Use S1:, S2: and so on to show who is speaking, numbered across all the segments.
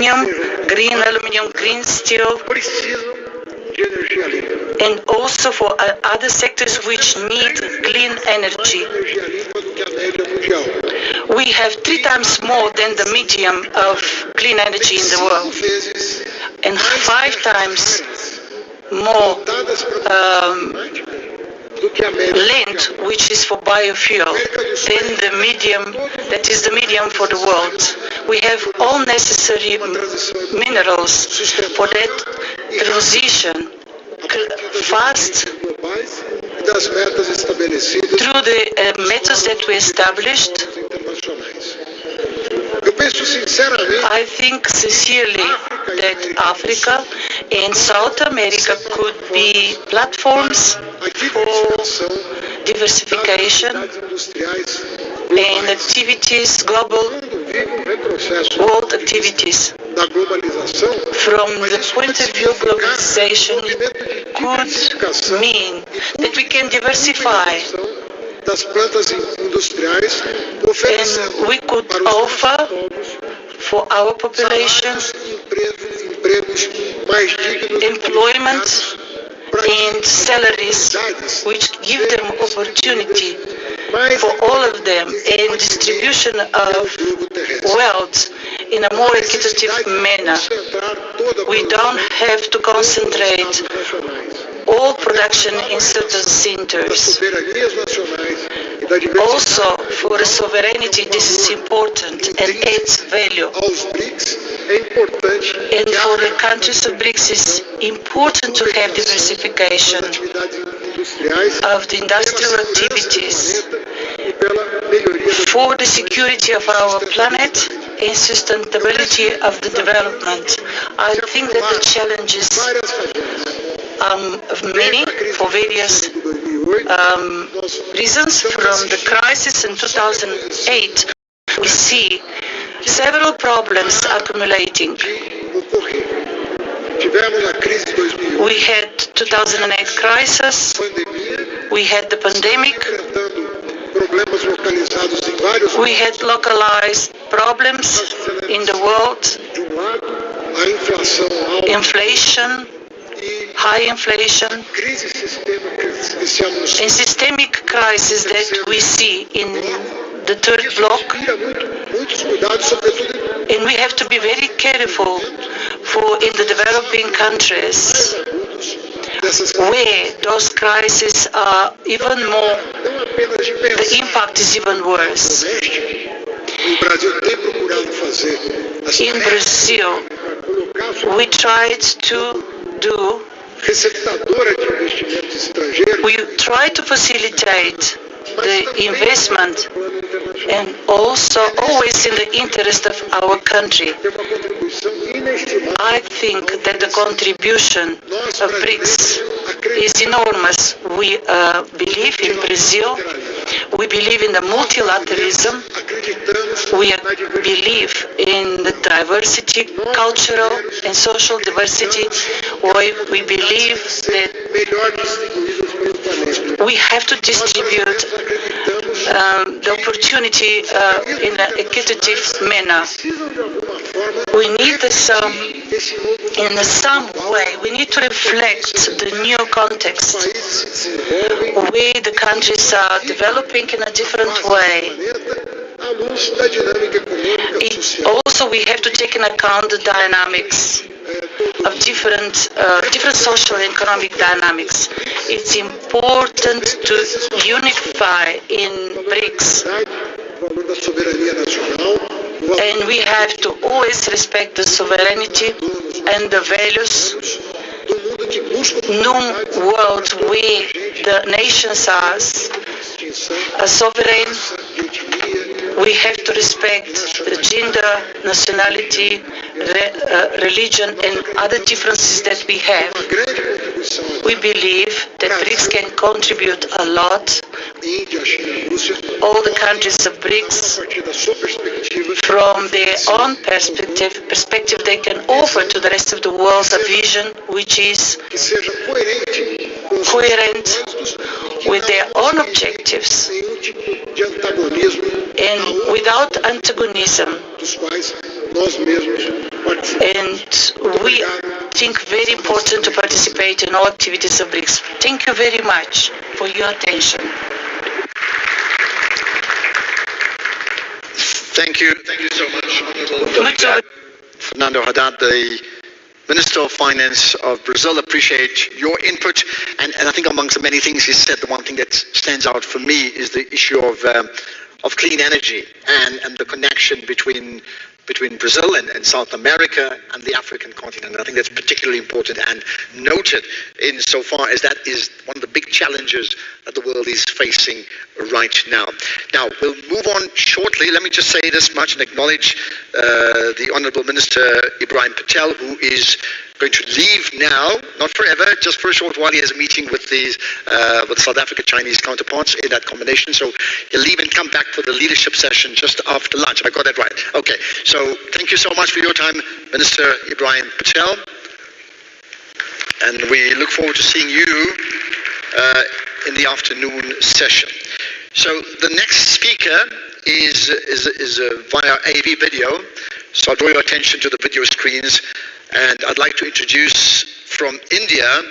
S1: aluminium, green steel, and also for other sectors which need clean energy. We have 3 times more than the medium of clean energy in the world, and 5 times more land, which is for biofuel, than the medium that is the medium for the world. We have all necessary minerals for that transition fast through the methods that we established. I think sincerely that Africa and South America could be platforms for diversification and activities, global world activities. From the point of view of globalization, it could mean that we can diversify and we could offer for our population employment and salaries which give them opportunity for all of them and distribution of wealth in a more equitable manner. We don't have to concentrate all production in certain centers. Also, for the sovereignty, this is important and adds value. And for the countries of Brics, it's important to have diversification of the industrial activities for the security of our planet and sustainability of the development. I think that the challenges many for various reasons. From the crisis in 2008, we see several problems accumulating. We had 2008 crisis, we had the pandemic, we had localized problems in the world, inflation, high inflation, and systemic crisis that we see in the third block. And we have to be very careful for in the developing countries where those crises are even more, the impact is even worse. In Brazil, we tried to we try to facilitate the investment and also always in the interest of our country. I think that the contribution of Brics is enormous. We believe in Brazil. We believe in the multilateralism. We believe in the diversity, cultural and social diversity. We believe that we have to distribute the opportunity in an equitable manner. We need in some way, we need to reflect the new context where the countries are developing in a different way. Also, we have to take into account the dynamics of different social and economic dynamics. It's important to unify in Brics, and we have to always respect the sovereignty and the values. New world where the nations are sovereign, we have to respect the gender, nationality, religion and other differences that we have. We believe that Brics can contribute a lot. All the countries of Brics, from their own perspective, they can offer to the rest of the world a vision which is coherent with their own objectives and without antagonism, And we think very important to participate in all activities of Brics. Thank you very much for your attention.
S2: Thank you so much, Honorable Fernando Haddad, the Minister of Finance of Brazil. Appreciate your input, and I think amongst the many things he said, the one thing that stands out for me is the issue of clean energy and the connection between Brazil and South America and the African continent. And I think that's particularly important and noted insofar as that is one of the big challenges that the world is facing right now. Now, we'll move on shortly. Let me just say this much and acknowledge the Honourable Minister Ibrahim Patel, who is going to leave now, not forever, just for a short while. He has a meeting with South Africa Chinese counterparts in that combination. So he'll leave and come back for the leadership session just after lunch. Have I got that right? Okay. So thank you so much for your time, Minister Ibrahim Patel. And we look forward to seeing you in the afternoon session. So the next speaker is via AV video. So I'll draw your attention to the video screens. And I'd like to introduce from India,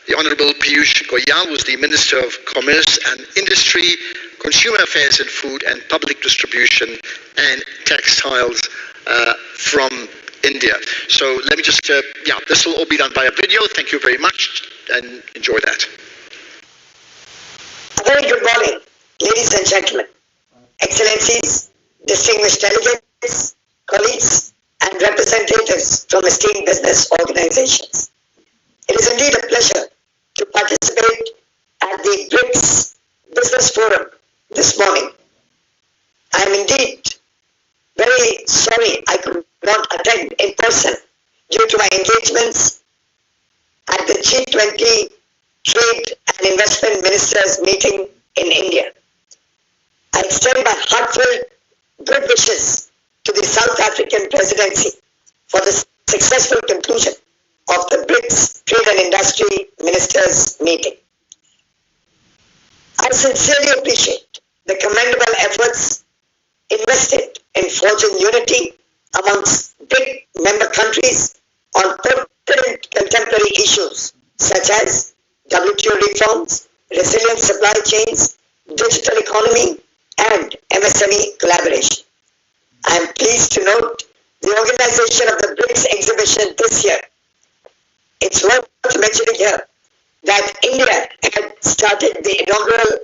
S2: the Honorable Piyush Goyal, who's the Minister of Commerce and Industry, Consumer Affairs and Food and Public Distribution and Textiles from India. So let me just, this will all be done by a video. Thank you very much and enjoy that.
S3: A very good morning, ladies and gentlemen, Excellencies, distinguished delegates, colleagues, and representatives from esteemed business organizations. It is indeed a pleasure to participate at the Brics Business Forum this morning. I am indeed very sorry I could not attend in person due to my engagements at the G20 Trade and Investment Ministers meeting in India. I extend my heartfelt good wishes to the South African presidency for the successful conclusion of the Brics Trade and Industry Ministers meeting. I sincerely appreciate the commendable efforts invested in forging unity amongst big member countries on pertinent contemporary issues such as WTO reforms, resilient supply chains, digital economy, and MSME collaboration. I am pleased to note the organization of the Brics exhibition this year. It's worth mentioning here that India had started the inaugural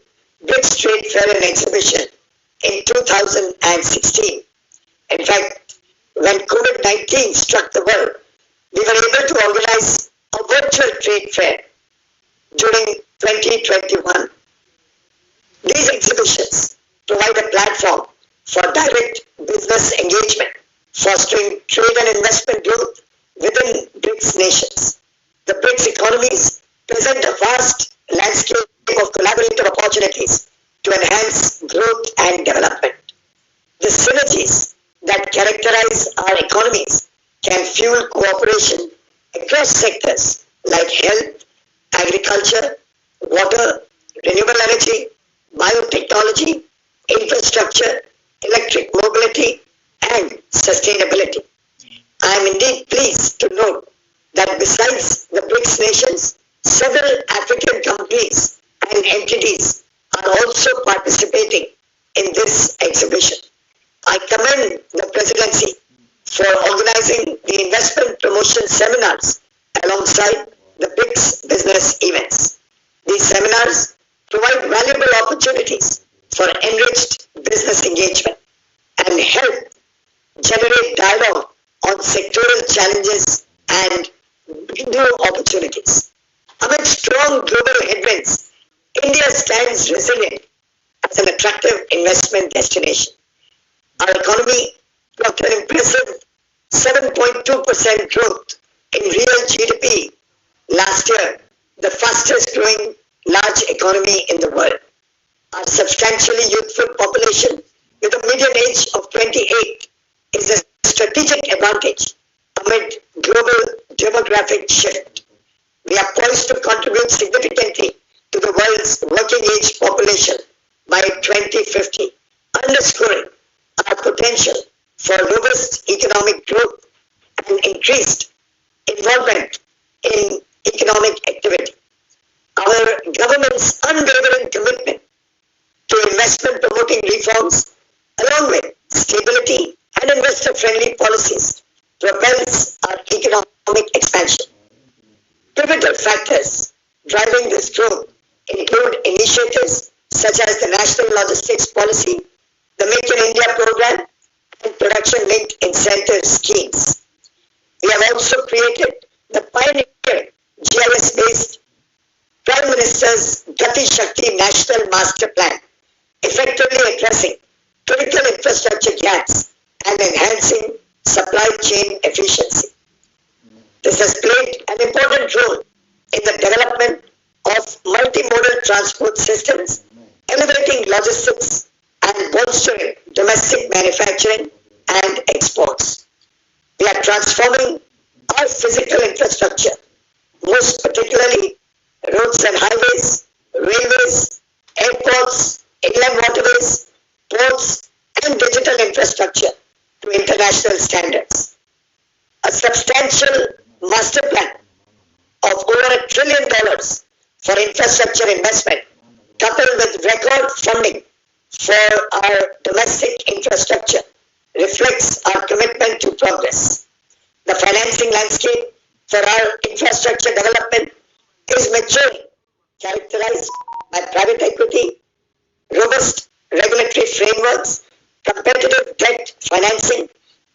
S3: Brics Trade Fair and Exhibition in 2016. In fact, when COVID-19 struck the world, we were able to organize a virtual trade fair during 2021. These exhibitions provide a platform for direct business engagement, fostering trade and investment growth within BRICS nations. The BRICS economies present a vast landscape of collaborative opportunities to enhance growth and development. The synergies that characterize our economies can fuel cooperation across sectors like health, agriculture, water, renewable energy, biotechnology, infrastructure, electric mobility, and sustainability. I am indeed pleased to note that besides the BRICS nations, several African companies and entities are also participating in this exhibition. I commend the presidency for organizing the investment promotion seminars alongside the BRICS business events. These seminars provide valuable opportunities for enriched business engagement and help generate dialogue on sectoral challenges and new opportunities. Amid strong global headwinds, India stands resilient as an attractive investment destination. Our economy clocked an impressive 7.2% growth in real GDP last year, the fastest growing large economy in the world. Our substantially youthful population with a median age of 28 is a strategic advantage amid global demographic shift. We are poised to contribute significantly to the world's working age population by 2050, underscoring our potential for for robust economic growth and increased involvement in economic activity. Our government's unwavering commitment to investment promoting reforms, along with stability and investor-friendly policies, propels our economic expansion. Pivotal factors driving this growth include initiatives such as the National Logistics Policy, the Make in India program, and production-linked incentive schemes. We have also created the pioneer GIS-based Prime Minister's Gati Shakti National Master Plan, effectively addressing critical infrastructure gaps and enhancing supply chain efficiency. This has played an important role in the development of multimodal transport systems, elevating logistics and bolstering domestic manufacturing and exports. We are transforming our physical infrastructure, most particularly roads and highways, railways, airports, inland waterways, ports, and digital infrastructure to international standards. A substantial master plan of over $1 trillion for infrastructure investment, coupled with record funding for our domestic infrastructure, reflects our commitment to progress. The financing landscape for our infrastructure development is maturing, characterized by private equity, robust regulatory frameworks, competitive debt financing,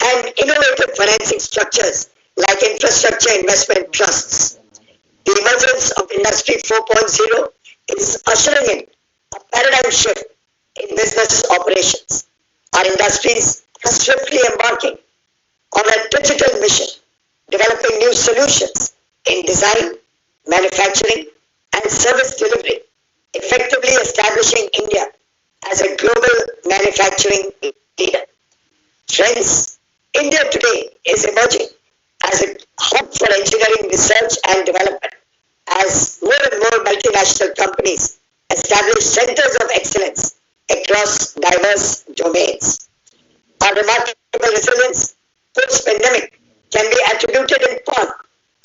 S3: and innovative financing structures like infrastructure investment trusts. The emergence of Industry 4.0 is ushering in a paradigm shift in business operations. Our industries are swiftly embarking on a digital mission, developing new solutions in design, manufacturing, and service delivery, effectively establishing India as a global manufacturing leader. Friends, India today is emerging as a hub for engineering research and development as more and more multinational companies establish centers of excellence across diverse domains. Our remarkable resilience post-pandemic can be attributed in part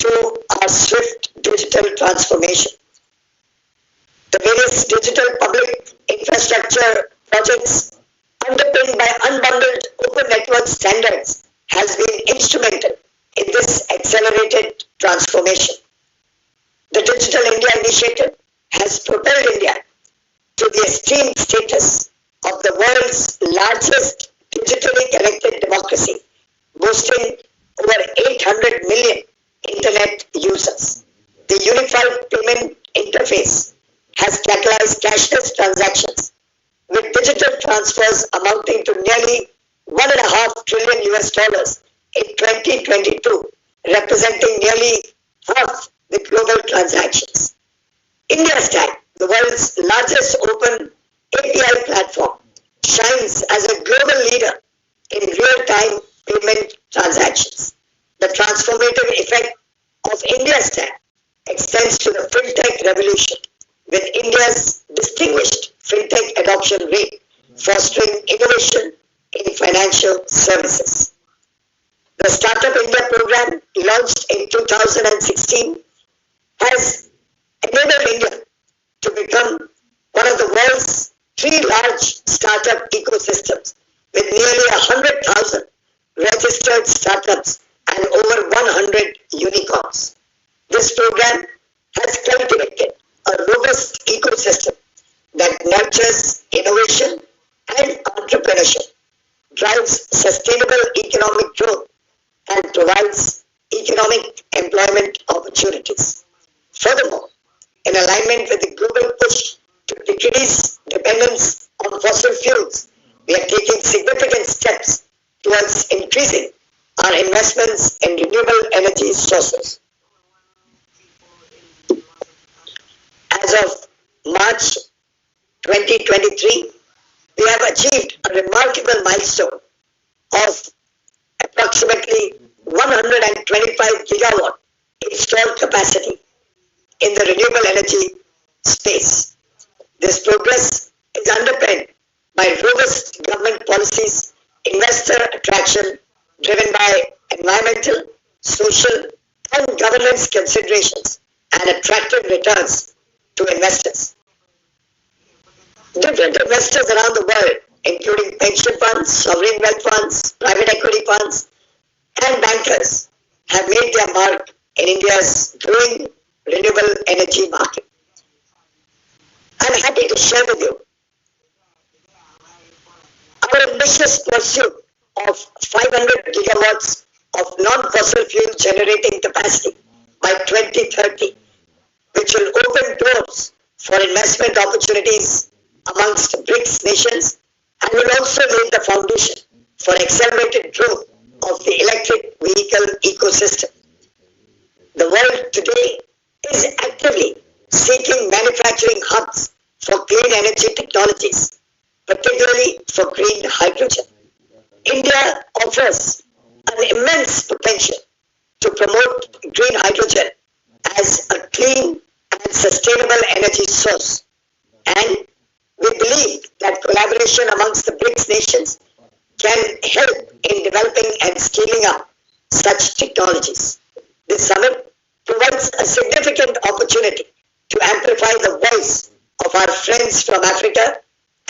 S3: to our swift digital transformation. The various digital public infrastructure projects underpinned by unbundled open network standards has been instrumental in this accelerated transformation. The Digital India Initiative has propelled India to the esteemed status of the world's largest digitally connected democracy, boasting over 800 million internet users. The unified payment interface has catalyzed cashless transactions, with digital transfers amounting to nearly $1.5 trillion in 2022, representing nearly half the global transactions. India Stack, the world's largest open API platform, shines as a global leader in real-time payment transactions. The transformative effect of India Stack extends to the fintech revolution, with India's distinguished fintech adoption rate fostering innovation in financial services. The Startup India program, launched in 2016, has enabled India to become one of the world's 3 large startup ecosystems, with nearly 100,000 registered startups and over 100 unicorns. This program has cultivated a robust ecosystem that nurtures innovation and entrepreneurship, drives sustainable economic growth, and provides economic employment opportunities. Furthermore, in alignment with the global push to decrease dependence on fossil fuels, we are taking significant steps towards increasing our investments in renewable energy sources. As of March 2023, we have achieved a remarkable milestone of approximately 125 gigawatt installed capacity in the renewable energy space. This progress is underpinned by robust government policies investor attraction driven by environmental, social, and governance considerations and attractive returns to investors. Different investors around the world, including pension funds, sovereign wealth funds, private equity funds, and bankers, have made their mark in India's growing renewable energy market. I'm happy to share with you our ambitious pursuit of 500 gigawatts of non-fossil fuel generating capacity by 2030, which will open doors for investment opportunities amongst Brics nations and will also lay the foundation for accelerated growth of the electric vehicle ecosystem. The world today is actively seeking manufacturing hubs for clean energy technologies, particularly for green hydrogen. India offers an immense potential to promote green hydrogen as a clean and sustainable energy source, and we believe that collaboration amongst the Brics nations can help in developing and scaling up such technologies. This summit provides a significant opportunity to amplify the voice of our friends from Africa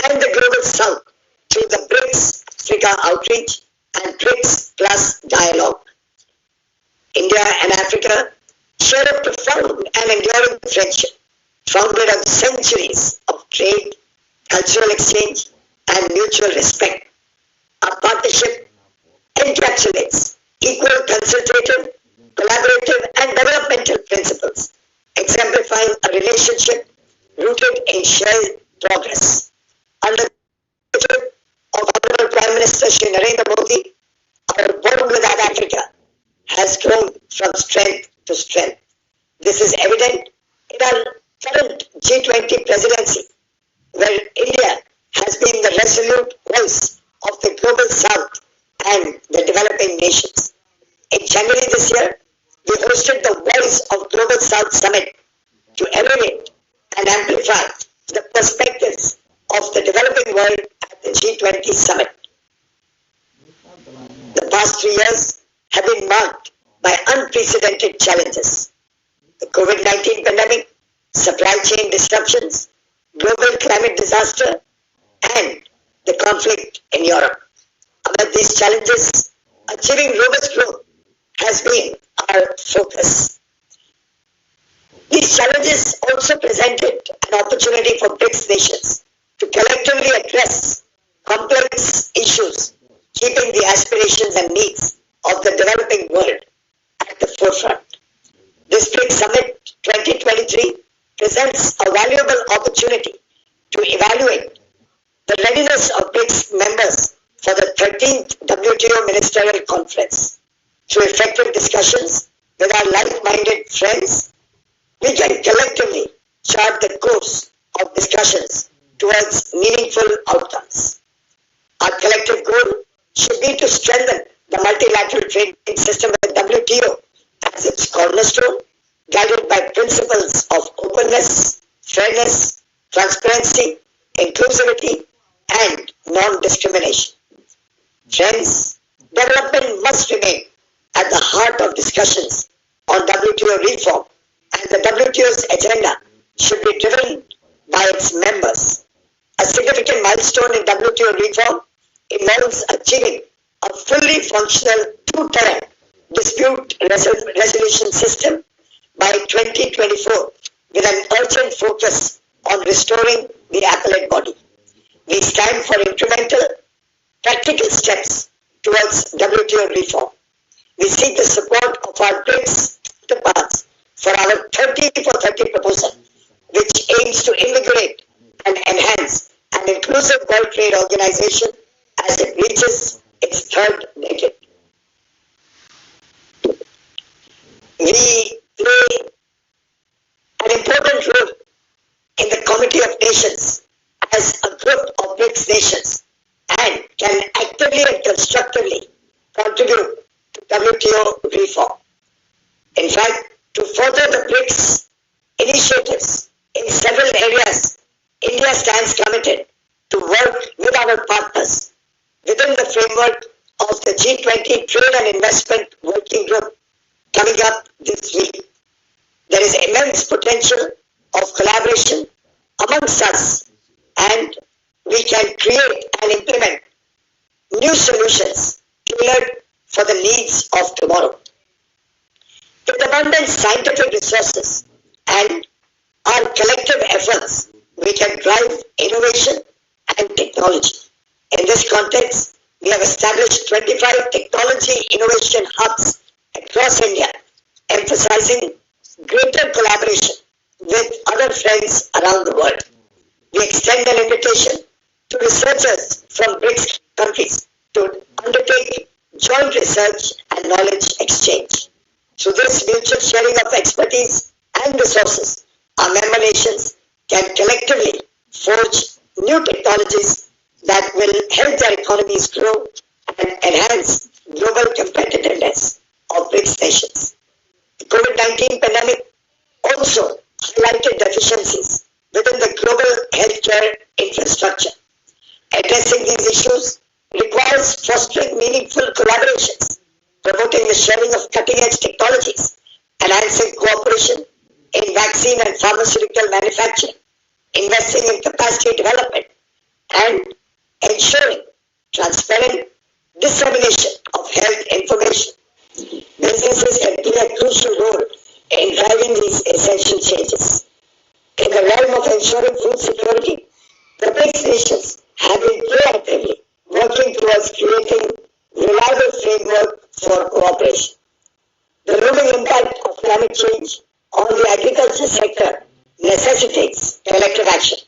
S3: and the global south through the Brics Africa outreach and Brics Plus dialogue. India and Africa share a profound and enduring friendship founded on centuries of trade, cultural exchange, and mutual respect. Our partnership encapsulates equal consultative, collaborative, and developmental principles, exemplifying a relationship rooted in shared progress. Under the leadership of Honorable Prime Minister Shri Narendra Modi, our bond with Africa has grown from strength to strength. This is evident in our current G20 presidency, where India has been the resolute voice of the global south and the developing nations. In January this year, we hosted the Voice of Global South Summit to elevate and amplify the perspectives of the developing world at the G20 summit. The past 3 years have been marked by unprecedented challenges. The COVID-19 pandemic, supply chain disruptions, global climate disaster, and the conflict in Europe. Amid these challenges, achieving robust growth has been our focus. These challenges also presented an opportunity for Brics nations to collectively address complex issues, keeping the aspirations and needs of the developing world at the forefront. This Brics Summit 2023 presents a valuable opportunity to evaluate the readiness of Brics members for the 13th WTO Ministerial Conference. Through effective discussions with our like-minded friends, we can collectively chart the course of discussions towards meaningful outcomes. Our collective goal should be to strengthen the multilateral trading system with WTO as its cornerstone, guided by principles of openness, fairness, transparency, inclusivity, and non-discrimination. Friends, development must remain at the heart of discussions on WTO reform, and the WTO's agenda should be driven by its members. A significant milestone in WTO reform involves achieving a fully functional two-tier dispute resolution system by 2024 with an urgent focus on restoring the appellate body. We stand for incremental, practical steps towards WTO reform. We seek the support of our Brics counterparts for our 30 for 30 proposal, which aims to invigorate and enhance an inclusive World Trade Organization as it reaches its third decade. We play an important role in the Committee of Nations as a group of Brics nations and can actively and constructively contribute to WTO reform. In fact, to further the Brics initiatives in several areas, India stands committed to work with our partners within within the framework of the G20 Trade and Investment Working Group coming up this week. There is immense potential of collaboration amongst us, and we can create and implement new solutions tailored for the needs of tomorrow. With abundant scientific resources and our collective efforts, we can drive innovation and technology. In this context, we have established 25 technology innovation hubs across India, emphasizing greater collaboration with other friends around the world. We extend an invitation to researchers from Brics countries to undertake joint research and knowledge exchange. Through this mutual sharing of expertise and resources, our member nations can collectively forge new technologies that will help their economies grow and enhance global competitiveness of Brics nations. The COVID-19 pandemic also highlighted deficiencies within the global healthcare infrastructure. Addressing these issues requires fostering meaningful collaborations, promoting the sharing of cutting-edge technologies, enhancing cooperation in vaccine and pharmaceutical manufacturing, investing in capacity development, and ensuring transparent dissemination of health information. Businesses can play a crucial role in driving these essential changes. In the realm of ensuring food security, the Brics nations have been proactively working towards creating reliable framework for cooperation. The looming impact of climate change on the agriculture sector necessitates collective action.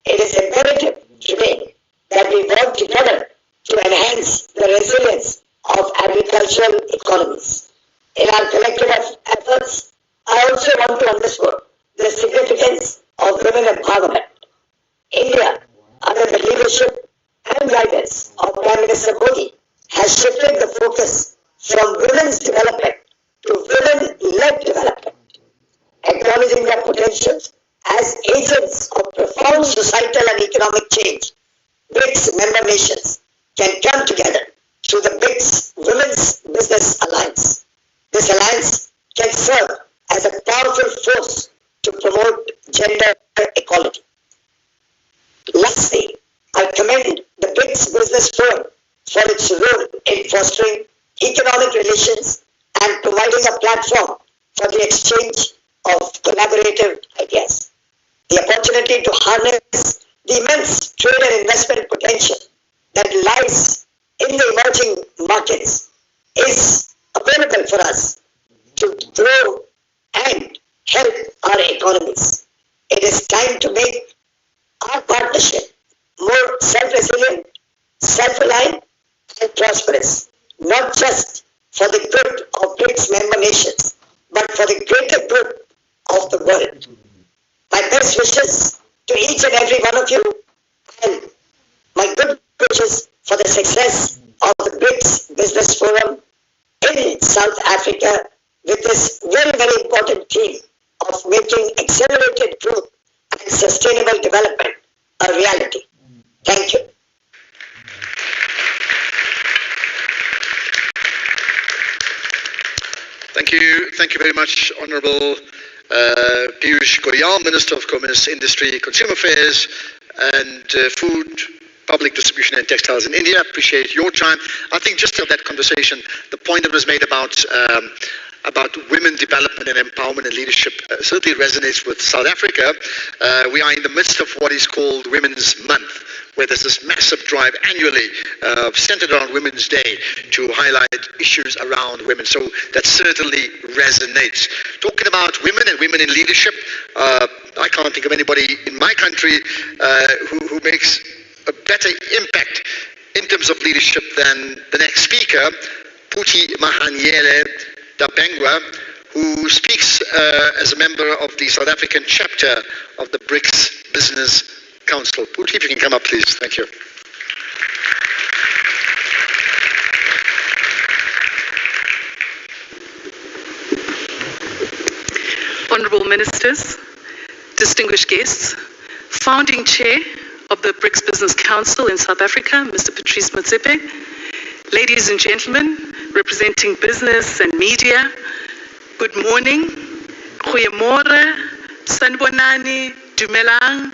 S3: It is imperative today that we work together to enhance the resilience of agricultural economies. In our collective efforts, I also want to underscore the significance of women empowerment. India, under the leadership and guidance of Prime Minister Modi, has shifted the focus from women's development to women-led development, acknowledging their potentials as agents of profound societal and economic change. Brics member nations can come together through the Brics Women's Business Alliance. This alliance can serve as a powerful force to promote gender equality. Lastly, I commend the Brics Business Forum for its role in fostering economic relations and providing a platform for the exchange of collaborative ideas. The opportunity to harness the immense trade and investment potential that lies in the emerging markets is available for us to grow and help our economies. It is time to make our partnership more self-resilient, self-reliant, and prosperous, not just for the good of Brics member nations, but for the greater good of the world. My best wishes to each and every one of you, and my good wishes for the success of the Brics Business Forum in South Africa with this very, very important theme of making accelerated growth and sustainable development a reality. Thank you.
S2: Thank you very much, Honourable Piyush Goyal, Minister of Commerce, Industry, Consumer Affairs and Food, Public Distribution and Textiles in India. Appreciate your time. I think just of that conversation, the point that was made about women development and empowerment and leadership certainly resonates with South Africa. We are in the midst of what is called Women's Month, where there's this massive drive annually centered around Women's Day to highlight issues around women. So that certainly resonates. Talking about women and women in leadership, I can't think of anybody in my country who makes a better impact in terms of leadership than the next speaker, Puti Mahanyele Dabengwa, who speaks as a member of the South African chapter of the Brics Business Council. Puti, if you can come up, please. Thank you.
S4: Honourable Ministers, distinguished guests, founding chair
S1: of the Brics Business Council in South Africa, Mr. Patrice Motsepe, ladies and gentlemen, representing business and media, good morning, goeiemorgen, sanibonani, dumelang.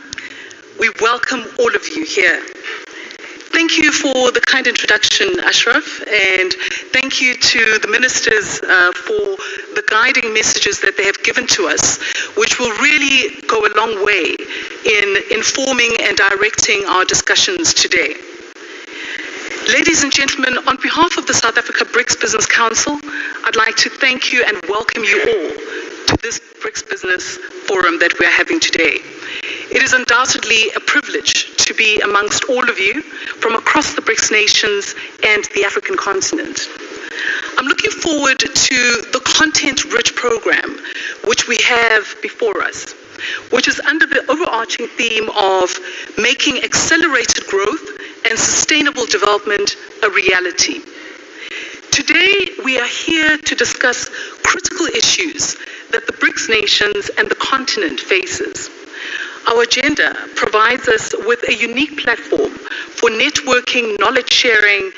S1: We welcome all of you here. Thank you for the kind introduction, Ashraf, and thank you to the ministers for the guiding messages that they have given to us, which will really go a long way in informing and directing our discussions today. Ladies and gentlemen, on behalf of the South Africa Brics Business Council, I'd like to thank you and welcome you all to this Brics Business Forum that we are having today. It is undoubtedly a privilege to be amongst all of you from across the Brics nations and the African continent. I'm looking forward to the content-rich program which we have before us, which is under the overarching theme of making accelerated growth and sustainable development a reality. Today, we are here to discuss critical issues that the Brics nations and the continent faces. Our agenda provides us with a unique platform for networking, knowledge sharing,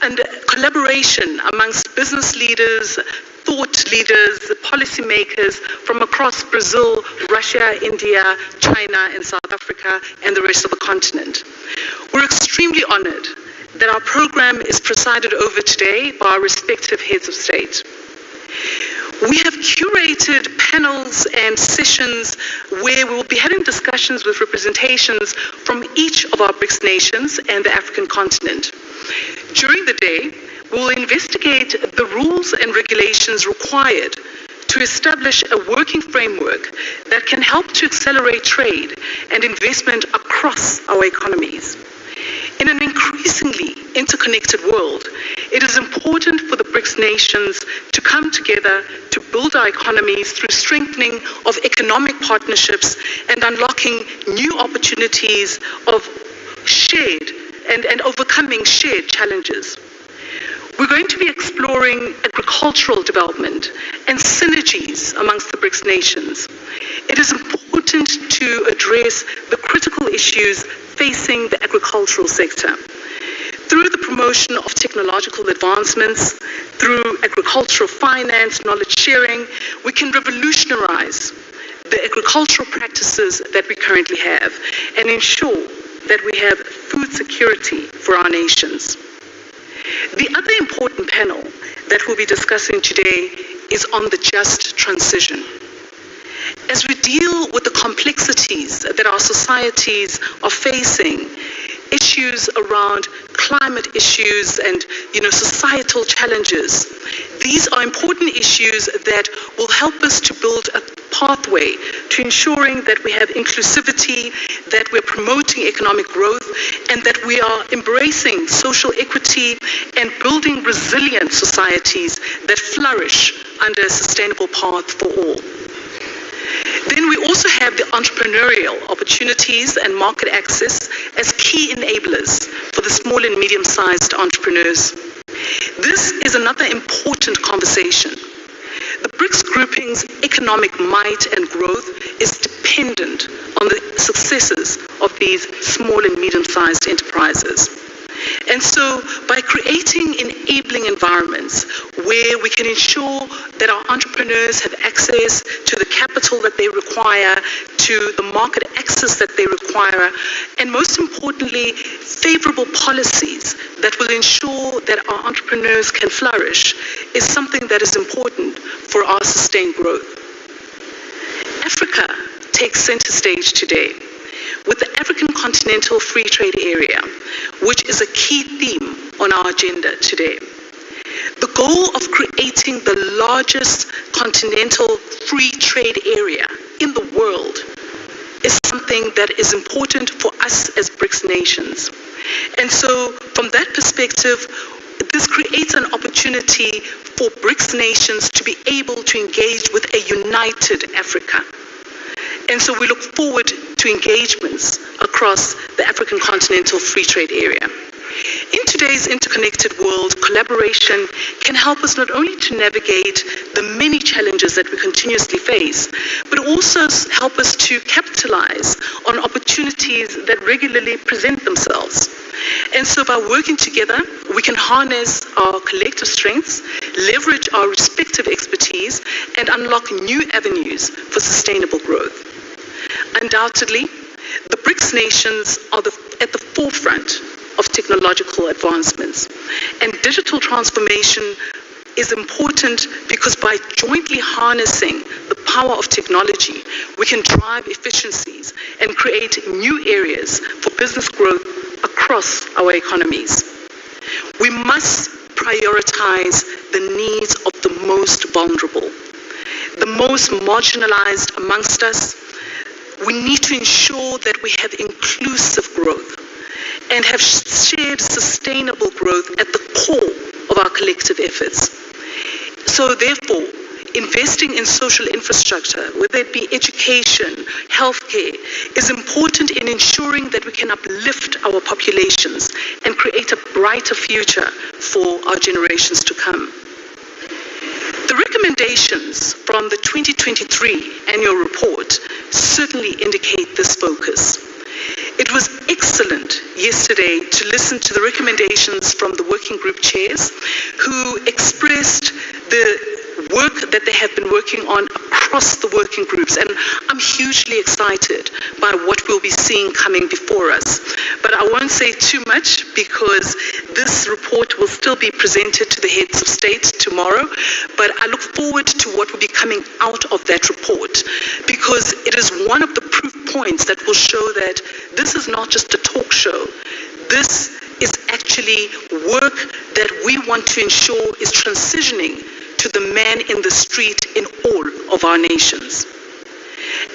S1: and collaboration amongst business leaders, thought leaders, policymakers from across Brazil, Russia, India, China, and South Africa, and the rest of the continent. We're extremely honored that our program is presided over today by our respective heads of state. We have curated panels and sessions where we will be having discussions with representations from each of our Brics nations and the African continent. During the day, we will investigate the rules and regulations required to establish a working framework that can help to accelerate trade and investment across our economies. In an increasingly interconnected world, it is important for the Brics nations to come together to build our economies through strengthening of economic partnerships and unlocking new opportunities of shared and overcoming shared challenges. We're going to be exploring agricultural development and synergies amongst the Brics nations. It is important to address the critical issues facing the agricultural sector. Through the promotion of technological advancements, through agricultural finance, knowledge sharing, we can revolutionize the agricultural practices that we currently have and ensure that we have food security for our nations. The other important panel that we'll be discussing today is on the just transition. As we deal with the complexities that our societies are facing, issues around climate issues and societal challenges, these are important issues that will help us to build a pathway to ensuring that we have inclusivity, that we're promoting economic growth, and that we are embracing social equity and building resilient societies that flourish under a sustainable path for all. Then we also have the entrepreneurial opportunities and market access as key enablers for the small and medium-sized entrepreneurs. This is another important conversation. The Brics grouping's economic might and growth is dependent on the successes of these small and medium-sized enterprises. And so by creating enabling environments where we can ensure that our entrepreneurs have access to the capital that they require, to the market access that they require, and most importantly, favorable policies that will ensure that our entrepreneurs can flourish is something that is important for our sustained growth. Africa takes center stage today with the African Continental Free Trade Area, which is a key theme on our agenda today. The goal of creating the largest continental free trade area in the world is something that is important for us as Brics nations. And so from that perspective, this creates an opportunity for Brics nations to be able to engage with a united Africa. And so we look forward to engagements across the African Continental Free Trade Area. In today's interconnected world, collaboration can help us not only to navigate the many challenges that we continuously face, but also help us to capitalize on opportunities that regularly present themselves. And so by working together, we can harness our collective strengths, leverage our respective expertise, and unlock new avenues for sustainable growth. Undoubtedly, the Brics nations are at the forefront of technological advancements, and digital transformation is important because by jointly harnessing the power of technology, we can drive efficiencies and create new areas for business growth across our economies. We must prioritize the needs of the most vulnerable, the most marginalized amongst us. We need to ensure that we have inclusive growth and have shared sustainable growth at the core of our collective efforts. So therefore, investing in social infrastructure, whether it be education, healthcare, is important in ensuring that we can uplift our populations and create a brighter future for our generations to come. The recommendations from the 2023 annual report certainly indicate this focus. It was excellent yesterday to listen to the recommendations from the working group chairs who expressed the work that they have been working on across the working groups, and I'm hugely excited by what we'll be seeing coming before us. But I won't say too much because this report will still be presented to the heads of state tomorrow, but I look forward to what will be coming out of that report, because it is one of the proof points that will show that this is not just a talk show. This is actually work that we want to ensure is transitioning to the man in the street in all of our nations.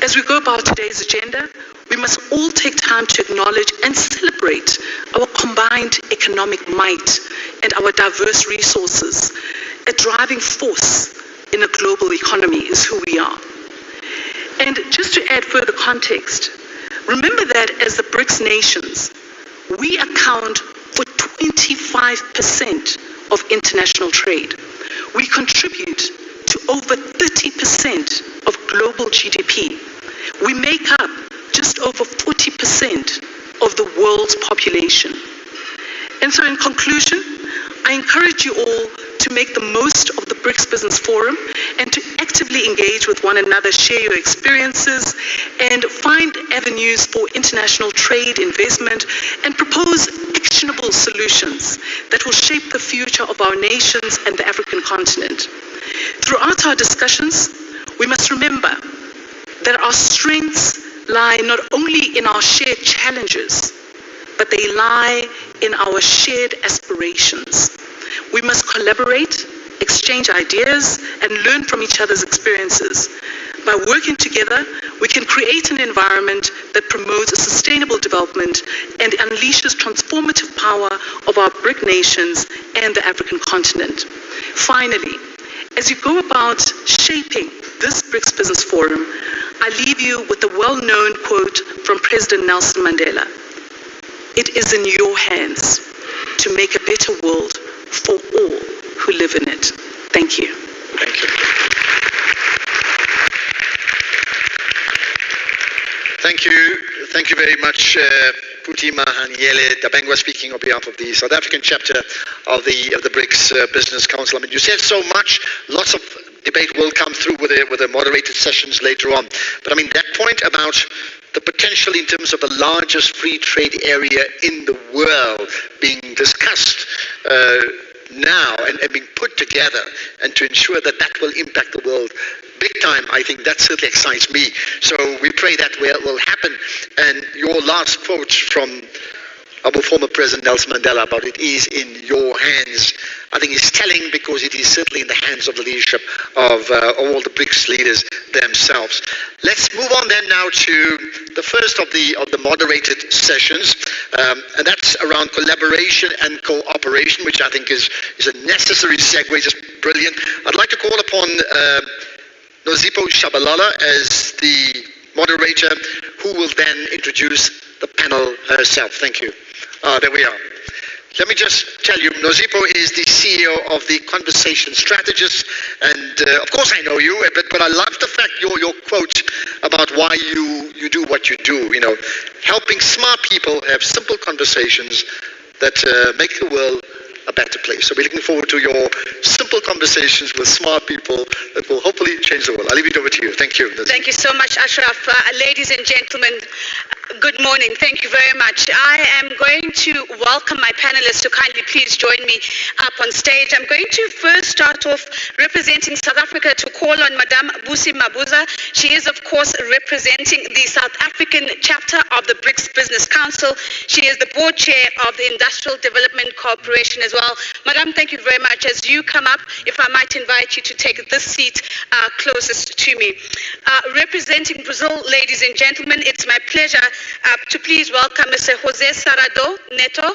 S1: As we go about today's agenda, we must all take time to acknowledge and celebrate our combined economic might and our diverse resources. A driving force in a global economy is who we are. And just to add further context, remember that as the Brics nations, we account for 25% of international trade. We contribute to over 30% of global GDP. We make up just over 40% of the world's population. And so in conclusion, I encourage you all to make the most of the Brics Business Forum and to actively engage with one another, share your experiences, and find avenues for international trade, investment, and propose actionable solutions that will shape the future of our nations and the African continent. Throughout our discussions, we must remember that our strengths lie not only in our shared challenges, but they lie in our shared aspirations. We must collaborate, exchange ideas, and learn from each other's experiences. By working together, we can create an environment that promotes a sustainable development and unleashes transformative power of our BRIC nations and the African continent. Finally, as you go about shaping this Brics Business Forum, I leave you with a well-known quote from President Nelson Mandela. It is in your hands to make a better world for all who live in it. Thank you.
S2: Thank you. Thank you. Thank you very much, Puti Mahaniele Dabengwa, speaking on behalf of the South African chapter of the Brics Business Council. I mean, you said so much. Lots of debate will come through with the moderated sessions later on. But I mean, that point about the potential in terms of the largest free trade area in the world being discussed now and being put together, and to ensure that that will impact the world big time, I think that certainly excites me. So we pray that will happen. And your last quote from our former President Nelson Mandela about it is in your hands, I think is telling, because it is certainly in the hands of the leadership of all the BRICS leaders themselves. Let's move on then now to the first of the moderated sessions, and that's around collaboration and cooperation, which I think is a necessary segue, just brilliant. I'd like to call upon Nozipo Shabalala as the moderator, who will then introduce the panel herself. Thank you. There we are. Let me just tell you, Nozipho is the CEO of the Conversation Strategist, and of course I know you, but I love the fact your quote about why you do what you do, helping smart people have simple conversations that make the world a better place. So we're looking forward to your simple conversations with smart people that will hopefully change the world. I'll leave it over to you. Thank you.
S1: Thank you so much, Ashraf. Ladies and gentlemen, good morning. Thank you very much. I am going to welcome my panelists to kindly please join me up on stage. I'm going to first start off representing South Africa to call on Madame Busi Mabuza. She is, of course, representing the South African chapter of the Brics Business Council. She is the board chair of the Industrial Development Corporation as well. Madame, thank you very much. As you come up, if I might invite you to take this seat closest to me. Representing Brazil, ladies and gentlemen, it's my pleasure to please welcome Mr. Jose Sarado Neto.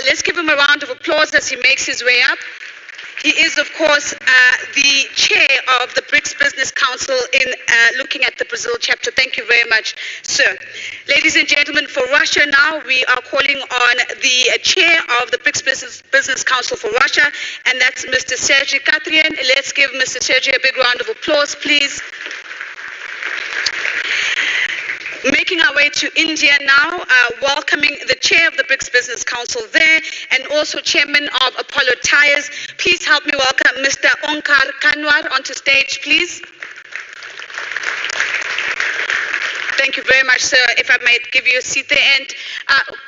S1: Let's give him a round of applause as he makes his way up. He is, of course, the chair of the Brics Business Council in looking at the Brazil chapter. Thank you very much, sir. Ladies and gentlemen, for Russia now, we are calling on the chair of the Brics Business Council for Russia, and that's Mr. Sergei Katryan. Let's give Mr. Sergei a big round of applause, please. Making our way to India now, welcoming the chair of the Brics Business Council there, and also chairman of Apollo Tyres. Please help me welcome Mr. Onkar Kanwar onto stage, please. Thank you very much, sir. If I might give you a seat there. And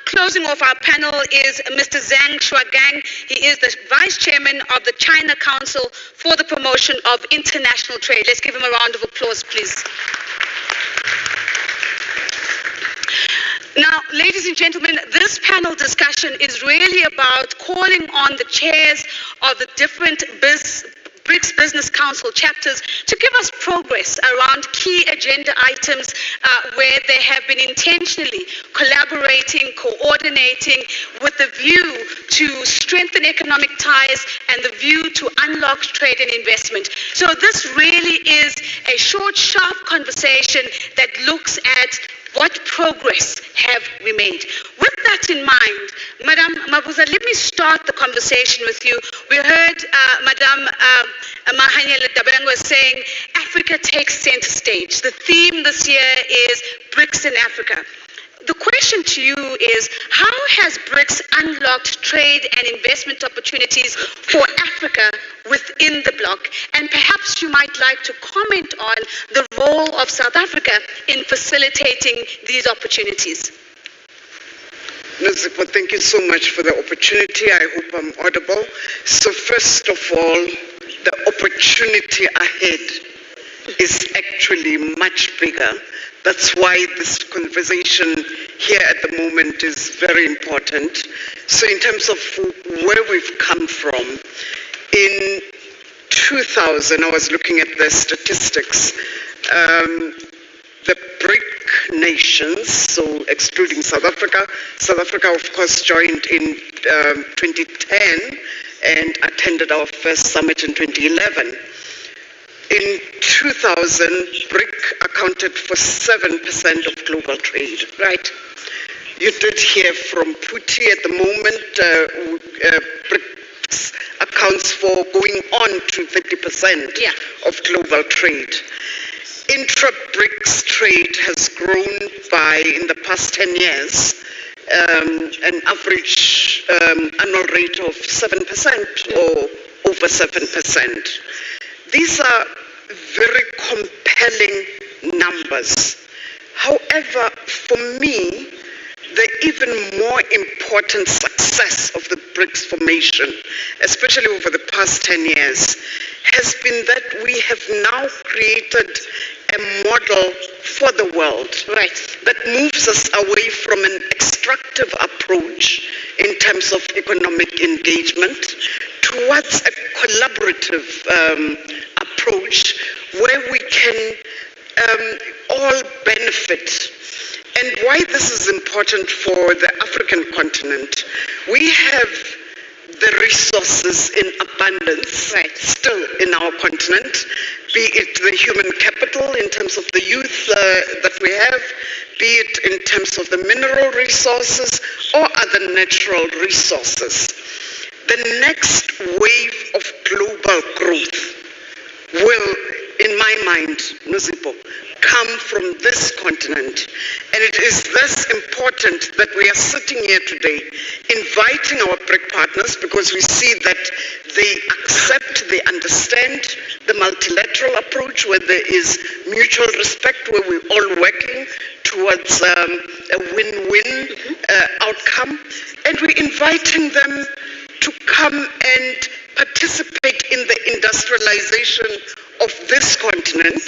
S1: closing off our panel is Mr. Zhang Shuagang. He is the vice chairman of the China Council for the Promotion of International Trade. Let's give him a round of applause, please. Now, ladies and gentlemen, this panel discussion is really about calling on the chairs of the different Brics Business Council chapters to give us progress around key agenda items where they have been intentionally collaborating, coordinating with the view to strengthen economic ties and the view to unlock trade and investment. So this really is a short, sharp conversation that looks at what progress have we made? With that in mind, Madame Mabuza, let me start the conversation with you. We heard Madame Mahanyele Dabengwa saying Africa takes center stage. The theme this year is Brics in Africa. The question to you is, how has Brics unlocked trade and investment opportunities for Africa within the bloc? And perhaps you might like to comment on the role of South Africa in facilitating these opportunities.
S4: Nozipho, thank you so much for the opportunity. I hope I'm audible. So first of all, the opportunity ahead is actually much bigger. That's why this conversation here at the moment is very important. So in terms of where we've come from, in 2000, I was looking at the statistics, the BRIC nations, so excluding South Africa of course joined in 2010 and attended our first summit in 2011. In 2000, BRIC accounted for 7% of global trade.
S1: Right.
S4: You did hear from Puti at the moment, BRICS accounts for going on to 30% of global trade. Intra-BRICS trade has grown by, in the past 10 years, an average annual rate of 7% or over 7%. These are very compelling numbers. However, for me, the even more important success of the BRICS formation, especially over the past 10 years, has been that we have now created a model for the world that moves us away from an extractive approach in terms of economic engagement towards a collaborative approach where we can all benefit. And why this is important for the African continent, we have the resources in abundance still in our continent, be it the human capital in terms of the youth that we have, be it in terms of the mineral resources or other natural resources. The next wave of global growth will, in my mind, Nuzipo, come from this continent. And it is thus important that we are sitting here today inviting our BRIC partners, because we see that they accept, they understand the multilateral approach where there is mutual respect, where we're all working towards a win-win outcome. And we're inviting them to come and participate in the industrialization of this continent,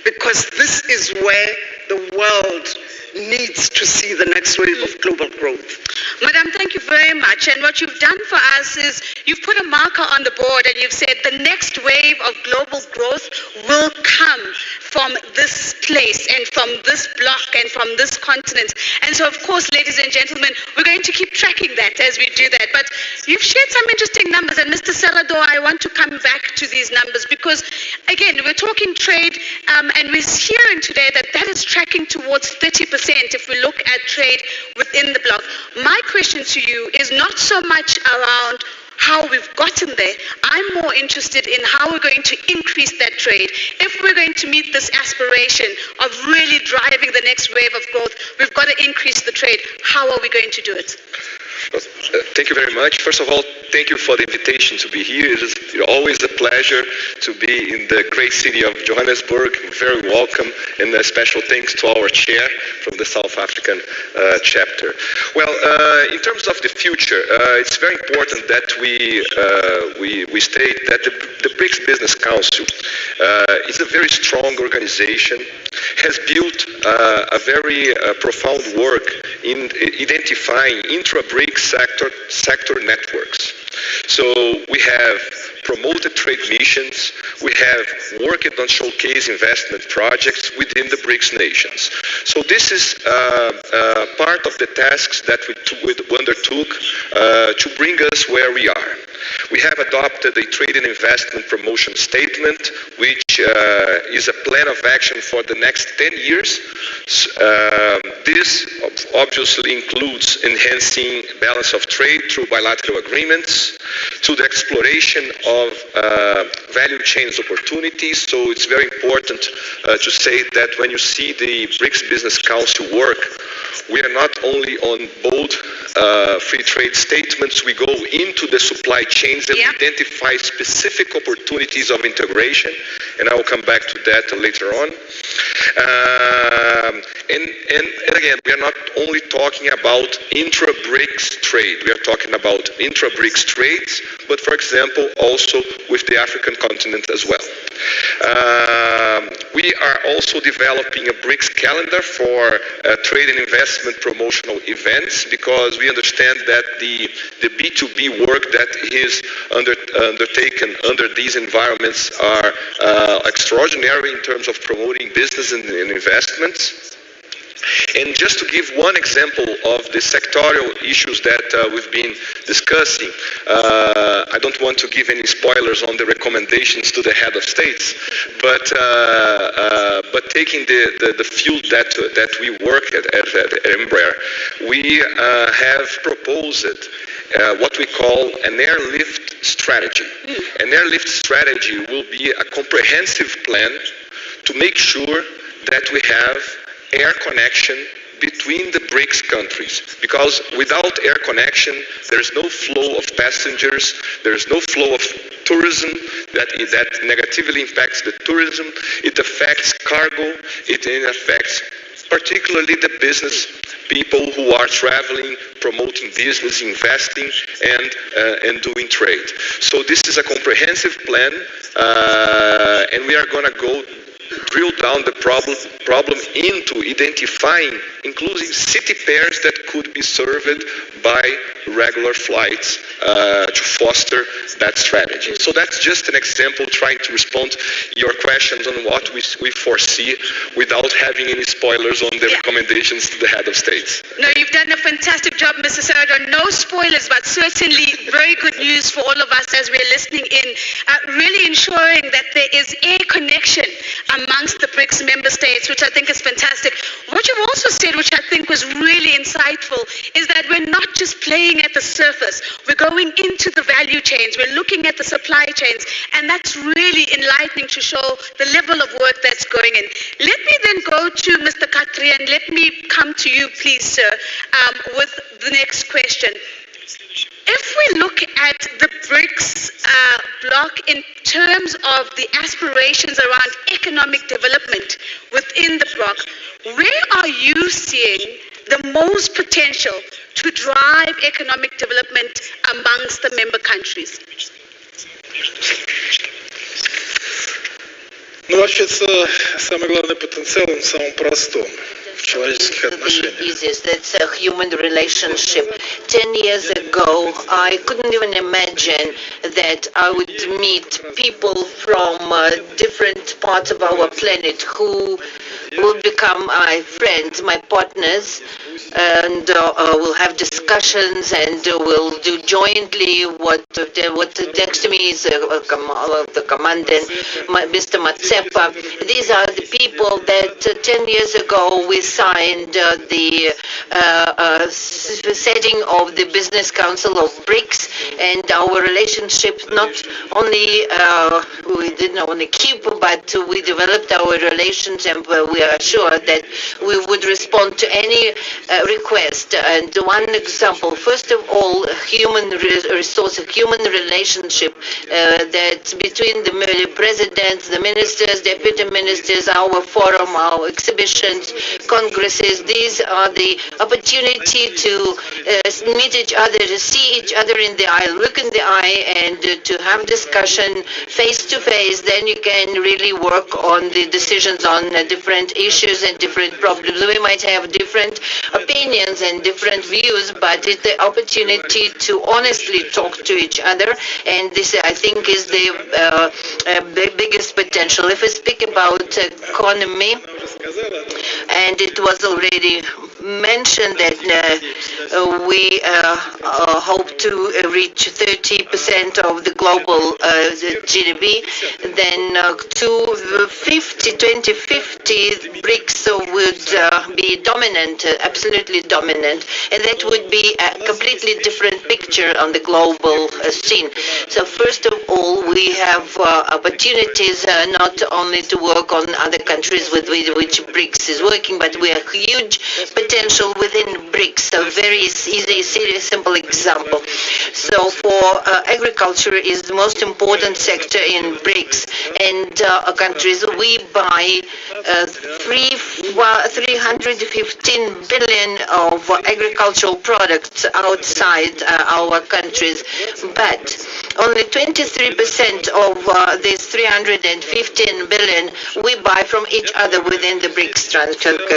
S4: because this is where the world needs to see the next wave of global growth.
S5: Madam, thank you very much. And what you've done for us is you've put a marker on the board and you've said the next wave of global growth will come from this place and from this block and from this continent. And so, of course, ladies and gentlemen, we're going to keep tracking that as we do that. But you've shared some interesting numbers. And Mr. Salado, I want to come back to these numbers because, again, we're talking trade and we're hearing today that that is tracking towards 30% if we look at trade within the bloc. My question to you is not so much around how we've gotten there. I'm more interested in how we're going to increase that trade. If we're going to meet this aspiration of really driving the next wave of growth, we've got to increase the trade. How are we going to do it?
S6: Thank you very much. First of all, thank you for the invitation to be here. It is always a pleasure to be in the great city of Johannesburg. Very welcome, and a special thanks to our chair from the South African chapter. Well, in terms of the future, it's very important that we state that the BRICS Business Council is a very strong organization, has built a very profound work in identifying intra-BRICS sector networks. So we have promoted trade missions, we have worked on showcase investment projects within the BRICS nations. So this is part of the tasks that we undertook to bring us where we are. We have adopted a trade and investment promotion statement, which is a plan of action for the next 10 years. This obviously includes enhancing balance of trade through bilateral agreements, to the exploration of value chains opportunities. So it's very important to say that when you see the BRICS Business Council work, we are not only on bold free trade statements, we go into the supply chains and identify specific opportunities of integration, and I will come back to that later on. And again, we are not only talking about intra-BRICS trade, we are talking about intra-BRICS trades, but for example, also with the African continent as well. We are also developing a BRICS calendar for trade and investment promotional events, because we understand that the B2B work that is undertaken under these environments are extraordinary in terms of promoting business and investments. And just to give one example of the sectorial issues that we've been discussing, I don't want to give any spoilers on the recommendations to the head of states, but taking the field that we work at Embraer, we have proposed what we call an airlift strategy. An airlift strategy will be a comprehensive plan to make sure that we have air connection between the BRICS countries, because without air connection, there is no flow of passengers, there is no flow of tourism that negatively impacts the tourism, it affects cargo, it affects particularly the business people who are traveling, promoting business, investing, and doing trade. So this is a comprehensive plan, and we are going to go drill down the problem into identifying inclusive city pairs that could be served by regular flights to foster that strategy. So that's just an example trying to respond to your questions on what we foresee without having any spoilers on the recommendations to the head of states.
S5: No, you've done a fantastic job, Mr. Sardo. No spoilers, but certainly very good news for all of us as we're listening in, really ensuring that there is a connection amongst the BRICS member states, which I think is fantastic. What you've also said, which I think was really insightful, is that we're not just playing at the surface. We're going into the value chains. We're looking at the supply chains, and that's really enlightening to show the level of work that's going in. Let me then go to Mr. Khatri, and let me come to you, please, sir, with the next question. If we look at the BRICS bloc in terms of the aspirations around economic development within the bloc, where are you seeing the most potential to drive economic development amongst the member countries?
S7: Ну, вообще-то, самый главный потенциал, он в самом простом. Человеческих отношениях.
S8: Easiest. It's a human relationship. 10 years ago, I couldn't even imagine that I would meet people from different parts of our planet who will become my friends, my partners, and we'll have discussions, and we'll do jointly what next to me is the commandant, Mr. Matsepa. These are the people that 10 years ago we signed the setting of the Business Council of BRICS, and our relationship not only we didn't only keep, but we developed our relations, and we are sure that we would respond to any request. And one example, first of all, human resource, human relationship that's between the presidents, the ministers, deputy ministers, our forum, our exhibitions, congresses. These are the opportunity to meet each other, to see each other in the eye, look in the eye, and to have discussion face to face. Then you can really work on the decisions on different issues and different problems. We might have different opinions and different views, but it's the opportunity to honestly talk to each other, and this, I think, is the biggest potential. If we speak about economy, and it was already mentioned that we hope to reach 30% of the global GDP, then 2050, BRICS would be dominant, absolutely dominant, and that would be a completely different picture on the global scene. So first of all, we have opportunities not only to work on other countries with which BRICS is working, but we have huge potential within BRICS. A very easy, simple example. So for agriculture is the most important sector in BRICS, and countries, we buy 315 billion of agricultural products outside our countries, but only 23% of these 315 billion we buy from each other within the BRICS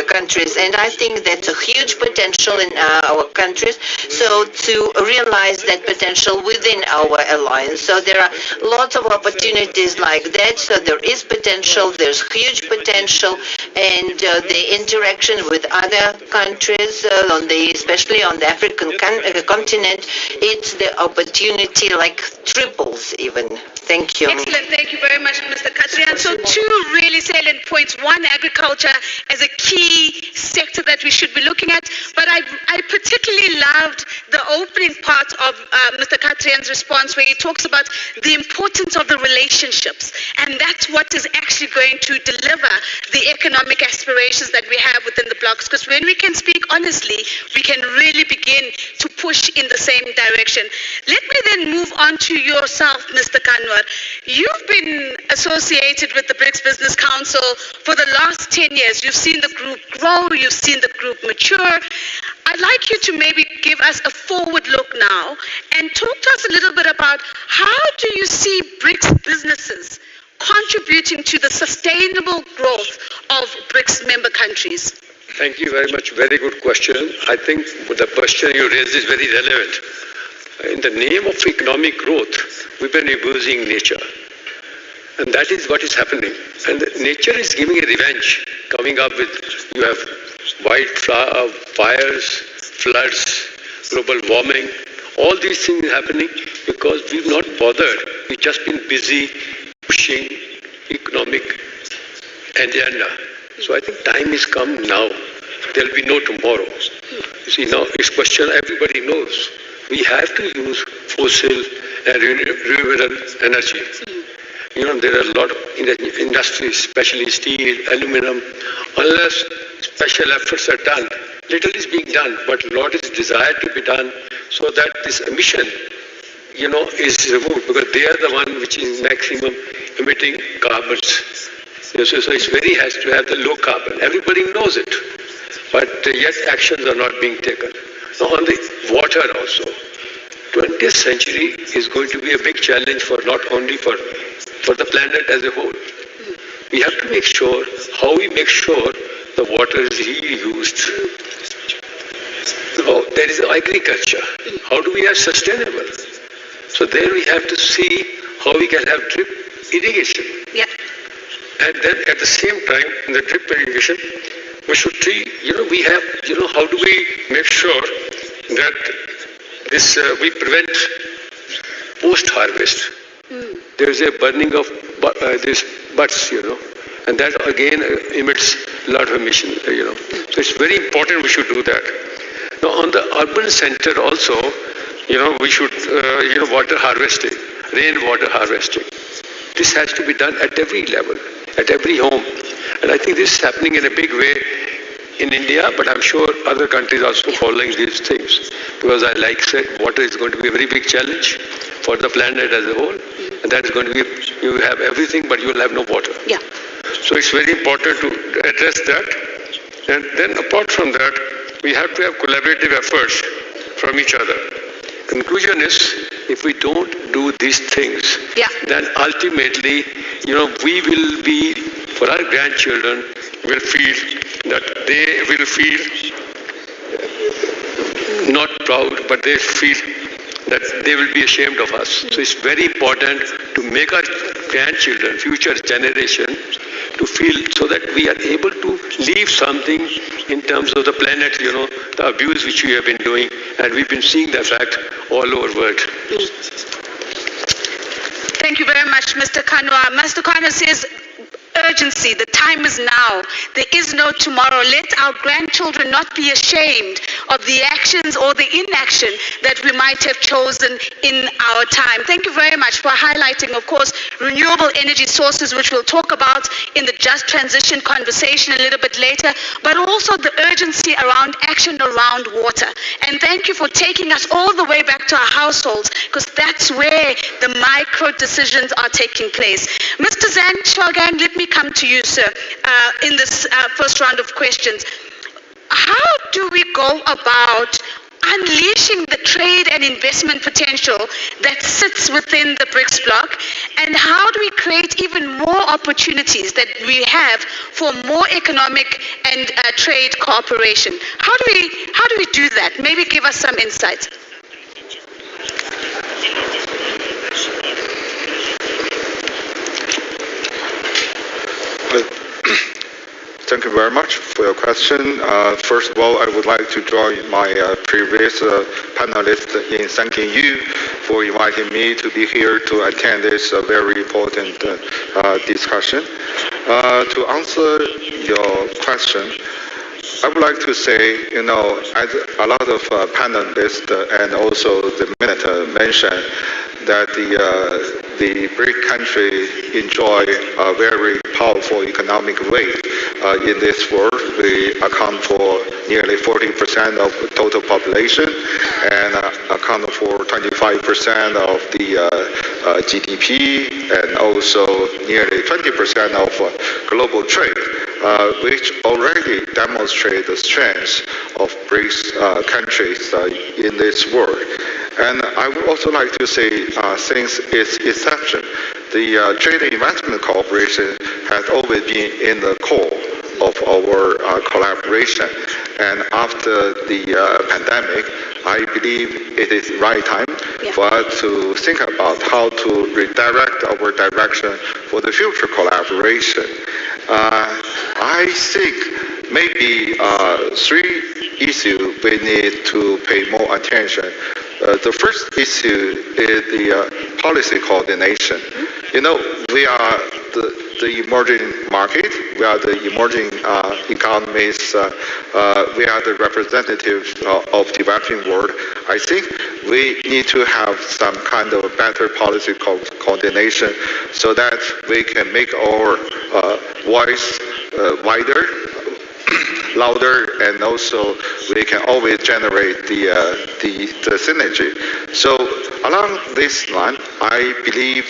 S8: countries, and I think that's a huge potential in our countries, so to realize that potential within our alliance. So there are lots of opportunities like that, so there is potential, there's huge potential, and the interaction with other countries, especially on the African continent, it's the opportunity like triples even. Thank you.
S5: Excellent. Thank you very much, Mr. Khatri. And so two really salient points. One, agriculture as a key sector that we should be looking at. But I particularly loved the opening part of Mr. Khatrian's response, where he talks about the importance of the relationships. And that's what is actually going to deliver the economic aspirations that we have within the blocks. Because when we can speak honestly, we can really begin to push in the same direction. Let me then move on to yourself, Mr. Kanwar. You've been associated with the BRICS Business Council for the last 10 years. You've seen the group grow, you've seen the group mature. I'd like you to maybe give us a forward look now and talk to us a little bit about how do you see BRICS businesses contributing to the sustainable growth of BRICS member countries?
S9: Thank you very much. Very good question. I think the question you raised is very relevant. In the name of economic growth, we've been abusing nature. And that is what is happening. And nature is giving a revenge, coming up with, you have fires, floods, global warming, all these things happening because we've not bothered. We've just been busy pushing economic agenda. So I think time has come now. There'll be no tomorrow. You see, now it's question everybody knows. We have to use fossil and renewable energy. You know, there are a lot in the industry, especially steel, aluminum. Unless special efforts are done, little is being done, but a lot is desired to be done so that this emission, is removed because they are the one which is maximum emitting carbons. So it has to have the low carbon. Everybody knows it, but yet actions are not being taken. Now on the water also, 20th century is going to be a big challenge for not only for the planet as a whole. We have to make sure how we make sure the water is reused. So there is agriculture. How do we have sustainable? So there we have to see how we can have drip irrigation.
S5: Yeah.
S9: And then at the same time, in the drip irrigation, we should see, we have, how do we make sure that this we prevent post-harvest. There is a burning of these butts, and that again emits a lot of emission, So it's very important we should do that. Now on the urban center also, we should, water harvesting, rainwater harvesting. This has to be done at every level, at every home. And I think this is happening in a big way in India, but I'm sure other countries are also following these things. Because like I said, water is going to be a very big challenge for the planet as a whole. And that is going to be, you have everything, but you will have no water.
S5: Yeah.
S9: So it's very important to address that. And then apart from that, we have to have collaborative efforts from each other. Conclusion is, if we don't do these things, then ultimately, we will be, for our grandchildren, will feel that they will feel not proud, but they feel that they will be ashamed of us. So it's very important to make our grandchildren, future generation, to feel so that we are able to leave something in terms of the planet, the abuse which we have been doing, and we've been seeing the fact all over the world.
S5: Thank you very much, Mr. Kanwa. Mr. Kanwa says, urgency, the time is now. There is no tomorrow. Let our grandchildren not be ashamed of the actions or the inaction that we might have chosen in our time. Thank you very much for highlighting, of course, renewable energy sources, which we'll talk about in the just transition conversation a little bit later, but also the urgency around action around water. And thank you for taking us all the way back to our households, because that's where the micro decisions are taking place. Mr. Zan Shogan, let me come to you, sir, in this first round of questions. How do we go about unleashing the trade and investment potential that sits within the BRICS bloc, and how do we create even more opportunities that we have for more economic and trade cooperation? How do we do that? Maybe give us some insights.
S10: Thank you very much for your question. First of all, I would like to join my previous panelists in thanking you for inviting me to be here to attend this very important discussion. To answer your question, I would like to say, as a lot of panelists and also the minister mentioned, that the BRIC countries enjoy a very powerful economic weight in this world. We account for nearly 40% of the total population and account for 25% of the GDP and also nearly 20% of global trade, which already demonstrate the strength of BRICS countries in this world. And I would also like to say, since its inception, the trade and investment cooperation has always been in the core of our collaboration. And after the pandemic, I believe it is the right time for us to think about how to redirect our direction for the future collaboration. I think maybe three issues we need to pay more attention. The first issue is the policy coordination. You know, we are the emerging market, we are the emerging economies, we are the representatives of developing world. I think we need to have some kind of better policy coordination so that we can make our voice wider, louder, and also we can always generate the synergy. So along this line, I believe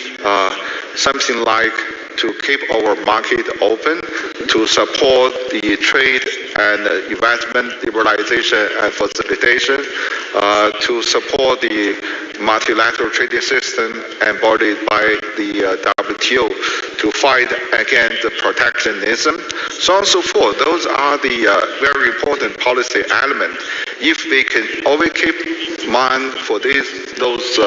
S10: something like to keep our market open, to support the trade and investment liberalization and facilitation, to support the multilateral trading system embodied by the WTO, to fight against the protectionism, so on and so forth. Those are the very important policy elements. If we can always keep in mind for those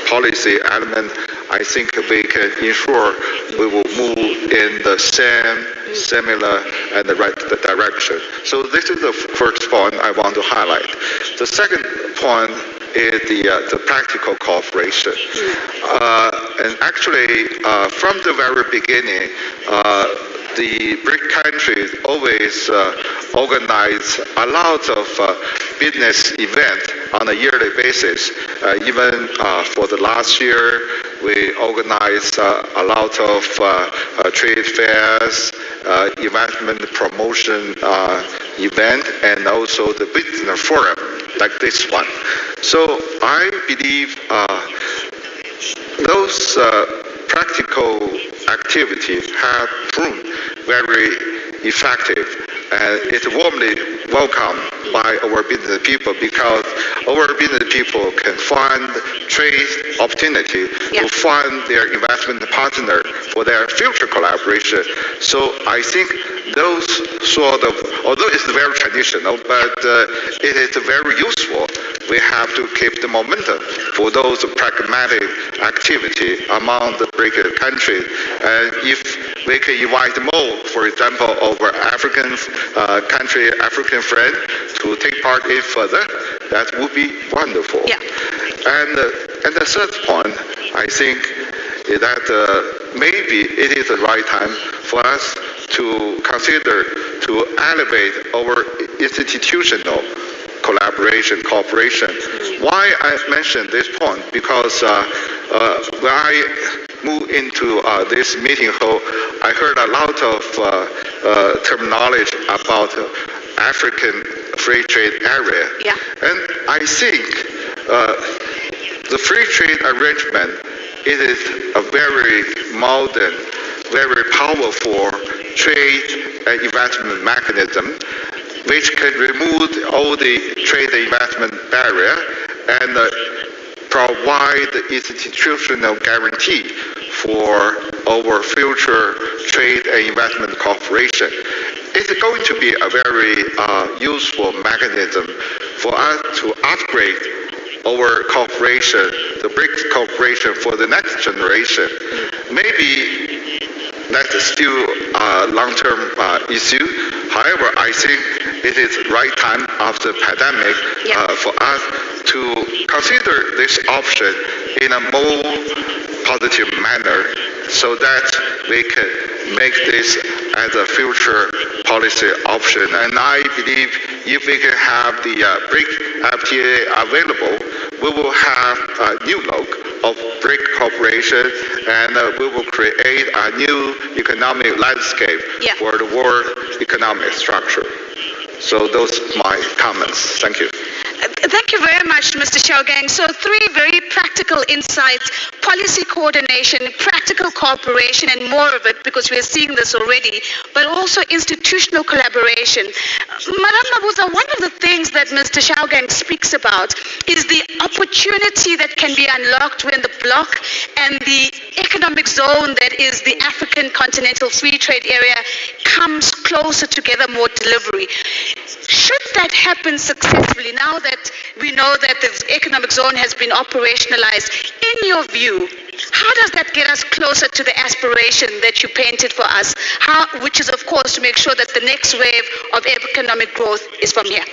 S10: policy elements, I think we can ensure we will move in the similar and the right direction. So this is the first point I want to highlight. The second point is the practical cooperation. And actually, from the very beginning, the BRIC countries always organize a lot of business events on a yearly basis. Even for the last year, we organized a lot of trade fairs, investment promotion event, and also the business forum like this one. So I believe those practical activities have proven very effective, and it's warmly welcomed by our business people because our business people can find trade opportunity to find their investment partner for their future collaboration. So I think those sort of, although it's very traditional, but it is very useful. We have to keep the momentum for those pragmatic activity among the BRIC countries. And if we can invite more, for example, our African country, African friends, to take part in further, that would be wonderful. And the third point, I think, is that maybe it is the right time for us to consider to elevate our institutional cooperation. Why I mention this point? Because when I moved into this meeting hall, I heard a lot of terminology about African free trade area. And I think the free trade arrangement, it is a very modern, very powerful trade and investment mechanism which can remove all the trade and investment barrier and provide institutional guarantee for our future trade and investment cooperation. It's going to be a very useful mechanism for us to upgrade our cooperation, the BRICS cooperation for the next generation. Maybe that's still a long-term issue. However, I think it is the right time after the pandemic for us to consider this option in a more positive manner so that we can make this as a future policy option. And I believe if we can have the BRIC FTA available, we will have a new look of BRIC cooperation, and we will create a new economic landscape for the world economic structure. So those are my comments. Thank you.
S5: Thank you very much, Mr. Xiaogang. So 3 very practical insights: policy coordination, practical cooperation, and more of it, because we are seeing this already, but also institutional collaboration. Madam Mabuza, one of the things that Mr. Xiaogang speaks about is the opportunity that can be unlocked when the bloc and the economic zone that is the African Continental Free Trade Area comes closer together, more delivery. Should that happen successfully, now that we know that the economic zone has been operationalized, in your view, how does that get us closer to the aspiration that you painted for us, which is, of course, to make sure that the next wave of economic growth is from here?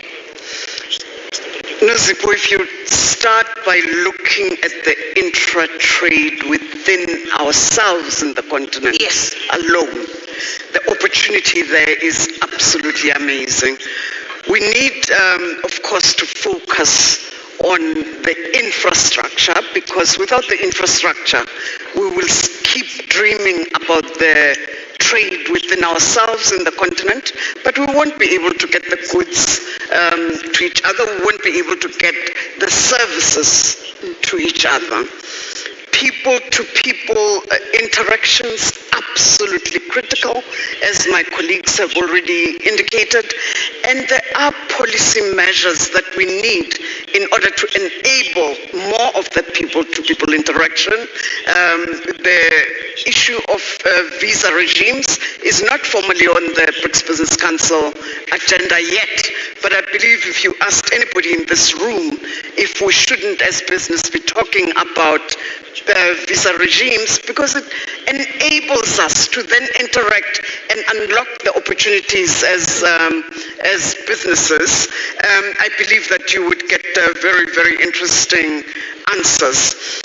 S4: Nozipho, if you start by looking at the intra-trade within ourselves in the continent alone, the opportunity there is absolutely amazing. We need, of course, to focus on the infrastructure, because without the infrastructure, we will keep dreaming about the trade within ourselves in the continent, but we won't be able to get the goods to each other. We won't be able to get the services to each other. People-to-people interactions, absolutely critical, as my colleagues have already indicated. And there are policy measures that we need in order to enable more of the people-to-people interaction. The issue of visa regimes is not formally on the Brics Business Council agenda yet, but I believe if you asked anybody in this room if we shouldn't as business be talking about visa regimes, because it enables us to then interact and unlock the opportunities as businesses. I believe that you would get very, very interesting answers.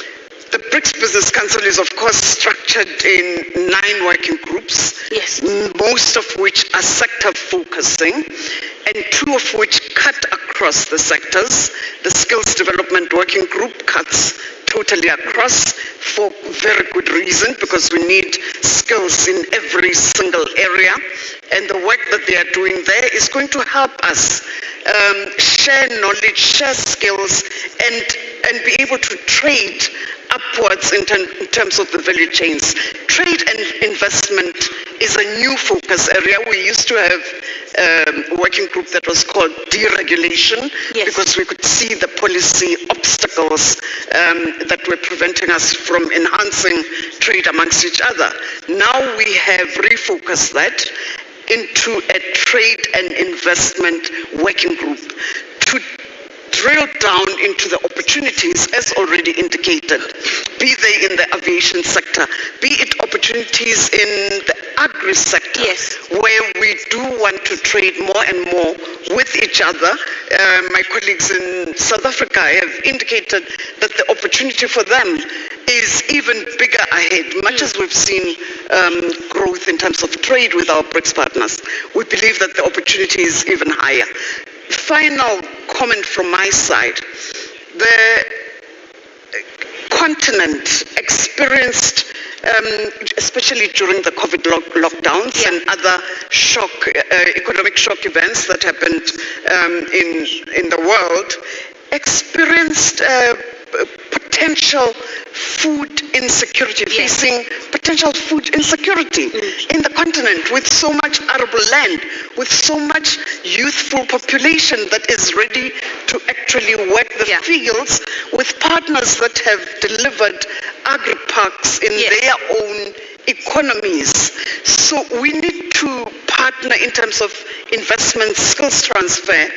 S4: The Brics Business Council is, of course, structured in 9 working groups, most of which are sector-focusing, and 2 of which cut across the sectors. The Skills Development Working Group cuts totally across for very good reason, because we need skills in every single area, and the work that they are doing there is going to help us share knowledge, share skills, and be able to trade upwards in terms of the value chains. Trade and investment is a new focus area. We used to have a working group that was called deregulation, because we could see the policy obstacles that were preventing us from enhancing trade amongst each other. Now we have refocused that into a trade and investment working group to drill down into the opportunities, as already indicated, be they in the aviation sector, be it opportunities in the agri-sector, where we do want to trade more and more with each other. My colleagues in South Africa have indicated that the opportunity for them is even bigger ahead. Much as we've seen growth in terms of trade with our Brics partners, we believe that the opportunity is even higher. Final comment from my side. The continent experienced, especially during the COVID lockdowns and other economic shock events that happened in the world, experienced potential food insecurity, facing potential food insecurity in the continent, with so much arable land, with so much youthful population that is ready to actually work the fields, with partners that have delivered agri-parks in their own economies. So we need to partner in terms of investment, skills transfer,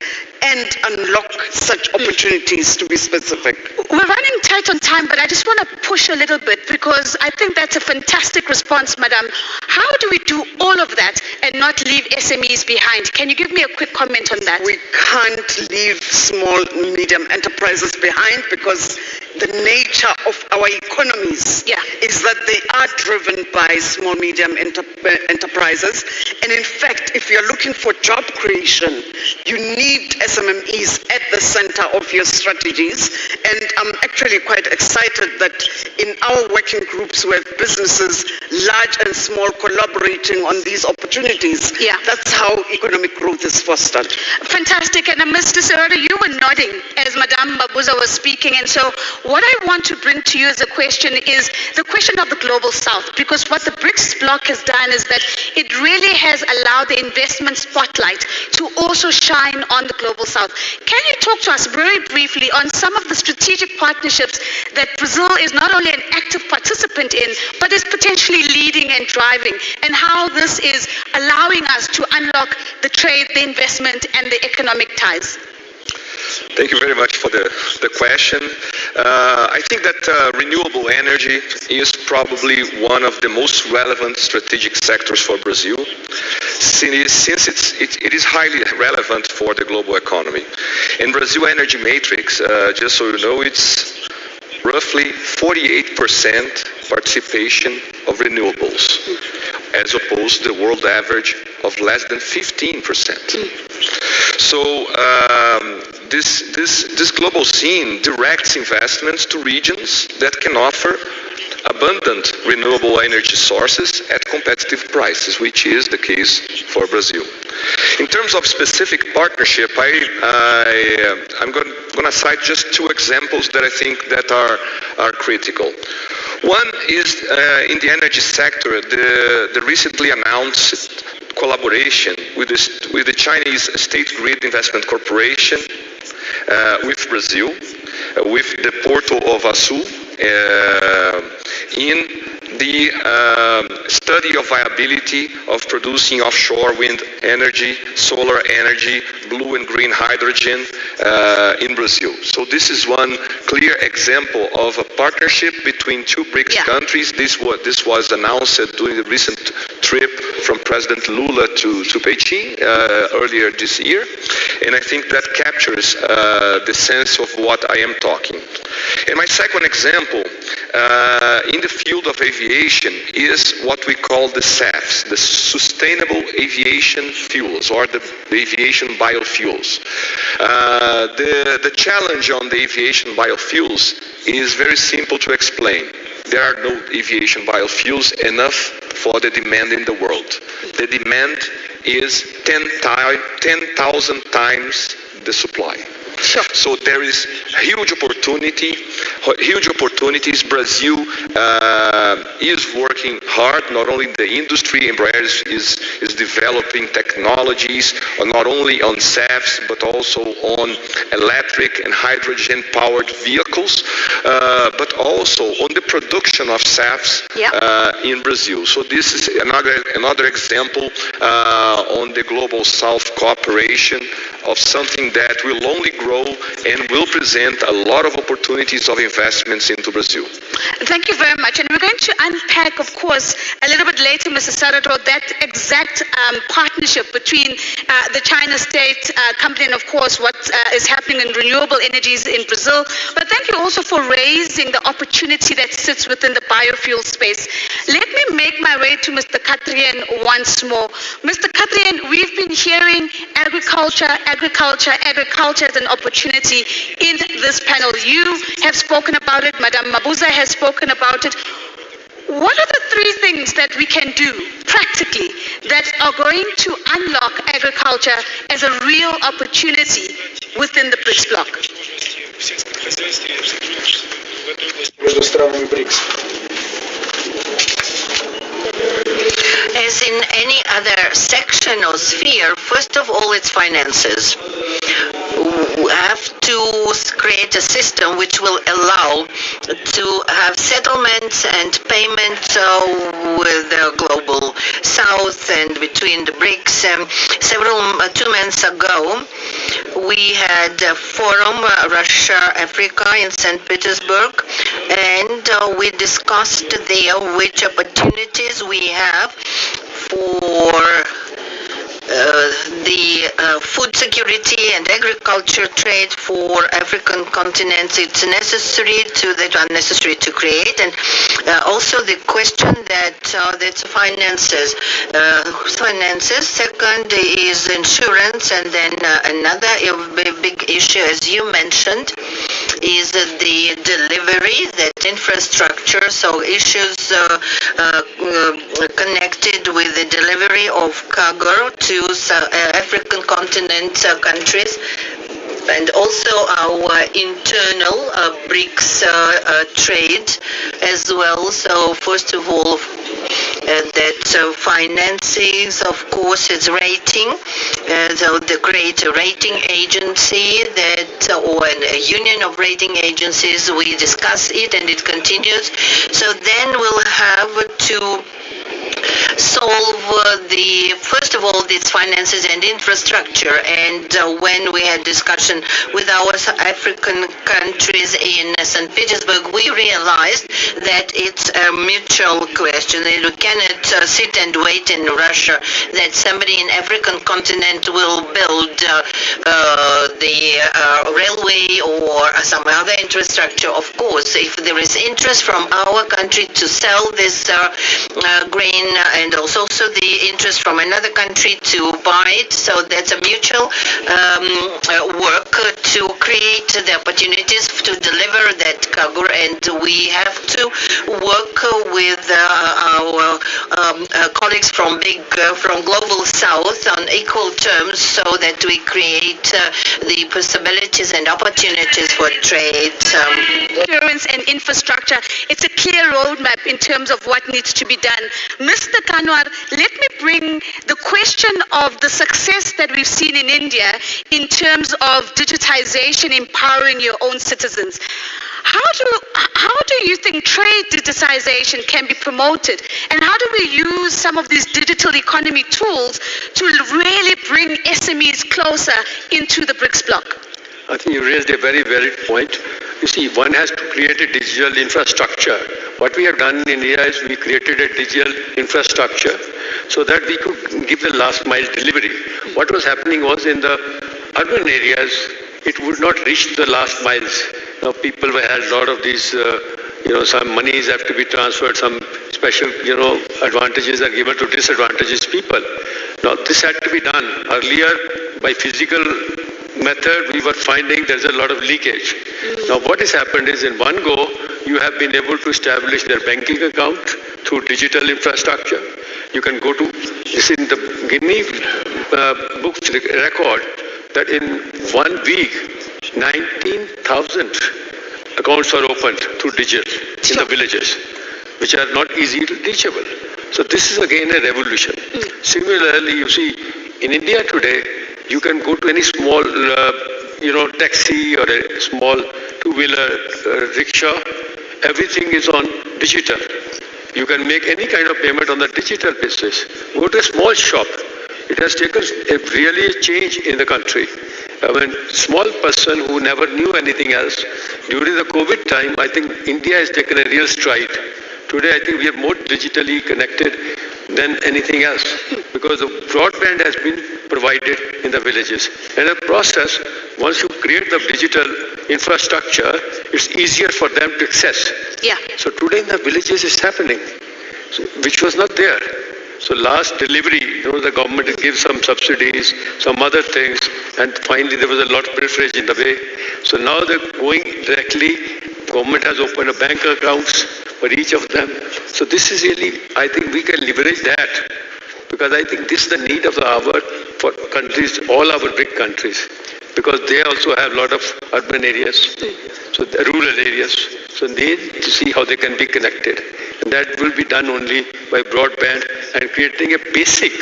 S4: and unlock such opportunities, to be specific.
S5: We're running tight on time, but I just want to push a little bit, because I think that's a fantastic response, Madam. How do we do all of that and not leave SMEs behind? Can you give me a quick comment on that?
S4: We can't leave small, medium enterprises behind, because the nature of our economies is that they are driven by small, medium enterprises. And in fact, if you're looking for job creation, you need SMMEs at the center of your strategies. And I'm actually quite excited that in our working groups we have businesses, large and small, collaborating on these opportunities. That's how economic growth is fostered.
S5: Fantastic. And Mr. Serrato, you were nodding as Madame Mabuza was speaking. And so what I want to bring to you as a question is the question of the Global South. Because what the Brics bloc has done is that it really has allowed the investment spotlight to also shine on the Global South. Can you talk to us very briefly on some of the strategic partnerships that Brazil is not only an active participant in, but is potentially leading and driving, and how this is allowing us to unlock the trade, the investment, and the economic ties?
S6: Thank you very much for the question. I think that renewable energy is probably one of the most relevant strategic sectors for Brazil, since it is highly relevant for the global economy. In Brazil Energy Matrix, just so you know, it's roughly 48% participation of renewables, as opposed to the world average of less than 15%. So this global scene directs investments to regions that can offer abundant renewable energy sources at competitive prices, which is the case for Brazil. In terms of specific partnership, I'm going to cite just two examples that I think that are critical. One is in the energy sector, the recently announced collaboration with the Chinese State Grid Investment Corporation, with Brazil, with the Porto of Açu, in the study of viability of producing offshore wind energy, solar energy, blue and green hydrogen in Brazil. So this is one clear example of a partnership between two Brics countries. This was announced during the recent trip from President Lula to Beijing earlier this year, and I think that captures the sense of what I am talking. And my second example in the field of aviation is what we call the SAFs, the Sustainable Aviation Fuels, or the aviation biofuels. The challenge on the aviation biofuels is very simple to explain. There are no aviation biofuels enough for the demand in the world. The demand is 10,000 times the supply. So there is huge opportunities. Brazil is working hard. Not only the industry, Embraer is developing technologies, not only on SAFs, but also on electric and hydrogen-powered vehicles, but also on the production of SAFs in Brazil. So this is another example on the Global South cooperation of something that will only grow and will present a lot of opportunities of investments into Brazil.
S5: Thank you very much. And we're going to unpack, of course, a little bit later, Mr. Serrato, that exact partnership between the China State Company and, of course, what is happening in renewable energies in Brazil. But thank you also for raising the opportunity that sits within the biofuel space. Let me make my way to Mr. Katrien once more. Mr. Katrien, we've been hearing agriculture as an opportunity in this panel. You have spoken about it. Madame Mabuza has spoken about it. What are the three things that we can do practically that are going to unlock agriculture as a real opportunity within the Brics bloc?
S8: As in any other section or sphere, first of all, it's finances. We have to create a system which will allow to have settlements and payments with the Global South and between the Brics. 2 months ago, we had a forum, Russia-Africa in St. Petersburg, and we discussed there which opportunities we have for the food security and agriculture trade for African continents, it's necessary to create, and also the question that's finances. Second is insurance, and then another big issue, as you mentioned, is the delivery, that infrastructure, so issues connected with the delivery of cargo to African continent countries, and also our internal Brics trade as well. So first of all, that financing, of course, is rating. So the great rating agency or a union of rating agencies, we discuss it and it continues. So then we'll have to solve first of all, these finances and infrastructure. And when we had discussion with our African countries in St. Petersburg, we realized that it's a mutual question. You cannot sit and wait in Russia that somebody in African continent will build the railway or some other infrastructure. Of course, if there is interest from our country to sell this grain, and also the interest from another country to buy it, so that's a mutual work to create the opportunities to deliver that cargo, and we have to work with our colleagues from Global South on equal terms, so that we create the possibilities and opportunities for trade.
S5: Insurance and infrastructure, it's a clear roadmap in terms of what needs to be done. Mr. Kanwar, let me bring the question of the success that we've seen in India in terms of digitization, empowering your own citizens. How do you think trade digitization can be promoted, and how do we use some of these digital economy tools to really bring SMEs closer into the Brics bloc?
S9: I think you raised a very valid point. You see, one has to create a digital infrastructure. What we have done in India is we created a digital infrastructure so that we could give the last mile delivery. What was happening was in the urban areas, it would not reach the last miles. People had a lot of these, some monies have to be transferred, some special, advantages are given to disadvantaged people. Now, this had to be done earlier by physical method. We were finding there's a lot of leakage. Now, what has happened is in one go, you have been able to establish their banking account through digital infrastructure. You can go to, it's in the Guinness books record that in 1 week, 19,000 accounts are opened through digital in the villages, which are not easily reachable. So this is again a revolution. Similarly, you see, in India today, you can go to any small, taxi or a small two-wheeler rickshaw. Everything is on digital. You can make any kind of payment on the digital basis. Go to a small shop. It has taken a really change in the country. I mean, small person who never knew anything else, during the COVID time, I think India has taken a real stride. Today, I think we are more digitally connected than anything else, because the broadband has been provided in the villages. And the process, once you create the digital infrastructure, it's easier for them to access.
S5: Yeah.
S9: So today in the villages it's happening, which was not there. So last delivery, the government gives some subsidies, some other things, and finally there was a lot of privilege in the way. So now they're going directly. Government has opened a bank accounts for each of them. So this is really, I think we can leverage that, because I think this is the need of the hour for countries, all our big countries, because they also have a lot of urban areas, so the rural areas. So they need to see how they can be connected. And that will be done only by broadband and creating a basic,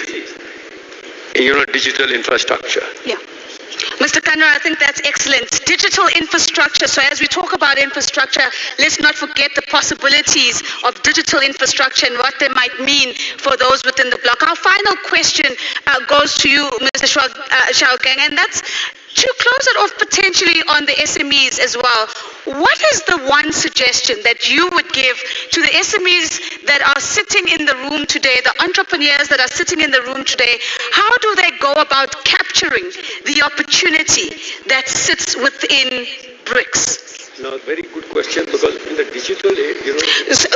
S9: digital infrastructure.
S5: Yeah. Mr. Kanwar, I think that's excellent. Digital infrastructure. So as we talk about infrastructure, let's not forget the possibilities of digital infrastructure and what they might mean for those within the bloc. Our final question goes to you, Mr. Shawgang, and that's, To close it off potentially on the SMEs as well, what is the one suggestion that you would give to the SMEs that are sitting in the room today, the entrepreneurs that are sitting in the room today? How do they go about capturing the opportunity that sits within Brics?
S9: Now, very good question, because in the digital age,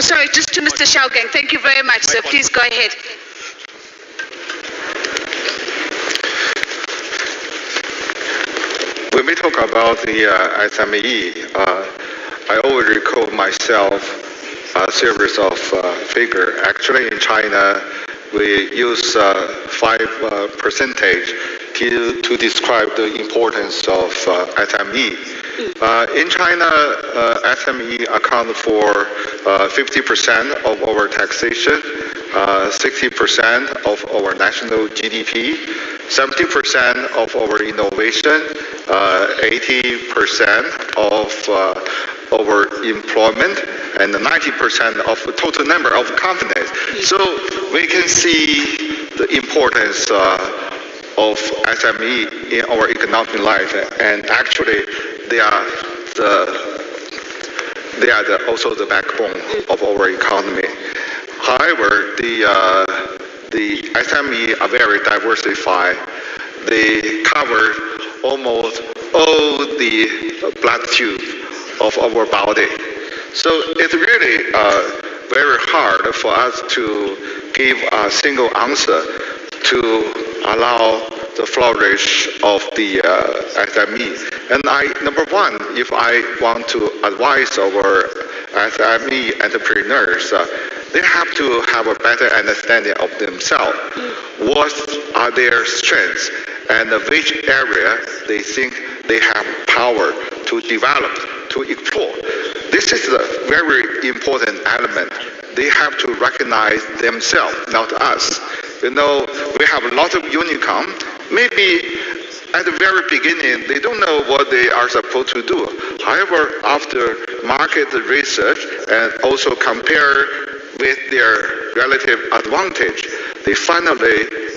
S5: Sorry, just to Mr. Xiaogang. Thank you very much, sir. Please go ahead.
S10: When we talk about the SME, I always recall myself a series of figures. Actually, in China, we use 5% to describe the importance of SME. In China, SME account for 50% of our taxation, 60% of our national GDP, 70% of our innovation, 80% of our employment, and 90% of the total number of companies. So we can see the importance of SME in our economic life, and actually they are also the backbone of our economy. However, the SME are very diversified. They cover almost all the blood tube of our body. So it's really very hard for us to give a single answer to allow the flourish of the SME. And number one, if I want to advise our SME entrepreneurs, they have to have a better understanding of themselves. What are their strengths and which area they think they have power to develop, to explore. This is a very important element. They have to recognize themselves, not us. You know, we have a lot of unicorn. Maybe at the very beginning, they don't know what they are supposed to do. However, after market research and also compare with their relative advantage, they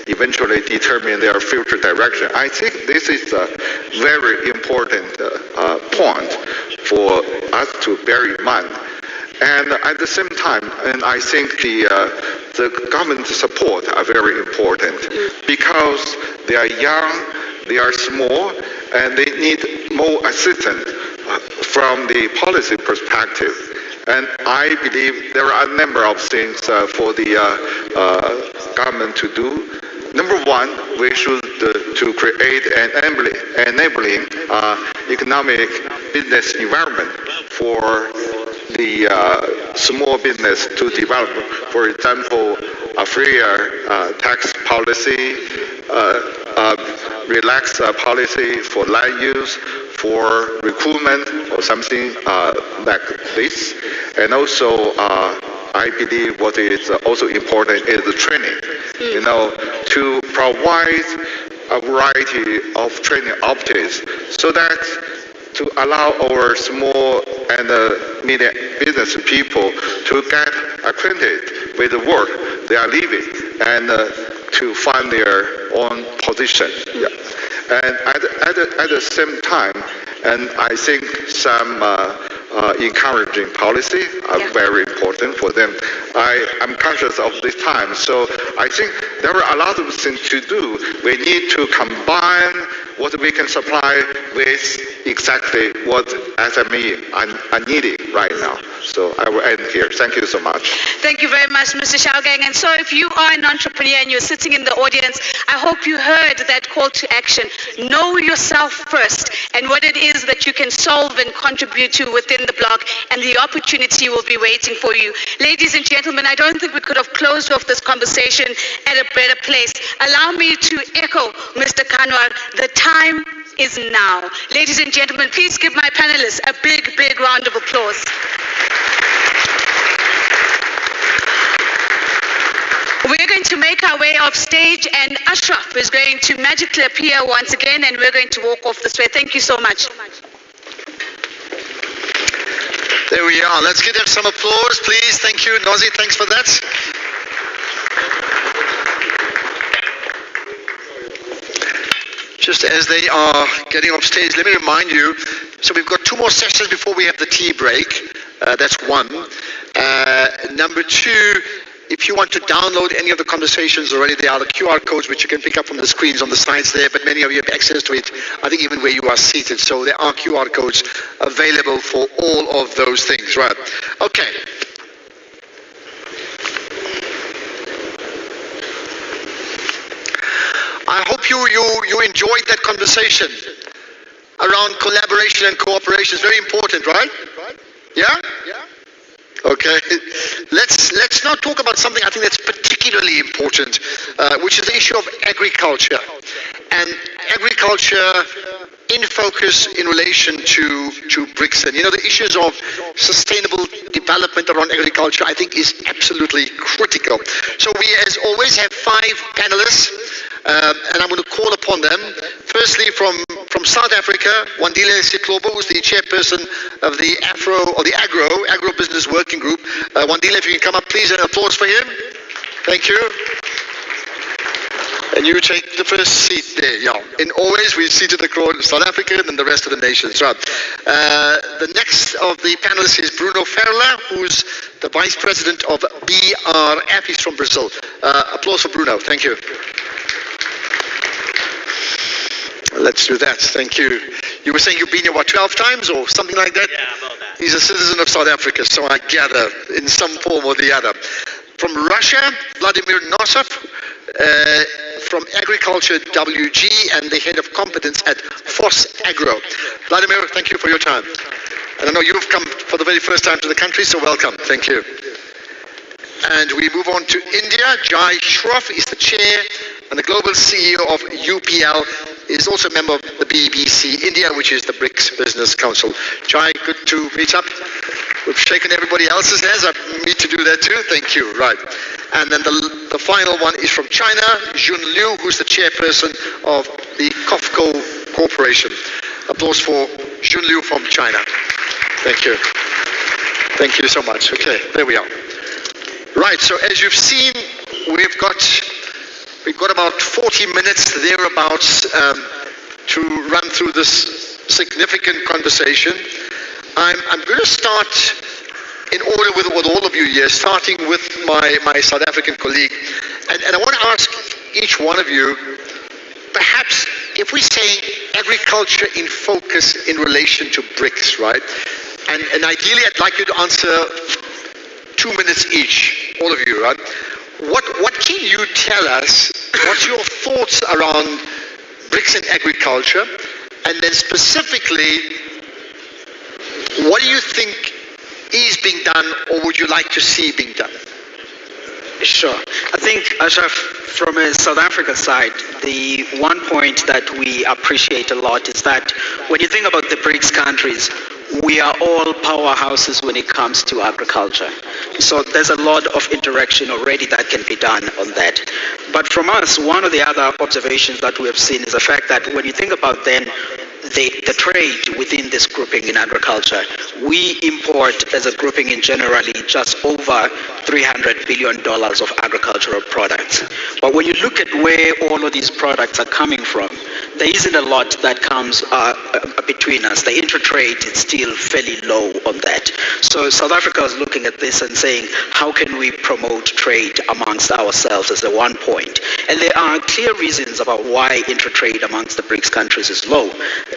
S10: eventually determine their future direction. I think this is a very important point for us to bear in mind. And at the same time, and I think the government support are very important because they are young, they are small, and they need more assistance from the policy perspective. And I believe there are a number of things for the government to do. Number one, we should to create an enabling economic business environment for the small business to develop. For example, a freer tax policy, relaxed policy for land use, for recruitment, or something like this. And also, I believe what is also important is the training. You know, to provide a variety of training opportunities so that to allow our small and medium business people to get acquainted with the work they are living and to find their own position. Yeah. And at the same time, and I think some encouraging policy are very important for them. I'm conscious of this time, so I think there are a lot of things to do. We need to combine what we can supply with exactly what SME are needing right now. So I will end here. Thank you so much.
S5: Thank you very much, Mr. Xiaogang. And so if you are an entrepreneur and you're sitting in the audience, I hope you heard that call to action. Know yourself first and what it is that you can solve and contribute to within the block, and the opportunity will be waiting for you. Ladies and gentlemen, I don't think we could have closed off this conversation at a better place. Allow me to echo Mr. Kanwar. The time is now. Ladies and gentlemen, please give my panelists a big, big round of applause. We're going to make our way off stage, and Ashraf is going to magically appear once again, and we're going to walk off this way. Thank you so much.
S2: There we are. Let's give them some applause, please. Thank you, Nozi. Thanks for that. Just as they are getting off stage, let me remind you, so we've got 2 more sessions before we have the tea break. That's 1. Number 2, if you want to download any of the conversations already, there are the QR codes which you can pick up from the screens on the sides there, but many of you have access to it, I think even where you are seated. So there are QR codes available for all of those things, right? Okay. I hope you enjoyed that conversation around collaboration and cooperation. It's very important, right? Yeah? Okay. Let's now talk about something I think that's particularly important, which is the issue of agriculture. And agriculture in focus in relation to Brics. And the issues of sustainable development around agriculture, I think, is absolutely critical. So we, as always, have 5 panelists. And I'm going to call upon them. Firstly, from South Africa, Wandile Siklobo, who's the chairperson of the Agro Business Working Group. Wandile, if you can come up, please, an applause for him. Thank you. And you take the first seat there, yeah. And always we seated across South Africa and then the rest of the nations, right? The next of the panelists is Bruno Ferla, who's the Vice President of BRF. He's from Brazil. Applause for Bruno. Thank you. Let's do that. Thank you. You were saying you've been here, 12 times or something like that?
S11: Yeah, about that.
S2: He's a citizen of South Africa, so I gather, in some form or the other. From Russia, Vladimir Nosov, from Agriculture WG and the head of competence at FOSS Agro. Vladimir, thank you for your time. And I know you've come for the very first time to the country, so welcome. Thank you. And we move on to India. Jai Shroff is the chair and the global CEO of UPL. Is also a member of the BBC India, which is the Brics Business Council. Jai, good to meet up. We've shaken everybody else's hands. I need to do that too. Thank you. Right. And then the final one is from China, Jun Liu, who's the chairperson of the COFCO Corporation. Applause for Jun Liu from China. Thank you. Thank you so much. Okay, there we are. Right, so as you've seen, we've got about 40 minutes thereabouts to run through this significant conversation. I'm going to start in order with all of you here, starting with my South African colleague. And I want to ask each one of you, perhaps if we say agriculture in focus in relation to Brics, right? And ideally I'd like you to answer 2 minutes each, all of you, right? What can you tell us? What's your thoughts around Brics and agriculture? And then specifically, what do you think is being done or would you like to see being done?
S11: Sure. I think, Ashraf, from a South Africa side, the one point that we appreciate a lot is that when you think about the Brics countries, we are all powerhouses when it comes to agriculture. So there's a lot of interaction already that can be done on that. But from us, one of the other observations that we have seen is the fact that when you think about then the trade within this grouping in agriculture, we import as a grouping in generally just over $300 billion of agricultural products. But when you look at where all of these products are coming from, there isn't a lot that comes between us. The inter-trade is still fairly low on that. So South Africa is looking at this and saying, how can we promote trade amongst ourselves as the one point? And there are clear reasons about why inter-trade amongst the Brics countries is low.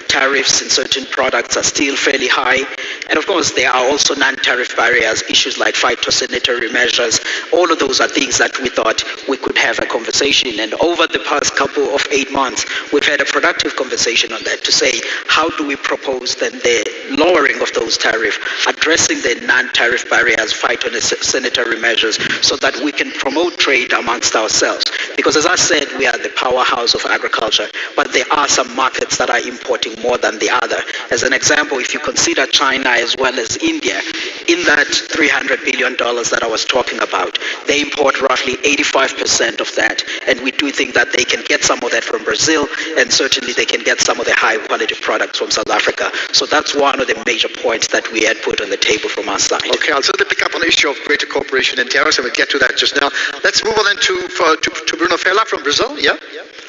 S11: Tariffs in certain products are still fairly high. And of course, there are also non-tariff barriers, issues like phytosanitary measures. All of those are things that we thought we could have a conversation. And over the past couple of 8 months, we've had a productive conversation on that to say, how do we propose then the lowering of those tariffs, addressing the non-tariff barriers, phytosanitary measures, so that we can promote trade amongst ourselves. Because as I said, we are the powerhouse of agriculture, but there are some markets that are importing more than the other. As an example, if you consider China as well as India, in that $300 billion that I was talking about, they import roughly 85% of that, and we do think that they can get some of that from Brazil, and certainly they can get some of the high quality products from South Africa. So that's one of the major points that we had put on the table from our side.
S2: Okay, I'll certainly pick up on the issue of greater cooperation and tariffs, and we'll get to that just now. Let's move on then to Bruno Ferla from Brazil. Yeah?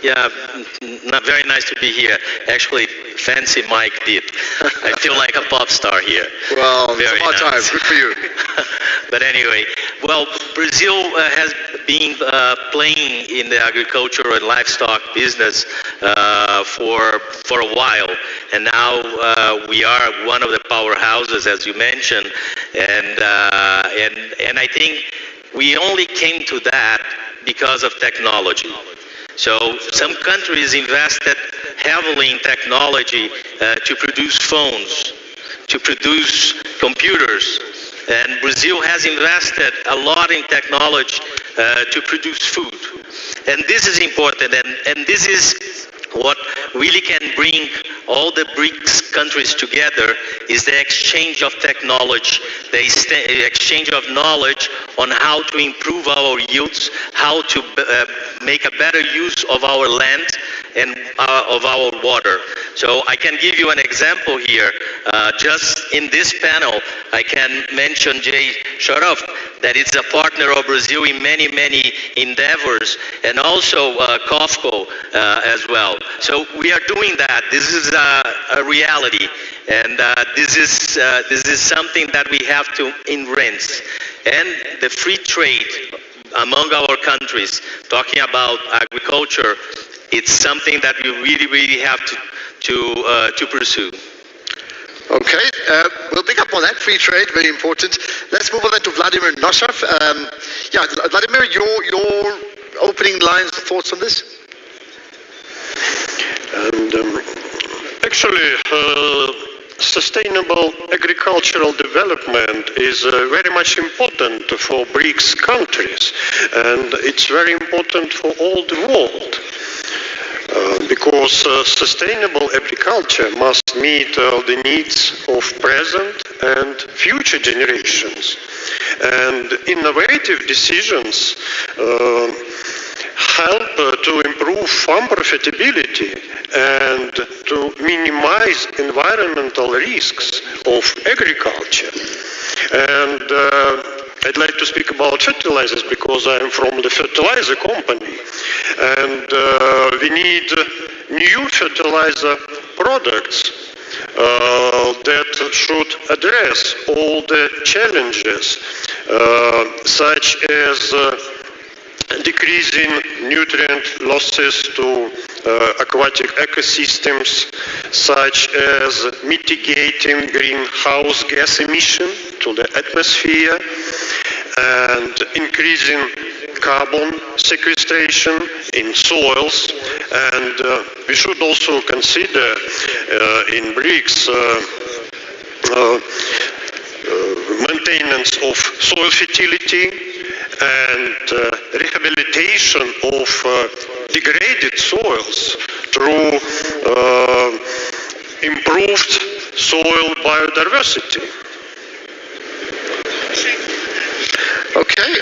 S12: Yeah, very nice to be here. Actually, fancy Mike did. I feel like a pop star here.
S2: Well,
S12: Very
S2: it's about time.
S12: nice.
S2: Good for you.
S12: But anyway, well, Brazil has been playing in the agriculture and livestock business for a while, and now we are one of the powerhouses, as you mentioned, and I think we only came to that because of technology. So some countries invested heavily in technology to produce phones, to produce computers. And Brazil has invested a lot in technology to produce food. And this is important, and this is what really can bring all the Brics countries together, is the exchange of technology, the exchange of knowledge on how to improve our yields, how to make a better use of our land and of our water. So I can give you an example here. Just in this panel, I can mention Jay Shoroff, that is a partner of Brazil in many, many endeavors, and also COFCO as well. So we are doing that. This is a reality, and this is something that we have to embrace. And the free trade among our countries, talking about agriculture, it's something that we really, really have to pursue.
S2: Okay, we'll pick up on that. Free trade, very important. Let's move on then to Vladimir Nosov. Vladimir, your opening lines, thoughts on this?
S13: And actually, sustainable agricultural development is very much important for Brics countries, and it's very important for all the world. Because sustainable agriculture must meet the needs of present and future generations. And innovative decisions help to improve farm profitability and to minimize environmental risks of agriculture. And I'd like to speak about fertilizers because I'm from the fertilizer company, and we need new fertilizer products that should address all the challenges, such as decreasing nutrient losses to aquatic ecosystems, such as mitigating greenhouse gas emission to the atmosphere, and increasing carbon sequestration in soils. And we should also consider in Brics maintenance of soil fertility and rehabilitation of degraded soils through improved soil biodiversity.
S2: Okay,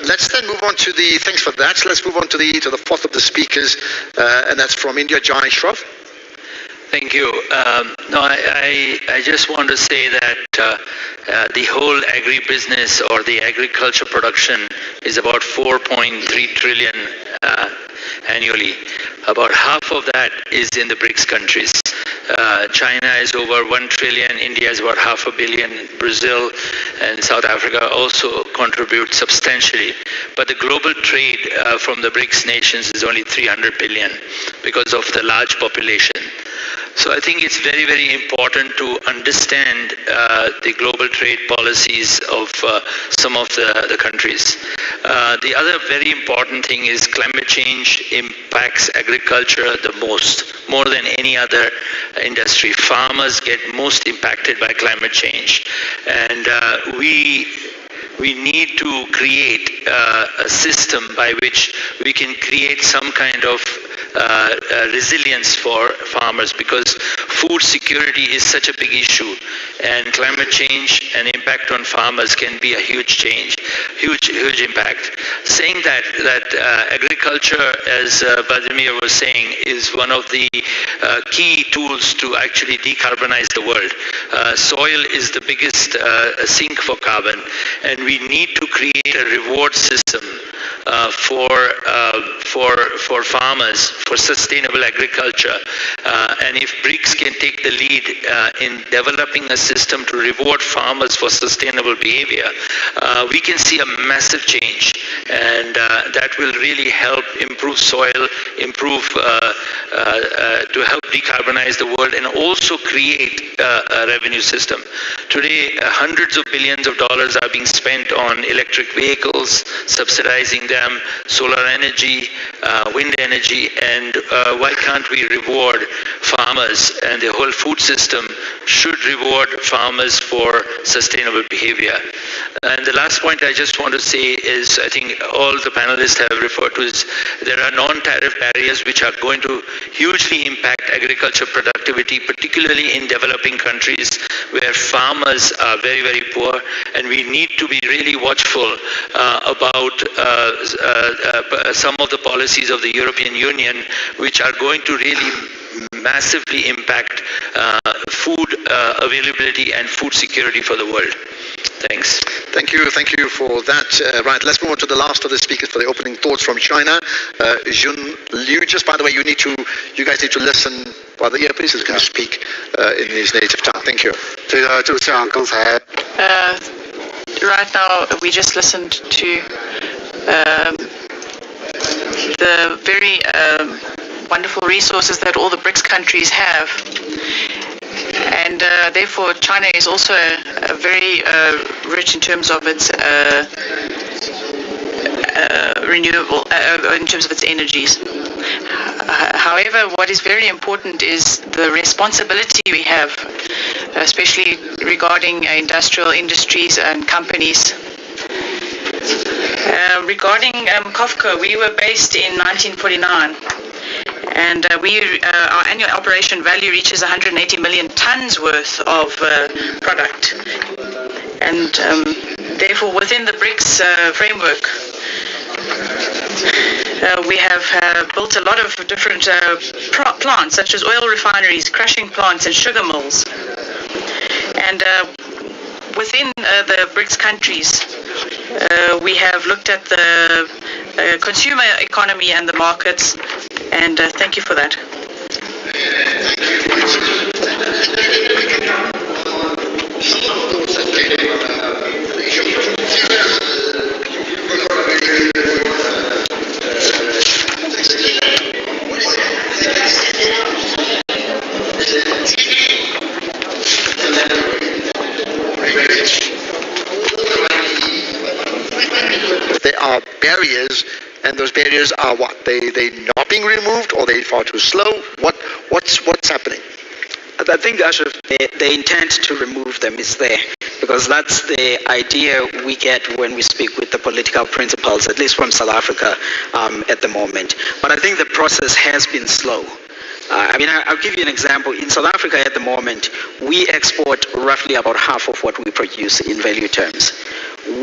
S2: let's then move on to the, thanks for that. Let's move on to the fourth of the speakers, and that's from India, Jai Shroff.
S14: Thank you. I just want to say that the whole agribusiness or the agriculture production is about 4.3 trillion annually. About half of that is in the Brics countries. China is over 1 trillion, India is about $500 million, Brazil and South Africa also contribute substantially. But the global trade from the Brics nations is only 300 billion because of the large population. So I think it's very, very important to understand the global trade policies of some of the countries. The other very important thing is climate change impacts agriculture the most, more than any other industry. Farmers get most impacted by climate change. And we need to create a system by which we can create some kind of resilience for farmers, because food security is such a big issue, and climate change and impact on farmers can be a huge impact. Saying that agriculture, as Vladimir was saying, is one of the key tools to actually decarbonize the world. Soil is the biggest sink for carbon, and we need to create a reward system for farmers, for sustainable agriculture. And if Brics can take the lead in developing a system to reward farmers for sustainable behavior, we can see a massive change, and that will really help improve soil, improve to help decarbonize the world, and also create a revenue system. Today, hundreds of billions of dollars are being spent on electric vehicles, subsidizing them, solar energy, wind energy, and why can't we reward farmers? And the whole food system should reward farmers for sustainable behavior. And the last point I just want to say is, I think all the panelists have referred to, is there are non-tariff barriers which are going to hugely impact agriculture productivity, particularly in developing countries where farmers are very, very poor, and we need to be really watchful about some of the policies of the European Union which are going to really massively impact food availability and food security for the world. Thanks.
S2: Thank you for that. Right, let's move on to the last of the speakers for the opening thoughts from China. Jun Liu, just by the way, you guys need to listen while the earpiece is going to speak in his native tongue. Thank you.
S1: Right now, we just listened to the very wonderful resources that all the Brics countries have. And therefore, China is also very rich in terms of its renewable, in terms of its energies. However, what is very important is the responsibility we have, especially regarding industrial industries and companies. Regarding COFCO, we were based in 1949. And our annual operation value reaches 180 million tons worth of product. And therefore, within the Brics framework, we have built a lot of different plants, such as oil refineries, crushing plants, and sugar mills. And within the Brics countries, we have looked at the consumer economy and the markets, and thank you for that.
S2: There are barriers, and those barriers are what? They not being removed, or they far too slow? What's happening?
S11: I think, Ashraf, the intent to remove them is there, because that's the idea we get when we speak with the political principles, at least from South Africa at the moment. But I think the process has been slow. I'll give you an example. In South Africa at the moment, we export roughly about half of what we produce in value terms.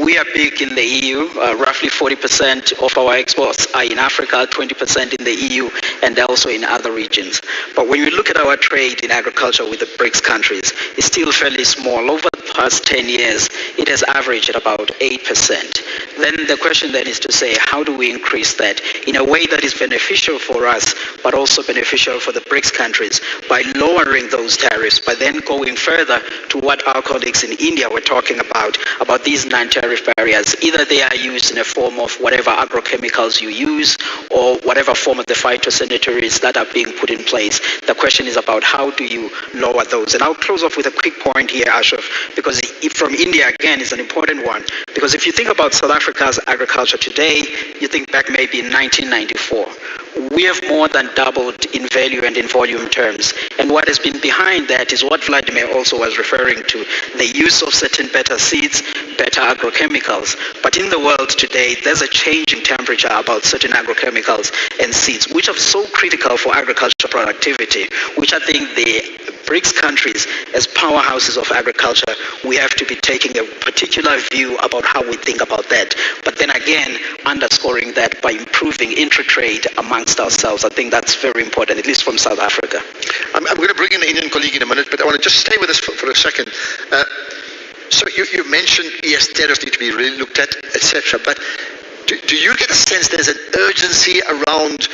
S11: We are big in the EU. Roughly 40% of our exports are in Africa, 20% in the EU, and also in other regions. But when you look at our trade in agriculture with the Brics countries, it's still fairly small. Over the past 10 years, it has averaged at about 8%. Then the question then is to say, how do we increase that in a way that is beneficial for us, but also beneficial for the Brics countries, by lowering those tariffs, by then going further to what our colleagues in India were talking about these non-tariff barriers. Either they are used in a form of whatever agrochemicals you use, or whatever form of the phytosanitaries that are being put in place. The question is about how do you lower those? And I'll close off with a quick point here, Ashraf, because from India, again, is an important one. Because if you think about South Africa's agriculture today, you think back maybe in 1994. We have more than doubled in value and in volume terms. And what has been behind that is what Vladimir also was referring to, the use of certain better seeds, better agrochemicals. But in the world today, there's a change in temperature about certain agrochemicals and seeds, which are so critical for agricultural productivity, which I think the Brics countries, as powerhouses of agriculture, we have to be taking a particular view about how we think about that. But then again, underscoring that by improving intra-trade amongst ourselves. I think that's very important, at least from South Africa.
S2: I'm going to bring in the Indian colleague in a minute, but I want to just stay with us for a second. So you mentioned, yes, tariffs need to be really looked at, etc. But do you get a sense there's an urgency around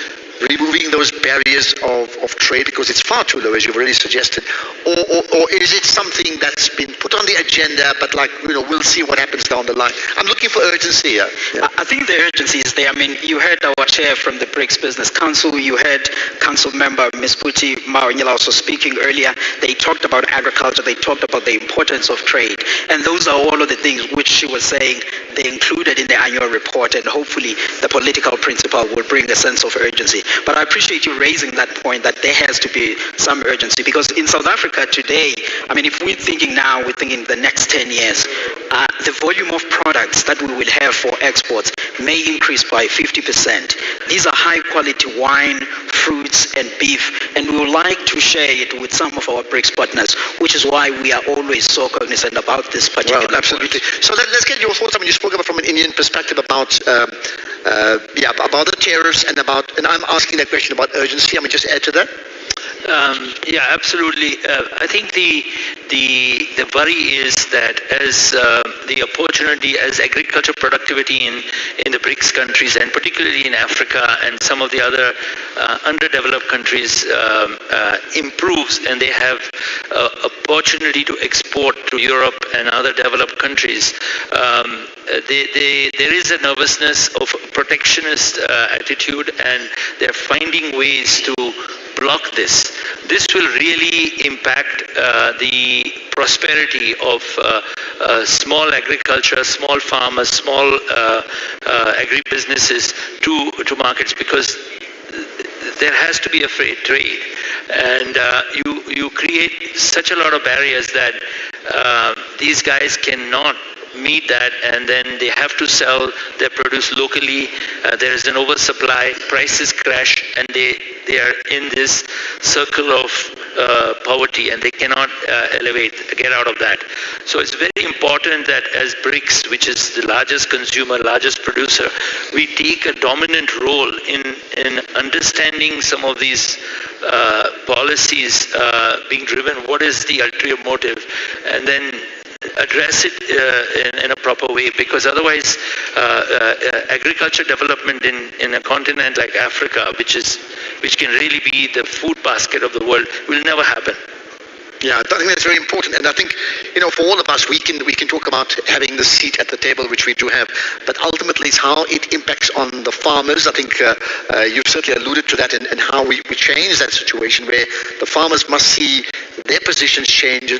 S2: removing those barriers of trade because it's far too low, as you've already suggested, or is it something that's been put on the agenda, but we'll see what happens down the line? I'm looking for urgency here. Yeah.
S11: I think the urgency is there. I mean, you heard our chair from the BRICS Business Council, you heard Council member Ms. Puti Mawanyela also speaking earlier. They talked about agriculture, they talked about the importance of trade, and those are all of the things which she was saying they included in the annual report, and hopefully the political principle will bring a sense of urgency. But I appreciate you raising that point that there has to be some urgency, because in South Africa today, I mean, if we're thinking the next 10 years, the volume of products that we will have for exports may increase by 50%. These are high quality wine, fruits and beef, and we would like to share it with some of our BRICS partners, which is why we are always so cognizant about this particular
S2: Well, absolutely. So let's get your thoughts. I mean, you spoke about from an Indian perspective about the tariffs and I'm asking that question about urgency. I mean, just add to that.
S14: Yeah, absolutely. I think the worry is that as the opportunity, as agriculture productivity in the BRICS countries, and particularly in Africa and some of the other underdeveloped countries improves, and they have opportunity to export to Europe and other developed countries, there is a nervousness of protectionist attitude, and they're finding ways to block this. This will really impact the prosperity of small agriculture, small farmers, small agribusinesses to markets, because there has to be a free trade, and you create such a lot of barriers that these guys cannot meet that, and then they have to sell their produce locally. There is an oversupply, prices crash, and they are in this circle of poverty, and they cannot get out of that. So it's very important that as BRICS, which is the largest consumer, largest producer, we take a dominant role in understanding some of these policies being driven. What is the ulterior motive? And then address it in a proper way, because otherwise agriculture development in a continent like Africa, which can really be the food basket of the world, will never happen.
S2: Yeah, I think that's very important, and I think, for all of us, we can talk about having the seat at the table, which we do have, but ultimately it's how it impacts on the farmers. I think you've certainly alluded to that, and how we change that situation where the farmers must see their positions change,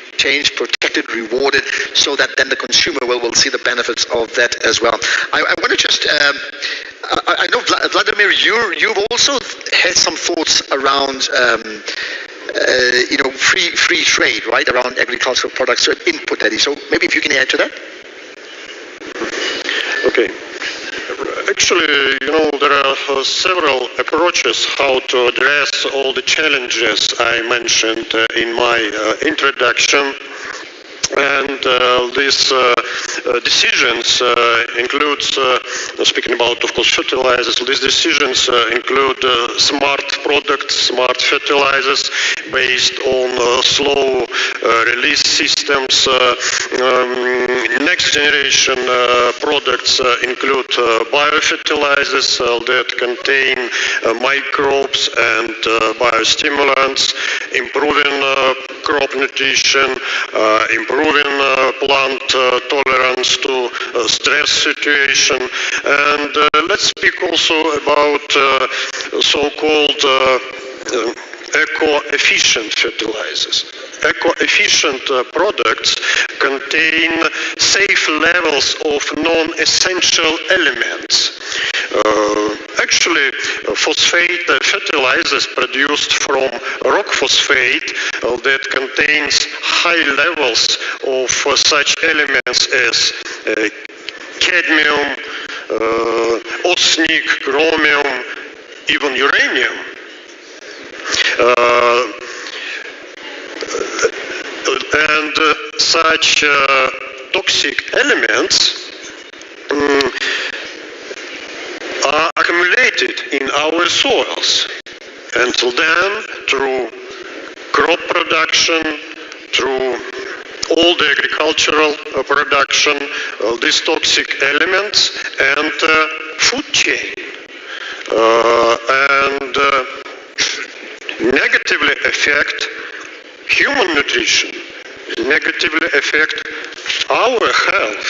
S2: protected, rewarded, so that then the consumer will see the benefits of that as well. I want to just, I know, Vladimir, you've also had some thoughts around free trade, right, around agricultural products, so input, Eddie. So maybe if you can add to that.
S13: Okay. Actually, there are several approaches how to address all the challenges I mentioned in my introduction. And these decisions includes, speaking about, of course, fertilizers, these decisions include smart products, smart fertilizers based on slow release systems. Next generation products include biofertilizers that contain microbes and biostimulants, improving crop nutrition, improving plant tolerance to stress situation, and let's speak also about so-called eco-efficient fertilizers. Eco-efficient products contain safe levels of non-essential elements. Actually, phosphate fertilizers produced from rock phosphate that contains high levels of such elements as cadmium, arsenic, chromium, even uranium. And such toxic elements are accumulated in our soils. Until then, through crop production, through all the agricultural production, these toxic elements enter food chain and negatively affect human nutrition, negatively affect our health.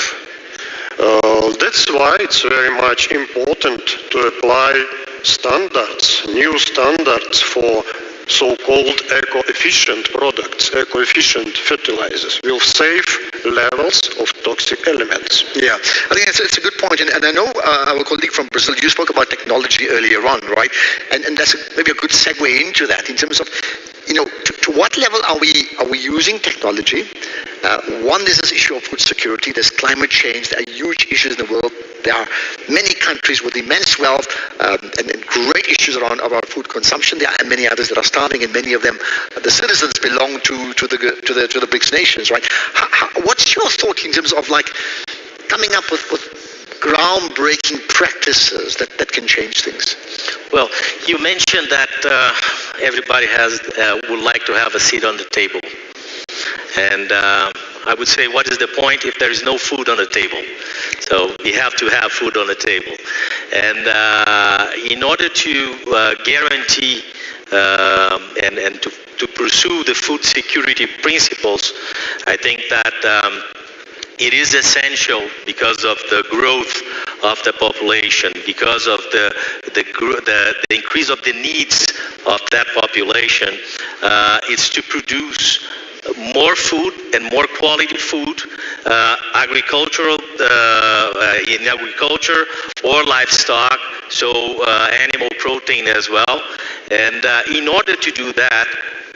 S13: That's why it's very much important to apply standards, new standards for so-called eco-efficient products, eco-efficient fertilizers with safe levels of toxic elements.
S2: Yeah, I think it's a good point, and I know our colleague from Brazil, you spoke about technology earlier on, right? And that's maybe a good segue into that in terms of, to what level are we using technology? One, there's this issue of food security. There's climate change. There are huge issues in the world. There are many countries with immense wealth and great issues around food consumption. There are many others that are starving, and many of them, the citizens belong to the Brics nations, right? What's your thought in terms of coming up with groundbreaking practices that can change things?
S12: Well, you mentioned that everybody would like to have a seat on the table. And I would say, what is the point if there is no food on the table? So we have to have food on the table. And in order to guarantee and to pursue the food security principles, I think that it is essential because of the growth of the population, because of the increase of the needs of that population, is to produce more food and more quality food, agriculture or livestock, so animal protein as well. And in order to do that,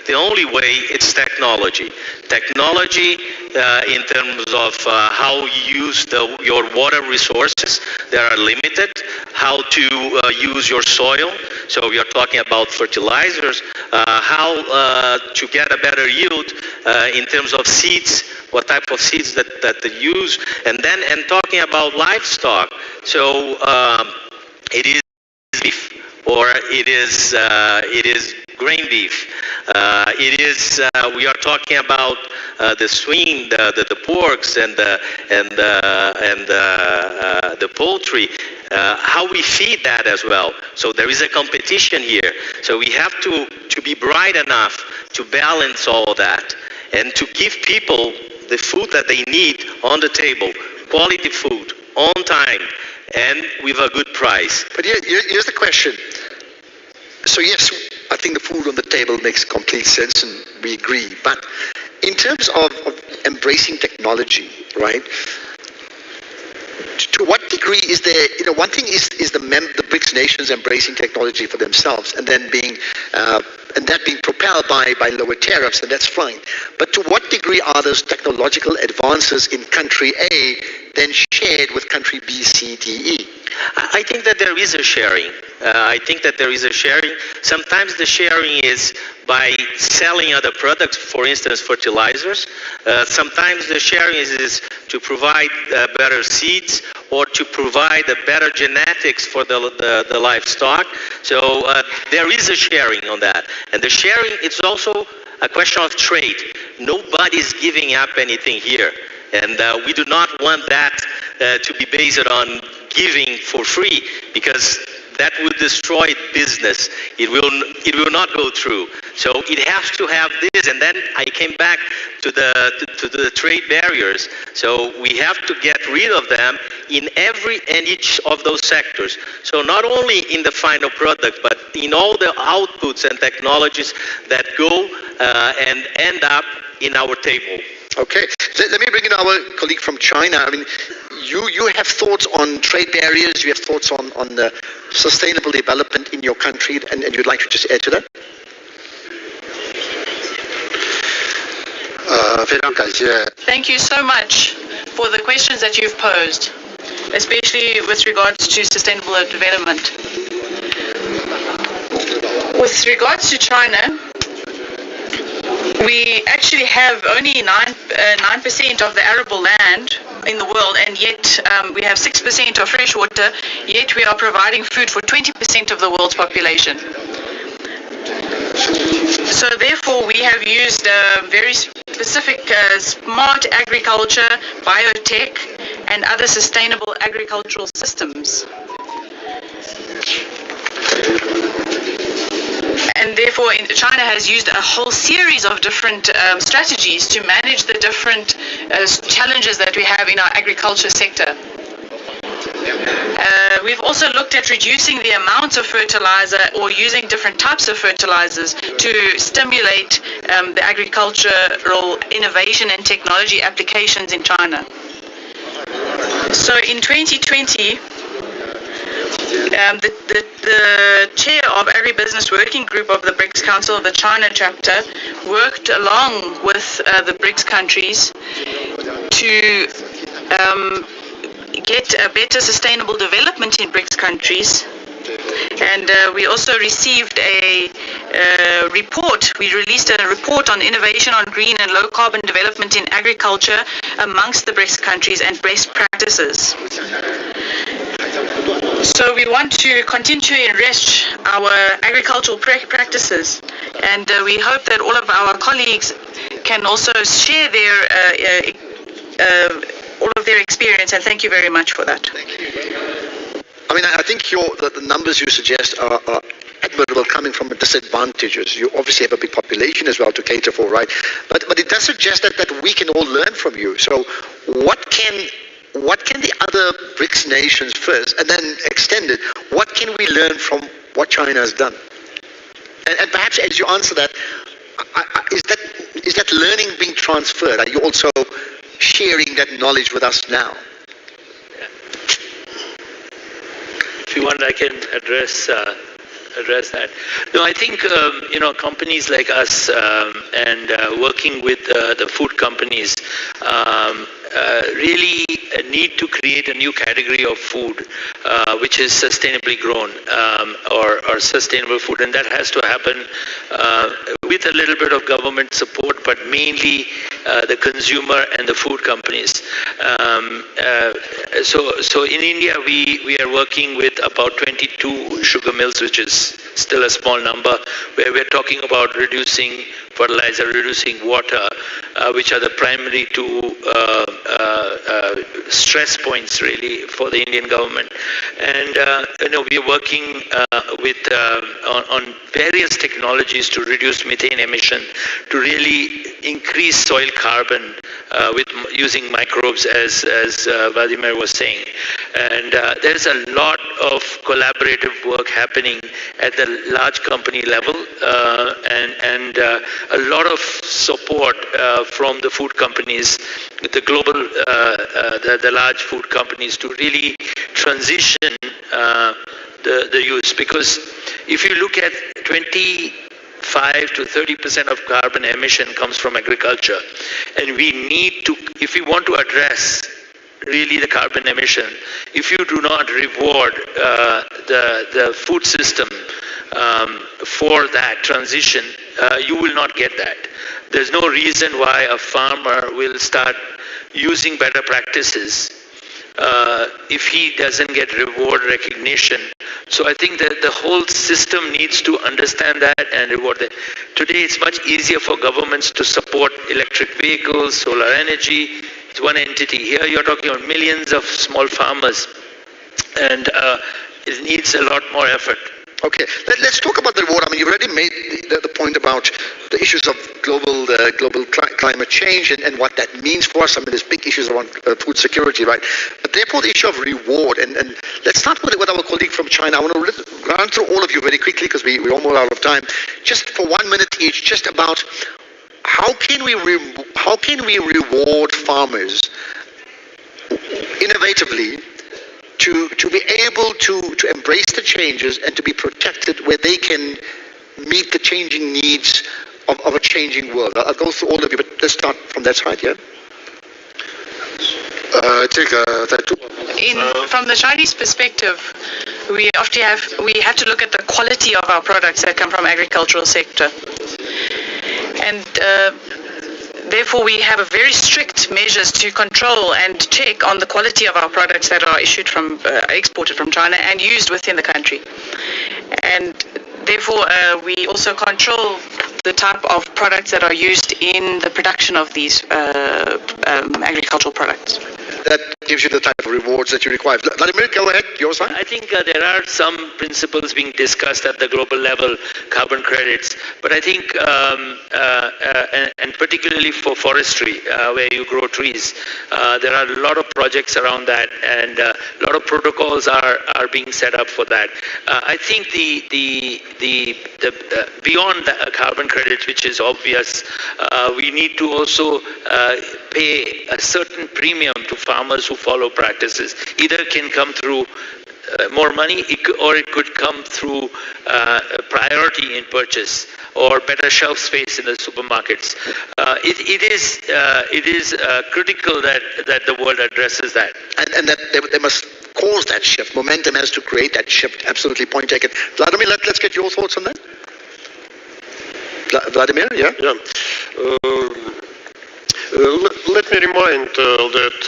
S12: the only way is technology. Technology in terms of how you use your water resources that are limited, how to use your soil. So we are talking about fertilizers, how to get a better yield in terms of seeds, what type of seeds that they use, and talking about livestock. So it is beef, or it is grain beef. We are talking about the swine, the porks, and the poultry. How we feed that as well. So there is a competition here. So we have to be bright enough to balance all that and to give people the food that they need on the table, quality food, on time, and with a good price.
S2: But here's the question. So yes, I think the food on the table makes complete sense, and we agree. But in terms of embracing technology, right? To what degree is there? One thing is the Brics nations embracing technology for themselves, and then being propelled by lower tariffs, and that's fine. But to what degree are those technological advances in country A then shared with country B, C, D, E?
S12: I think that there is a sharing. Sometimes the sharing is by selling other products, for instance, fertilizers. Sometimes the sharing is to provide better seeds or to provide a better genetics for the livestock. So there is a sharing on that. And the sharing, it's also a question of trade. Nobody's giving up anything here. And we do not want that to be based on giving for free, because that would destroy business. It will not go through. So it has to have this, and then I came back to the trade barriers. So we have to get rid of them in every and each of those sectors. So not only in the final product, but in all the outputs and technologies that go and end up in our table.
S2: Okay, let me bring in our colleague from China. I mean, you have thoughts on trade barriers, you have thoughts on sustainable development in your country, and you'd like to just add to that?
S1: Thank you so much for the questions that you've posed, especially with regards to sustainable development. With regards to China, we actually have only 9% of the arable land in the world, and yet we have 6% of fresh water, yet we are providing food for 20% of the world's population. So therefore we have used very specific smart agriculture, biotech, and other sustainable agricultural systems And therefore, China has used a whole series of different strategies to manage the different challenges that we have in our agriculture sector. We've also looked at reducing the amount of fertilizer or using different types of fertilizers to stimulate the agricultural innovation and technology applications in China. So in 2020, the chair of Agribusiness Working Group of the Brics Council of the China chapter worked along with the Brics countries to get a better sustainable development in Brics countries. And we also received a report. We released a report on innovation on green and low carbon development in agriculture amongst the Brics countries and best practices. So we want to continue to enrich our agricultural practices, and we hope that all of our colleagues can also share their all of their experience, and thank you very much for that.
S2: I mean, I think the numbers you suggest are admirable coming from disadvantages. You obviously have a big population as well to cater for, right? But it does suggest that we can all learn from you. So what can the other BRICS nations first, and then extended, what can we learn from what China has done? And perhaps as you answer that, is that learning being transferred? Are you also sharing that knowledge with us now?
S14: If you want, I can address that. No, I think companies like us and working with the food companies really need to create a new category of food, which is sustainably grown or sustainable food, and that has to happen with a little bit of government support, but mainly the consumer and the food companies. So in India, we are working with about 22 sugar mills, which is still a small number, where we're talking about reducing fertilizer, reducing water, which are the primary two stress points really for the Indian government. And we are working with on various technologies to reduce methane emission, to really increase soil carbon with using microbes, as Vladimir was saying. And there's a lot of collaborative work happening at the large company level, and a lot of support from the food companies, the global, the large food companies, to really transition the use. Because if you look at 25 to 30% of carbon emission comes from agriculture, and we need to, if we want to address really the carbon emission, if you do not reward the food system for that transition, you will not get that. There's no reason why a farmer will start using better practices if he doesn't get reward recognition. So I think that the whole system needs to understand that and reward that. Today it's much easier for governments to support electric vehicles, solar energy. It's one entity. Here you're talking about millions of small farmers, and it needs a lot more effort.
S2: Okay, let's talk about the reward. I mean, you've already made the point about the issues of global climate change and what that means for us. I mean, there's big issues around food security, right? But therefore, the issue of reward, and let's start with our colleague from China. I want to run through all of you very quickly because we're almost out of time. Just for 1 minute each, just about how can we reward farmers innovatively to be able to embrace the changes and to be protected where they can meet the changing needs of a changing world. I'll go through all of you, but let's start from that side, yeah?
S1: From the Chinese perspective, we have to look at the quality of our products that come from agricultural sector. And therefore, we have a very strict measures to control and check on the quality of our products that are exported from China and used within the country. And therefore, we also control the type of products that are used in the production of these agricultural products.
S2: that gives you the type of rewards that you require. Vladimir, go ahead, your side.
S14: I think there are some principles being discussed at the global level, carbon credits, but I think, and particularly for forestry, where you grow trees, there are a lot of projects around that, and a lot of protocols are being set up for that. I think the beyond the carbon credits, which is obvious, we need to also pay a certain premium to farmers who follow practices. Either can come through more money, or it could come through priority in purchase or better shelf space in the supermarkets. It is critical that the world addresses that.
S2: And that they must cause that shift. Momentum has to create that shift. Absolutely, point taken. Vladimir, let's get your thoughts on that. Vladimir, yeah?
S13: Yeah. Let me remind that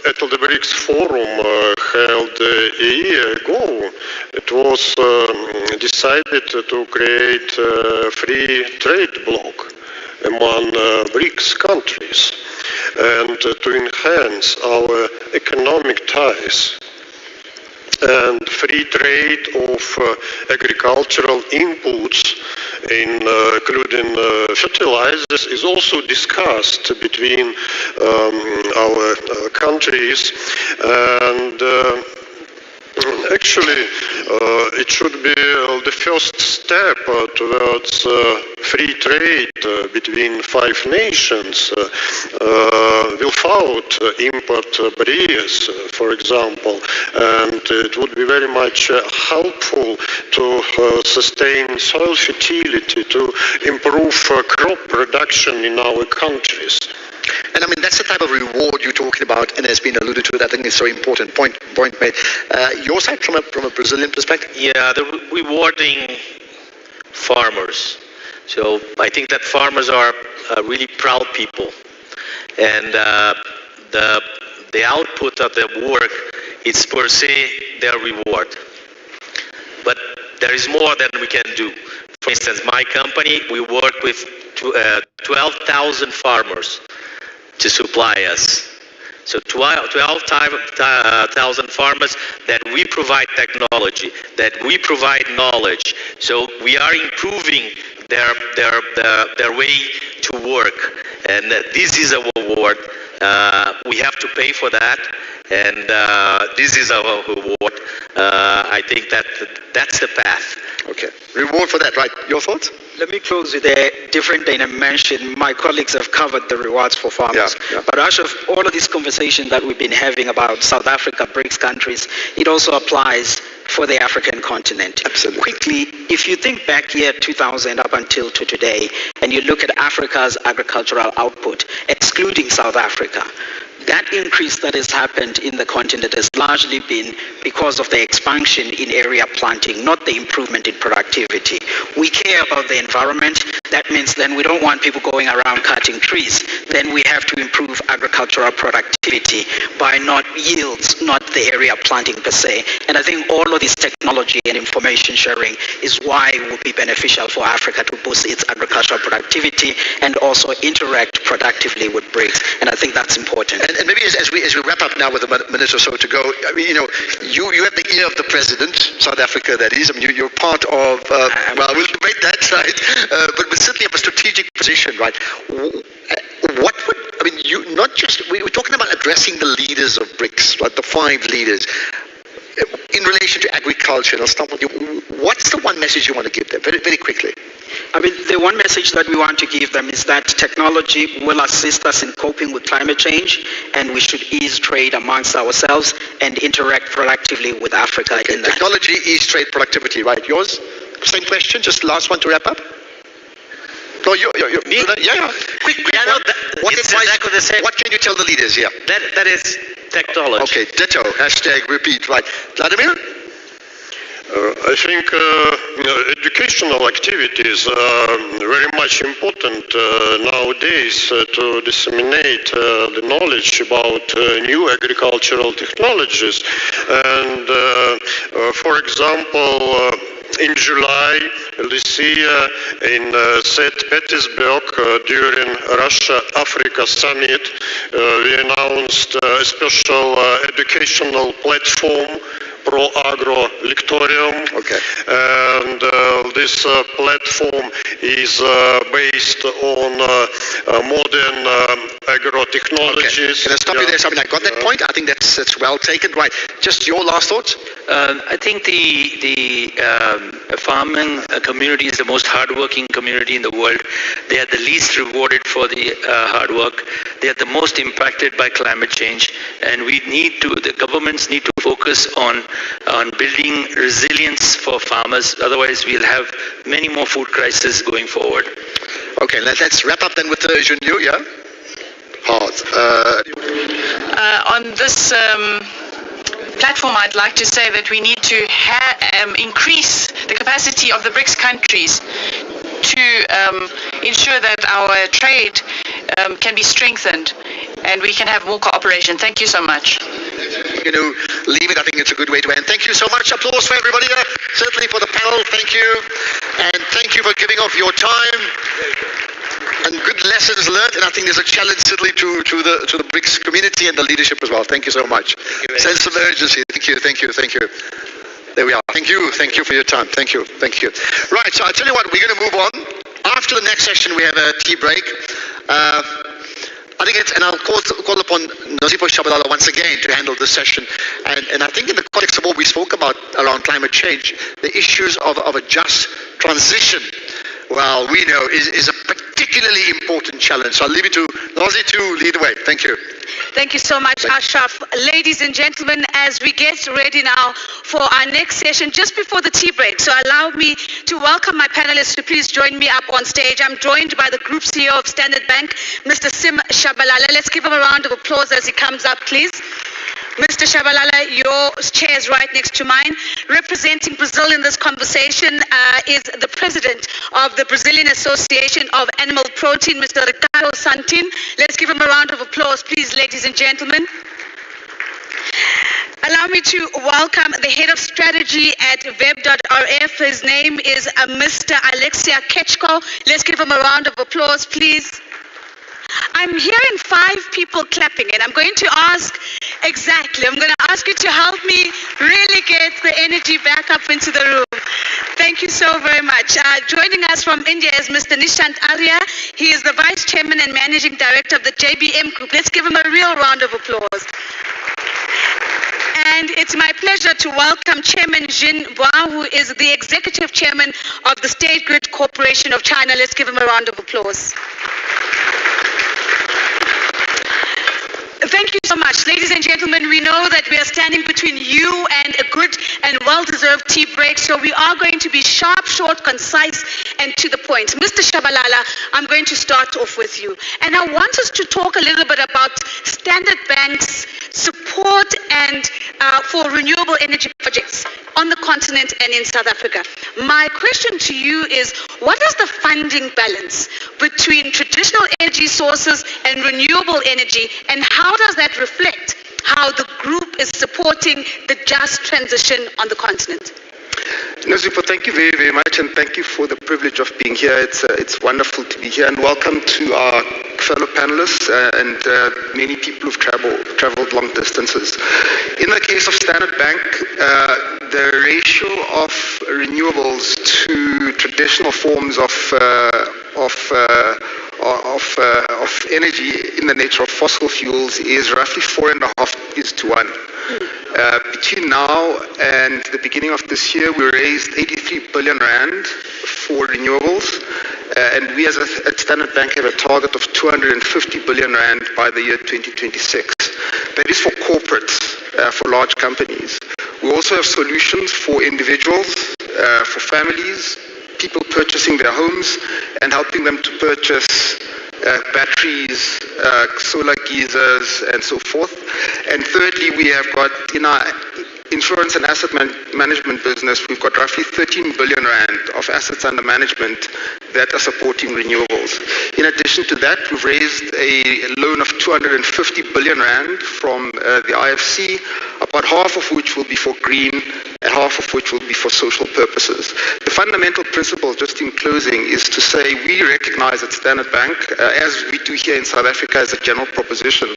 S13: at the Brics Forum held a year ago, it was decided to create a free trade bloc among Brics countries and to enhance our economic ties. And free trade of agricultural inputs, including fertilizers, is also discussed between our countries. And actually, it should be the first step towards free trade between 5 nations without import barriers, for example. And it would be very much helpful to sustain soil fertility, to improve crop production in our countries.
S2: And I mean, that's the type of reward you're talking about, and has been alluded to. I think it's very important. Point made. Your side, from a Brazilian perspective?
S12: Yeah, the rewarding farmers. So I think that farmers are really proud people, and the output of their work is per se their reward. But there is more than we can do. For instance, my company, we work with 12,000 farmers to supply us. So 12,000 farmers that we provide technology, that we provide knowledge. So we are improving their way to work, and this is a reward. We have to pay for that, and this is our reward. I think that's the path.
S2: Okay. Reward for that, right? Your thoughts?
S11: Let me close with a different dimension. My colleagues have covered the rewards for farmers.
S2: Yeah.
S11: But out of all of this conversation that we've been having about South Africa, Brics countries, it also applies for the African continent.
S2: Absolutely.
S11: Quickly, if you think back year 2000 up until to today, and you look at Africa's agricultural output, excluding South Africa, that increase that has happened in the continent has largely been because of the expansion in area planting, not the improvement in productivity. We care about the environment. That means then we don't want people going around cutting trees. Then we have to improve agricultural productivity by not yields, not the area planting per se. And I think all of this technology and information sharing is why it would be beneficial for Africa to boost its agricultural productivity and also interact productively with Brics. And I think that's important.
S2: And maybe as we wrap up now with a minute or so to go, I mean, you have the ear of the president, South Africa, that is. I mean, you're part of, well, we'll debate that, right? But certainly have a strategic position, right? What would, I mean, we're talking about addressing the leaders of Brics, right? The 5 leaders. In relation to agriculture, and I'll start with you. What's the one message you want to give them, very, very quickly?
S11: I mean, the one message that we want to give them is that technology will assist us in coping with climate change, and we should ease trade amongst ourselves and interact productively with Africa in that.
S2: Technology, ease trade, productivity, right? Yours? Same question, just last one to wrap up. No, me? Yeah. Quick.
S12: Yeah, no, it's exactly the same.
S2: What can you tell the leaders? Yeah.
S12: That is technology.
S2: Okay, ditto. Hashtag repeat. Right. Vladimir?
S13: I think educational activities are very much important nowadays to disseminate the knowledge about new agricultural technologies. And for example, in July this year in St. Petersburg during Russia-Africa Summit, we announced a special educational platform, Pro-Agro Lectorium.
S2: Okay.
S13: And this platform is based on modern agro-technologies.
S2: Okay. Can I stop you there, Simon? I got that point. I think that's well taken. Right. Just your last thoughts?
S14: I think the farming community is the most hardworking community in the world. They are the least rewarded for the hard work. They are the most impacted by climate change, and the governments need to focus on building resilience for farmers. Otherwise, we'll have many more food crises going forward.
S2: Okay, let's wrap up then with the Junyu, yeah?
S1: On this platform, I'd like to say that we need to increase the capacity of the Brics countries to ensure that our trade can be strengthened and we can have more cooperation. Thank you so much.
S2: Leave it. I think it's a good way to end. Thank you so much. Applause for everybody here. Certainly for the panel. Thank you. And thank you for giving of your time. And good lessons learned, and I think there's a challenge certainly to the Brics community and the leadership as well. Thank you so much. Sense of urgency. Thank you. There we are. Thank you for your time. Thank you. Right, so I'll tell you what, we're going to move on. After the next session, we have a tea break. I think and I'll call upon Nozipho Shabalala once again to handle this session. And I think in the context of what we spoke about around climate change, the issues of a just transition, well, we know is a particularly important challenge. So I'll leave it to Nozi to lead the way. Thank you.
S5: Thank you so much, Ashraf. Ladies and gentlemen, as we get ready now for our next session, just before the tea break, so allow me to welcome my panelists to please join me up on stage. I'm joined by the Group CEO of Standard Bank, Mr. Sim Shabalala. Let's give him a round of applause as he comes up, please. Mr. Shabalala, your chair is right next to mine. Representing Brazil in this conversation is the president of the Brazilian Association of Animal Protein, Mr. Ricardo Santin. Let's give him a round of applause, please, ladies and gentlemen. Allow me to welcome the head of strategy at web.rf. His name is Mr. Alexia Ketchko. Let's give him a round of applause, please. I'm hearing 5 people clapping, and I'm going to ask you to help me really get the energy back up into the room. Thank you so very much. Joining us from India is Mr. Nishant Arya. He is the Vice Chairman and Managing Director of the JBM Group. Let's give him a real round of applause. And it's my pleasure to welcome Chairman Jin Hua, who is the Executive Chairman of the State Grid Corporation of China. Let's give him a round of applause. Thank you so much. Ladies and gentlemen, we know that we are standing between you and a good and well-deserved tea break, so we are going to be sharp, short, concise, and to the point. Mr. Shabalala, I'm going to start off with you. And I want us to talk a little bit about Standard Bank's support and for renewable energy projects on the continent and in South Africa. My question to you is, what is the funding balance between traditional energy sources and renewable energy, and how does that reflect how the group is supporting the just transition on the continent?
S15: Nozipho, thank you very, very much, and thank you for the privilege of being here. It's wonderful to be here, and welcome to our fellow panelists and many people who've traveled long distances. In the case of Standard Bank, the ratio of renewables to traditional forms of energy in the nature of fossil fuels is roughly 4.5:1. Between now and the beginning of this year, we raised 83 billion rand for renewables, and we as at Standard Bank have a target of 250 billion rand by the year 2026. That is for corporates, for large companies. We also have solutions for individuals, for families, people purchasing their homes and helping them to purchase batteries, solar geysers, and so forth. And thirdly, we have got in our insurance and asset management business, we've got roughly 13 billion rand of assets under management that are supporting renewables. In addition to that, we've raised a loan of 250 billion rand from the IFC, about half of which will be for green and half of which will be for social purposes. The fundamental principle, just in closing, is to say we recognize at Standard Bank, as we do here in South Africa as a general proposition,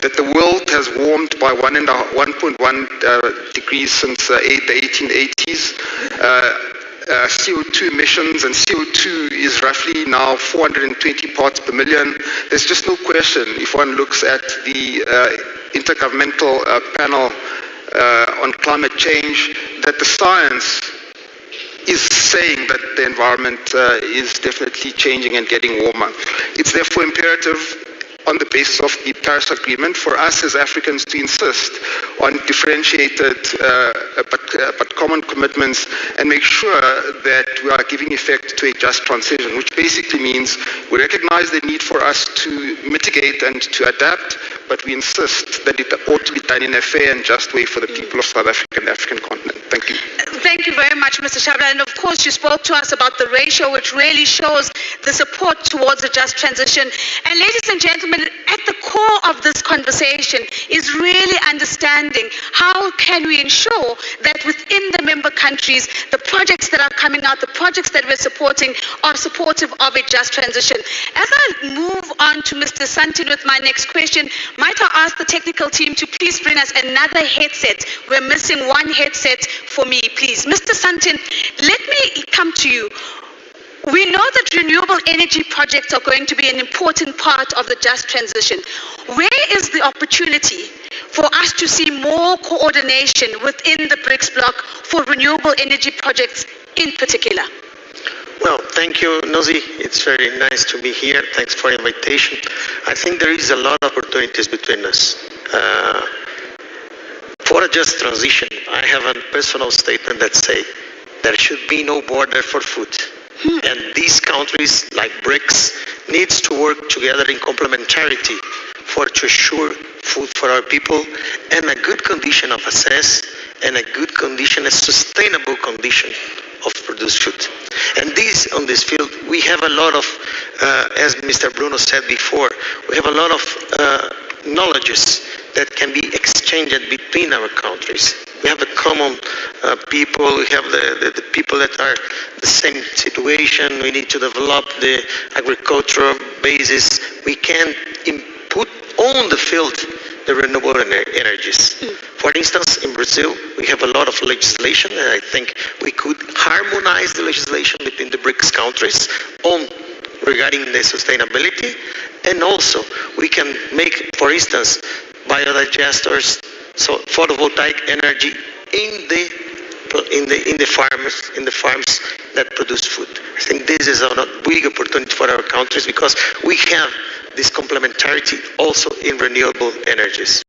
S15: that the world has warmed by 1.1 degrees since the 1880s. CO2 emissions, and CO2 is roughly now 420 parts per million. There's just no question, if one looks at the Intergovernmental Panel on Climate Change, that the science is saying that the environment is definitely changing and getting warmer. It's therefore imperative, on the basis of the Paris Agreement, for us as Africans to insist on differentiated but common commitments and make sure that we are giving effect to a just transition, which basically means we recognize the need for us to mitigate and to adapt, but we insist that it ought to be done in a fair and just way for the people of South Africa and the African continent. Thank you.
S5: Thank you very much, Mr. Shabla. And of course, you spoke to us about the ratio, which really shows the support towards a just transition. And ladies and gentlemen, at the core of this conversation is really understanding how can we ensure that within the member countries, the projects that are coming out, the projects that we're supporting are supportive of a just transition. As I move on to Mr. Santin with my next question, might I ask the technical team to please bring us another headset? We're missing one headset for me, please. Mr. Santin, let me come to you. We know that renewable energy projects are going to be an important part of the just transition. Where is the opportunity for us to see more coordination within the Brics bloc for renewable energy projects in particular?
S16: Well, thank you, Nozi. It's very nice to be here. Thanks for the invitation. I think there is a lot of opportunities between us. For a just transition, I have a personal statement that says there should be no border for food. And these countries, like Brics, needs to work together in complementarity to assure food for our people and a good condition of access and a good condition, a sustainable condition of produced food. And on this field, we have a lot of, as Mr. Bruno said before, we have a lot of knowledges that can be exchanged between our countries. We have the common people, we have the people that are the same situation. We need to develop the agricultural basis. We can put on the field the renewable energies. For instance, in Brazil, we have a lot of legislation, and I think we could harmonize the legislation between the Brics countries regarding the sustainability, and also we can make, for instance, biodigesters, so photovoltaic energy in the farms that produce food. I think this is a big opportunity for our countries because we have this complementarity also in renewable energies.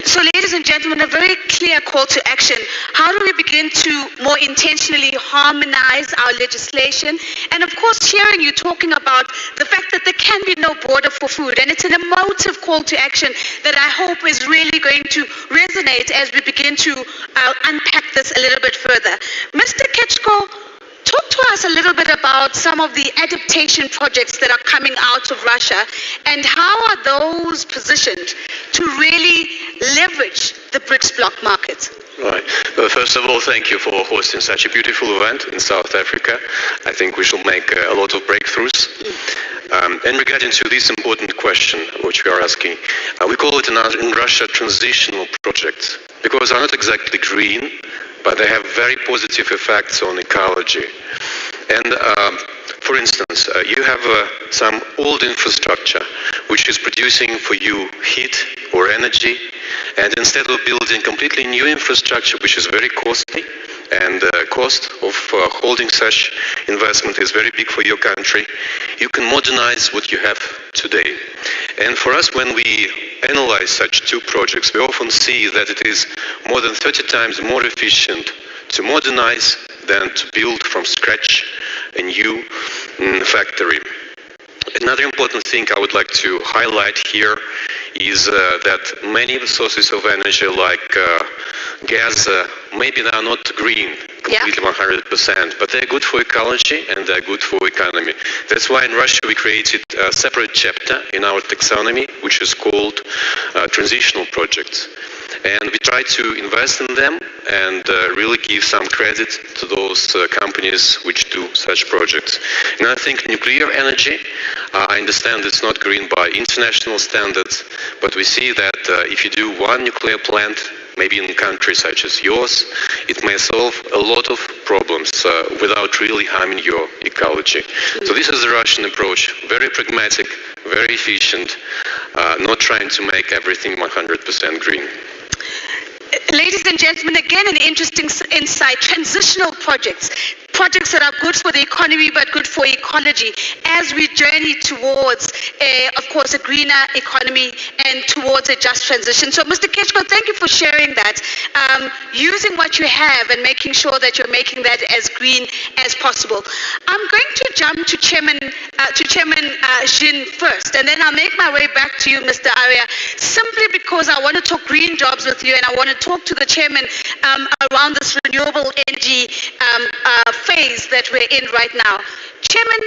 S5: So, ladies and gentlemen, a very clear call to action. How do we begin to more intentionally harmonize our legislation? And of course, hearing you talking about the fact that there can be no border for food, and it's an emotive call to action that I hope is really going to resonate as we begin to unpack this a little bit further. Mr. Ketchko, talk to us a little bit about some of the adaptation projects that are coming out of Russia and how are those positioned to really leverage the Brics bloc market?
S6: Right. Well, first of all, thank you for hosting such a beautiful event in South Africa. I think we should make a lot of breakthroughs. And regarding to this important question which we are asking, we call it in Russia transitional projects because they're not exactly green, but they have very positive effects on ecology. And for instance, you have some old infrastructure which is producing for you heat or energy, and instead of building completely new infrastructure which is very costly, and the cost of holding such investment is very big for your country, you can modernize what you have today. And for us, when we analyze such two projects, we often see that it is more than 30 times more efficient to modernize than to build from scratch a new factory. Another important thing I would like to highlight here is that many sources of energy like gas, maybe they are not green completely 100%, but they're good for ecology and they're good for economy. That's why in Russia we created a separate chapter in our taxonomy which is called transitional projects. And we try to invest in them and really give some credit to those companies which do such projects. And I think nuclear energy, I understand it's not green by international standards, but we see that if you do one nuclear plant, maybe in countries such as yours, it may solve a lot of problems without really harming your ecology. So this is the Russian approach, very pragmatic, very efficient, not trying to make everything 100% green.
S5: Ladies and gentlemen, again, an interesting insight. Transitional projects that are good for the economy but good for ecology as we journey towards, of course, a greener economy and towards a just transition. So, Mr. Ketchko, thank you for sharing that. Using what you have and making sure that you're making that as green as possible. I'm going to jump to Chairman Jin first, and then I'll make my way back to you, Mr. Arya, simply because I want to talk green jobs with you, and I want to talk to the Chairman around this renewable energy phase that we're in right now. Chairman,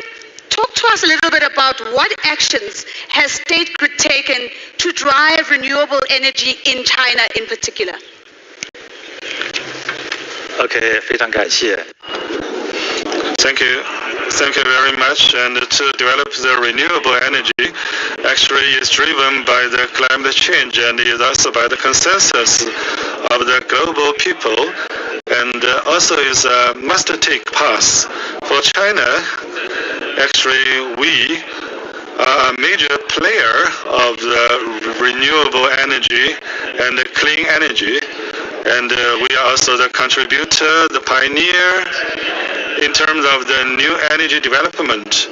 S5: talk to us a little bit about what actions has State Grid taken to drive renewable energy in China in particular.
S17: Okay, 非常感谢。Thank you. Thank you very much. And to develop the renewable energy actually is driven by the climate change and is also by the consensus of the global people, and also is a must-take path. For China, actually we are a major player of the renewable energy and the clean energy, and we are also the contributor, the pioneer in terms of the new energy development.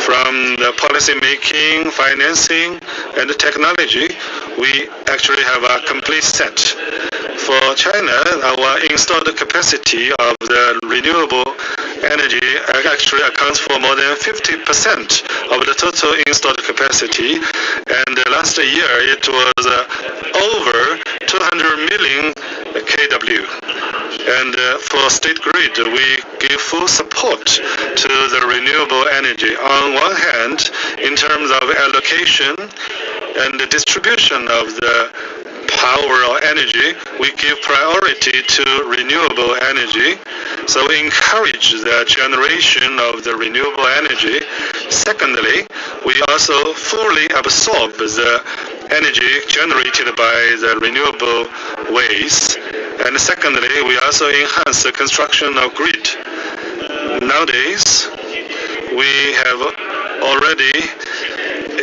S17: From the policy making, financing, and the technology, we actually have a complete set. For China, our installed capacity of the renewable energy actually accounts for more than 50% of the total installed capacity, and last year it was over 200 million kW. And for State Grid, we give full support to the renewable energy. On one hand, in terms of allocation and the distribution of the power or energy, we give priority to renewable energy. So we encourage the generation of the renewable energy. Secondly, we also fully absorb the energy generated by the renewable ways. And secondly, we also enhance the construction of grid. Nowadays, we have already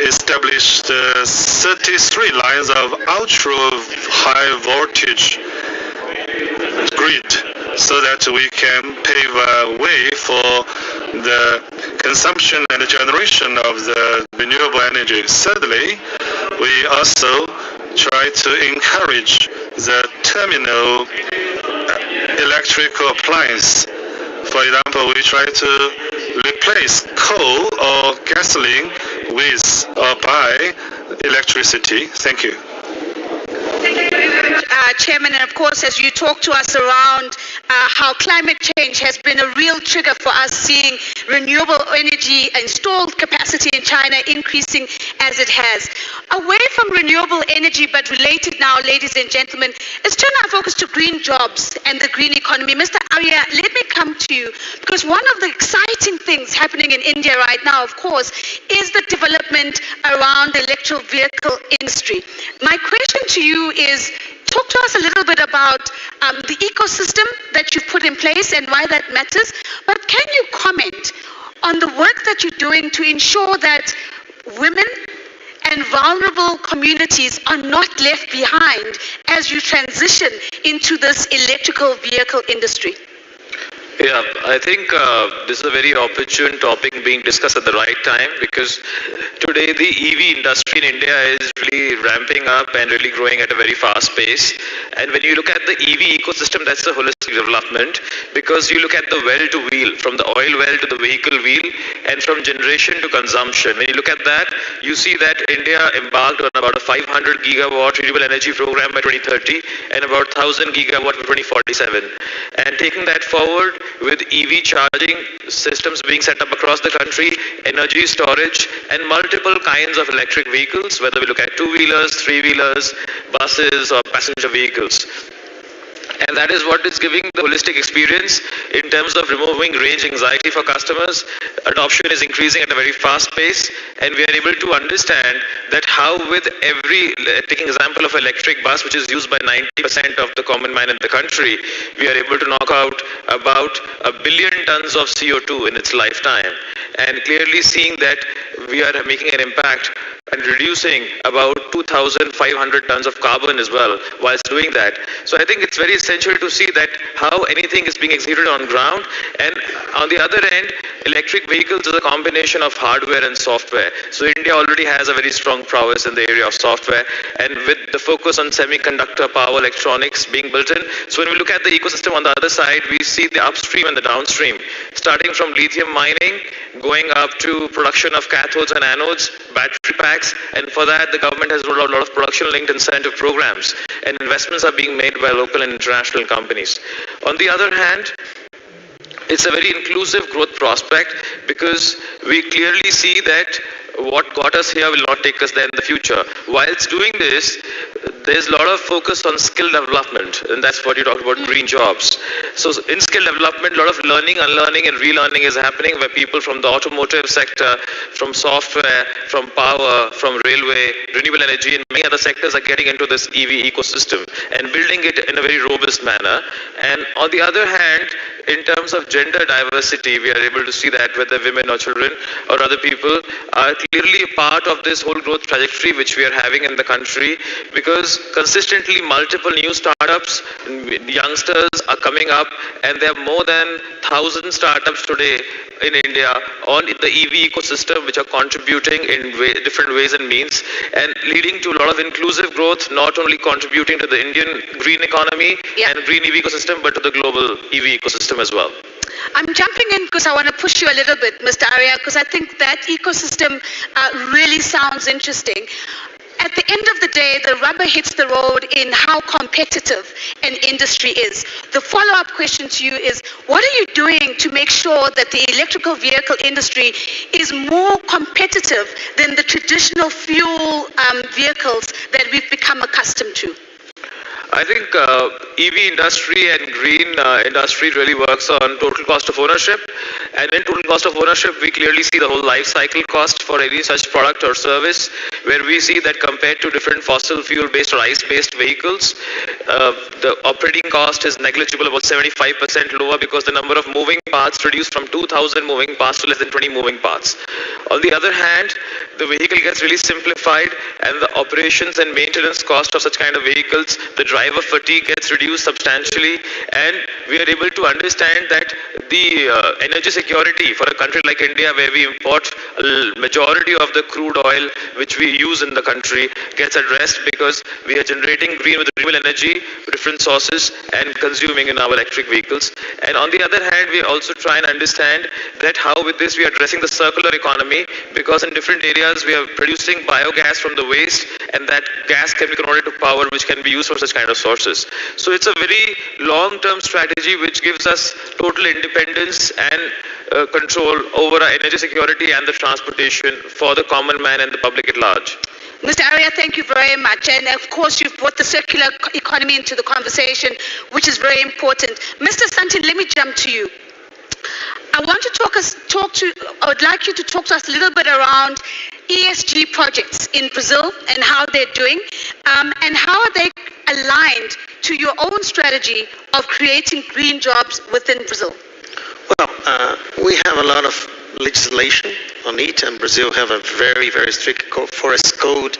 S17: established 33 lines of ultra high voltage grid so that we can pave a way for the consumption and the generation of the renewable energy. Thirdly, we also try to encourage the terminal electrical appliance. For example, we try to replace coal or gasoline with or by electricity. Thank you.
S5: Thank you very much, Chairman. And of course, as you talk to us around how climate change has been a real trigger for us seeing renewable energy installed capacity in China increasing as it has. Away from renewable energy, but related now, ladies and gentlemen, let's turn our focus to green jobs and the green economy. Mr. Arya, let me come to you, because one of the exciting things happening in India right now, of course, is the development around the electric vehicle industry. My question to you is, talk to us a little bit about the ecosystem that you've put in place and why that matters. But can you comment on the work that you're doing to ensure that women and vulnerable communities are not left behind as you transition into this electrical vehicle industry?
S14: Yeah, I think this is a very opportune topic being discussed at the right time, because today the EV industry in India is really ramping up and really growing at a very fast pace. And when you look at the EV ecosystem, that's a holistic development, because you look at the well to wheel, from the oil well to the vehicle wheel, and from generation to consumption. When you look at that, you see that India embarked on about a 500 gigawatt renewable energy program by 2030 and about 1,000 gigawatt by 2047. And taking that forward,
S6: with EV charging systems being set up across the country, energy storage, and multiple kinds of electric vehicles, whether we look at two-wheelers, three-wheelers, buses, or passenger vehicles. And that is what is giving the holistic experience in terms of removing range anxiety for customers. Adoption is increasing at a very fast pace, and we are able to understand that how with every, taking example of electric bus, which is used by 90% of the common man in the country, we are able to knock out about 1 billion tons of CO2 in its lifetime. And clearly seeing that we are making an impact and reducing about 2,500 tons of carbon as well whilst doing that. So I think it's very essential to see that how anything is being executed on ground, and on the other end, electric vehicles is a combination of hardware and software. So India already has a very strong prowess in the area of software, and with the focus on semiconductor power electronics being built in. So when we look at the ecosystem on the other side, we see the upstream and the downstream, starting from lithium mining, going up to production of cathodes and anodes, battery packs, and for that the government has rolled out a lot of production-linked incentive programs, and investments are being made by local and international companies. On the other hand, it's a very inclusive growth prospect because we clearly see that what got us here will not take us there in the future. Whilst doing this, there's a lot of focus on skill development, and that's what you talked about, green jobs. So in skill development, a lot of learning, unlearning, and relearning is happening, where people from the automotive sector, from software, from power, from railway, renewable energy, and many other sectors are getting into this EV ecosystem and building it in a very robust manner. And on the other hand, in terms of gender diversity, we are able to see that whether women or children or other people are clearly a part of this whole growth trajectory which we are having in the country, because consistently multiple new startups, youngsters are coming up, and there are more than 1,000 startups today in India on the EV ecosystem which are contributing in different ways and means, and leading to a lot of inclusive growth, not only contributing to the Indian green economy and green EV ecosystem, but to the global EV ecosystem as well.
S5: I'm jumping in because I want to push you a little bit, Mr. Arya, because I think that ecosystem really sounds interesting. At the end of the day, the rubber hits the road in how competitive an industry is. The follow-up question to you is, what are you doing to make sure that the electrical vehicle industry is more competitive than the traditional fuel vehicles that we've become accustomed to?
S6: I think EV industry and green industry really works on total cost of ownership, and in total cost of ownership we clearly see the whole life cycle cost for any such product or service, where we see that compared to different fossil fuel based or ice based vehicles, the operating cost is negligible, about 75% lower, because the number of moving parts reduced from 2,000 moving parts to less than 20 moving parts. On the other hand, the vehicle gets really simplified, and the operations and maintenance cost of such kind of vehicles, the driver fatigue gets reduced substantially, and we are able to understand that the energy security for a country like India, where we import a majority of the crude oil which we use in the country, gets addressed because we are generating green with renewable energy, different sources, and consuming in our electric vehicles. And on the other hand, we also try and understand that how with this we are addressing the circular economy, because in different areas we are producing biogas from the waste, and that gas can be converted to power which can be used for such kind of sources. So it's a very long-term strategy which gives us total independence and control over our energy security and the transportation for the common man and the public at large.
S5: Mr. Arya, thank you very much. And of course, you've brought the circular economy into the conversation, which is very important. Mr. Santin, let me jump to you. I would like you to talk to us a little bit around ESG projects in Brazil and how they're doing, and how are they aligned to your own strategy of creating green jobs within Brazil?
S16: Well, we have a lot of legislation on it, and Brazil have a very, very strict forest code,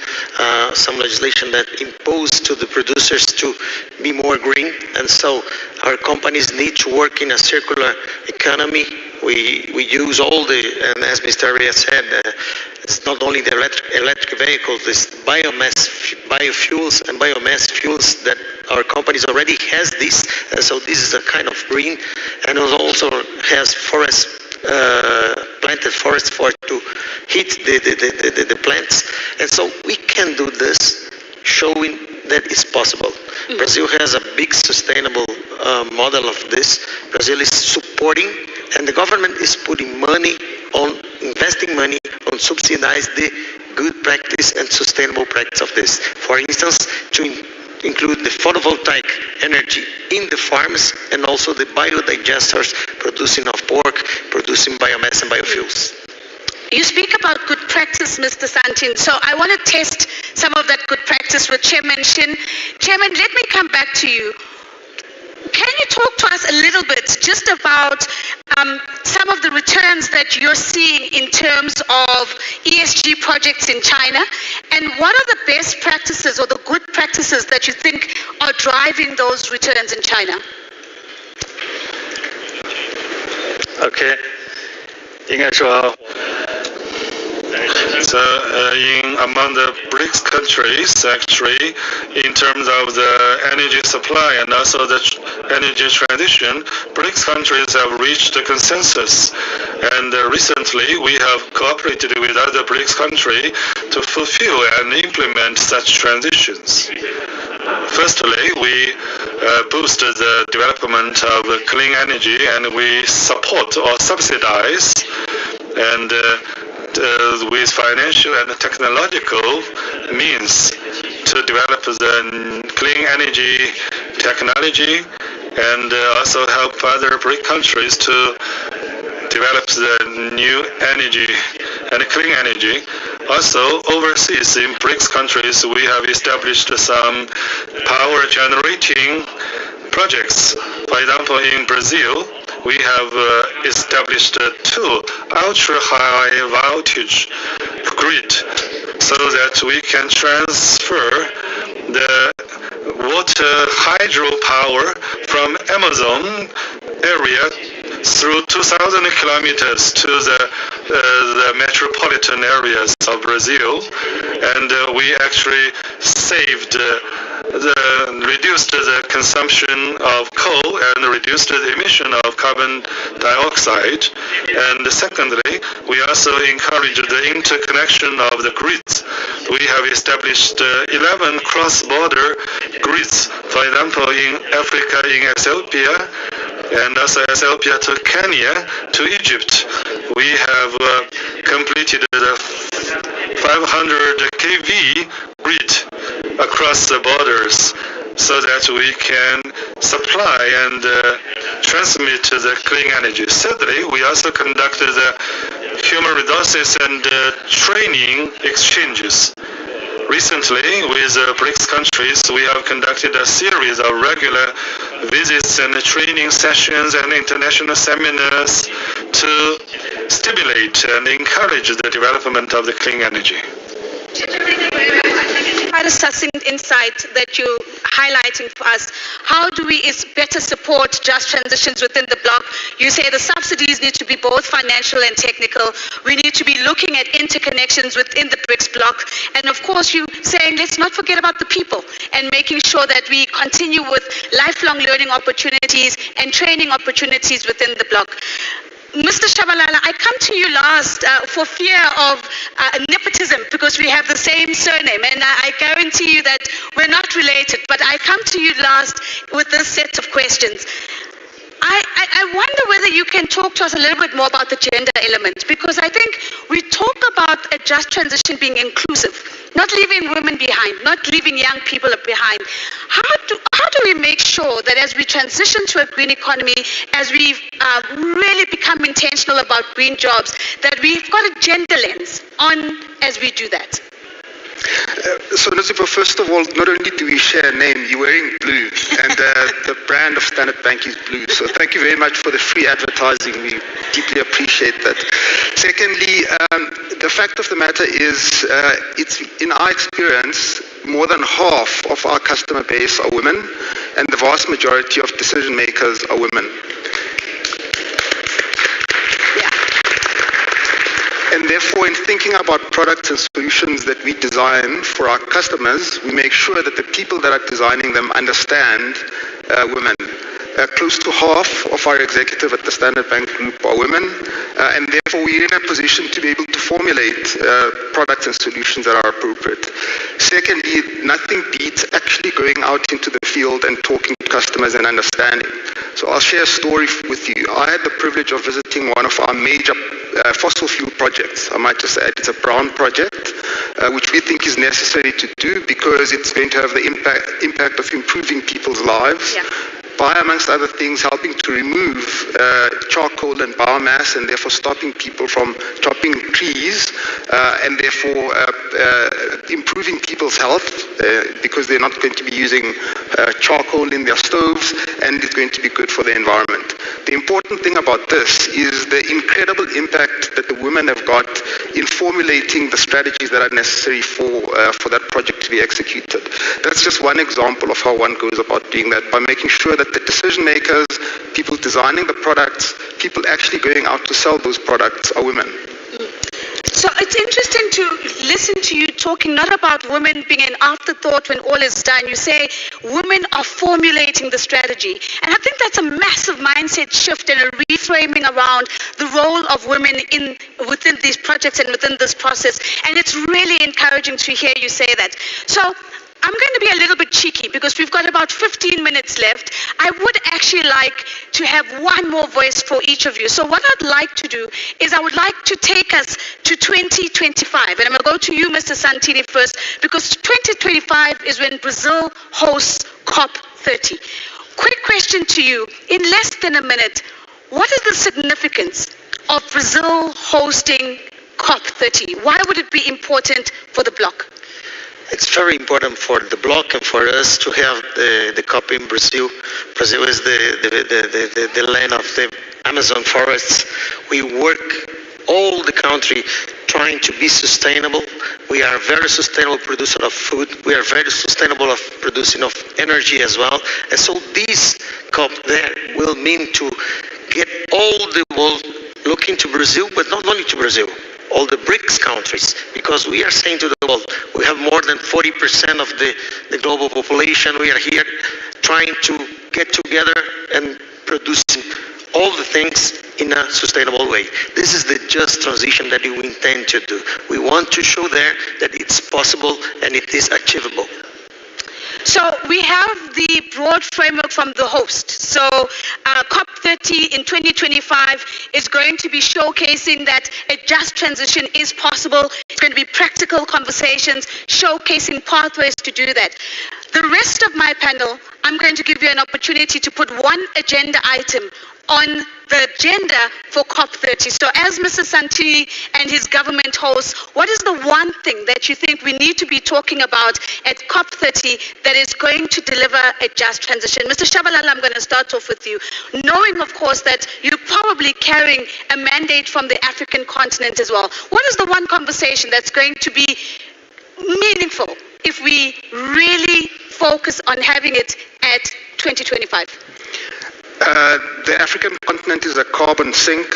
S16: some legislation that impose to the producers to be more green, and so our companies need to work in a circular economy. We use all and as Mr. Arya said, it's not only the electric vehicles, this biofuels and biomass fuels that our companies already has this, so this is a kind of green, and it also has planted forest for to heat the plants, and so we can do this, showing that it's possible. Brazil has a big sustainable model of this. Brazil is supporting, and the government is putting money on, investing money on subsidize the good practice and sustainable practice of this. For instance, to include the photovoltaic energy in the farms and also the biodigesters producing of pork, producing biomass and biofuels.
S5: You speak about good practice, Mr. Santin, so I want to test some of that good practice with Chairman Shin. Chairman, let me come back to you. Can you talk to us a little bit just about some of the returns that you're seeing in terms of ESG projects in China, and what are the best practices or the good practices that you think are driving those returns in China?
S17: Okay. 应该说 So among the Brics countries, actually, in terms of the energy supply and also the energy transition, Brics countries have reached a consensus. And recently, we have cooperated with other Brics countries to fulfill and implement such transitions. Firstly, we boosted the development of clean energy, and we support or subsidize and with financial and technological means to develop the clean energy technology, and also help other BRIC countries to develop the new energy and clean energy. Also, overseas in BRICS countries, we have established some power generating projects. For example, in Brazil, we have established two ultra-high voltage grid so that we can transfer the water hydropower from Amazon area through 2,000 kilometers to the metropolitan areas of Brazil, and we actually reduced the consumption of coal and reduced the emission of carbon dioxide. And secondly, we also encourage the interconnection of the grids. We have established 11 cross-border grids, for example, in Africa, in Ethiopia, and also Ethiopia to Kenya, to Egypt. We have completed the 500 kV grid across the borders so that we can supply and transmit the clean energy. Thirdly, we also conducted the human resources and training exchanges. Recently, with BRICS countries, we have conducted a series of regular visits and training sessions and international seminars to stimulate and encourage the development of the clean energy.
S5: Quite a succinct insight that you're highlighting for us. How do we better support just transitions within the bloc? You say the subsidies need to be both financial and technical. We need to be looking at interconnections within the BRICS bloc. And of course, you're saying let's not forget about the people and making sure that we continue with lifelong learning opportunities and training opportunities within the bloc. Mr. Shabalala, I come to you last for fear of nepotism because we have the same surname, and I guarantee you that we're not related, but I come to you last with this set of questions. I wonder whether you can talk to us a little bit more about the gender element, because I think we talk about a just transition being inclusive, not leaving women behind, not leaving young people behind. How do we make sure that as we transition to a green economy, as we really become intentional about green jobs, that we've got a gender lens on as we do that?
S15: So, Nazipa, first of all, not only do we share a name, you're wearing blue, and the brand of Standard Bank is blue. So thank you very much for the free advertising. We deeply appreciate that. Secondly, the fact of the matter is, it's in our experience, more than half of our customer base are women, and the vast majority of decision makers are women. And therefore, in thinking about products and solutions that we design for our customers, we make sure that the people that are designing them understand women. Close to half of our executive at the Standard Bank Group are women, and therefore we're in a position to be able to formulate products and solutions that are appropriate. Secondly, nothing beats actually going out into the field and talking to customers and understanding. So I'll share a story with you. I had the privilege of visiting one of our major fossil fuel projects. I might just add it's a brown project, which we think is necessary to do because it's going to have the impact of improving people's lives. By, amongst other things, helping to remove charcoal and biomass and therefore stopping people from chopping trees and therefore improving people's health because they're not going to be using charcoal in their stoves, and it's going to be good for the environment. The important thing about this is the incredible impact that the women have got in formulating the strategies that are necessary for that project to be executed. That's just one example of how one goes about doing that, by making sure that the decision makers, people designing the products, people actually going out to sell those products are women.
S5: So it's interesting to listen to you talking not about women being an afterthought when all is done. You say women are formulating the strategy. And I think that's a massive mindset shift and a reframing around the role of women within these projects and within this process. And it's really encouraging to hear you say that. So I'm going to be a little bit cheeky because we've got about 15 minutes left. I would actually like to have one more voice for each of you. So what I'd like to do is I would like to take us to 2025. And I'm going to go to you, Mr. Santini, first, because 2025 is when Brazil hosts COP30. Quick question to you. In less than a minute, what is the significance of Brazil hosting COP30? Why would it be important for the bloc?
S16: It's very important for the bloc and for us to have the COP in Brazil. Brazil is the land of the Amazon forests. We work all the country trying to be sustainable. We are a very sustainable producer of food. We are very sustainable of producing of energy as well. And so this COP there will mean to get all the world looking to Brazil, but not only to Brazil, all the Brics countries, because we are saying to the world, we have more than 40% of the global population. We are here trying to get together and producing all the things in a sustainable way. This is the just transition that we intend to do. We want to show there that it's possible and it is achievable.
S5: So we have the broad framework from the host. So COP30 in 2025 is going to be showcasing that a just transition is possible. It's going to be practical conversations, showcasing pathways to do that. The rest of my panel, I'm going to give you an opportunity to put one agenda item on the agenda for COP30. So as Mr. Santini and his government hosts, what is the one thing that you think we need to be talking about at COP30 that is going to deliver a just transition? Mr. Shabalala, I'm going to start off with you. Knowing, of course, that you're probably carrying a mandate from the African continent as well. What is the one conversation that's going to be meaningful if we really focus on having it at 2025?
S15: The African continent is a carbon sink,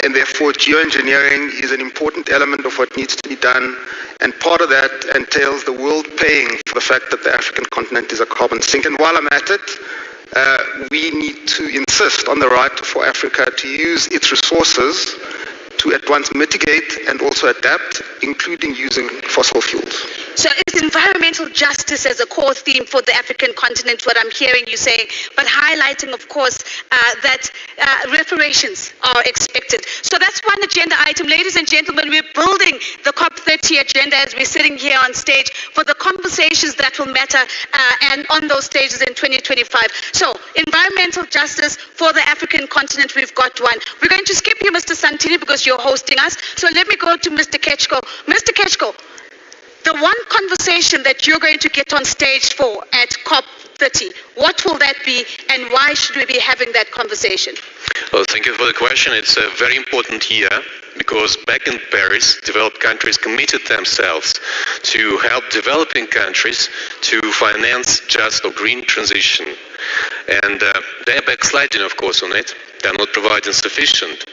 S15: and therefore geoengineering is an important element of what needs to be done, and part of that entails the world paying for the fact that the African continent is a carbon sink. And while I'm at it, we need to insist on the right for Africa to use its resources to at once mitigate and also adapt, including using fossil fuels.
S5: So it's environmental justice as a core theme for the African continent, what I'm hearing you saying, but highlighting, of course, that reparations are expected. So that's one agenda item. Ladies and gentlemen, we're building the COP30 agenda as we're sitting here on stage for the conversations that will matter and on those stages in 2025. So environmental justice for the African continent, we've got one. We're going to skip you, Mr. Santini, because you're hosting us. So let me go to Mr. Ketchko. Mr. Ketchko, the one conversation that you're going to get on stage for at COP30, what will that be and why should we be having that conversation?
S6: Well, thank you for the question. It's a very important year because back in Paris, developed countries committed themselves to help developing countries to finance just a green transition. And they're backsliding, of course, on it. They're not providing sufficient.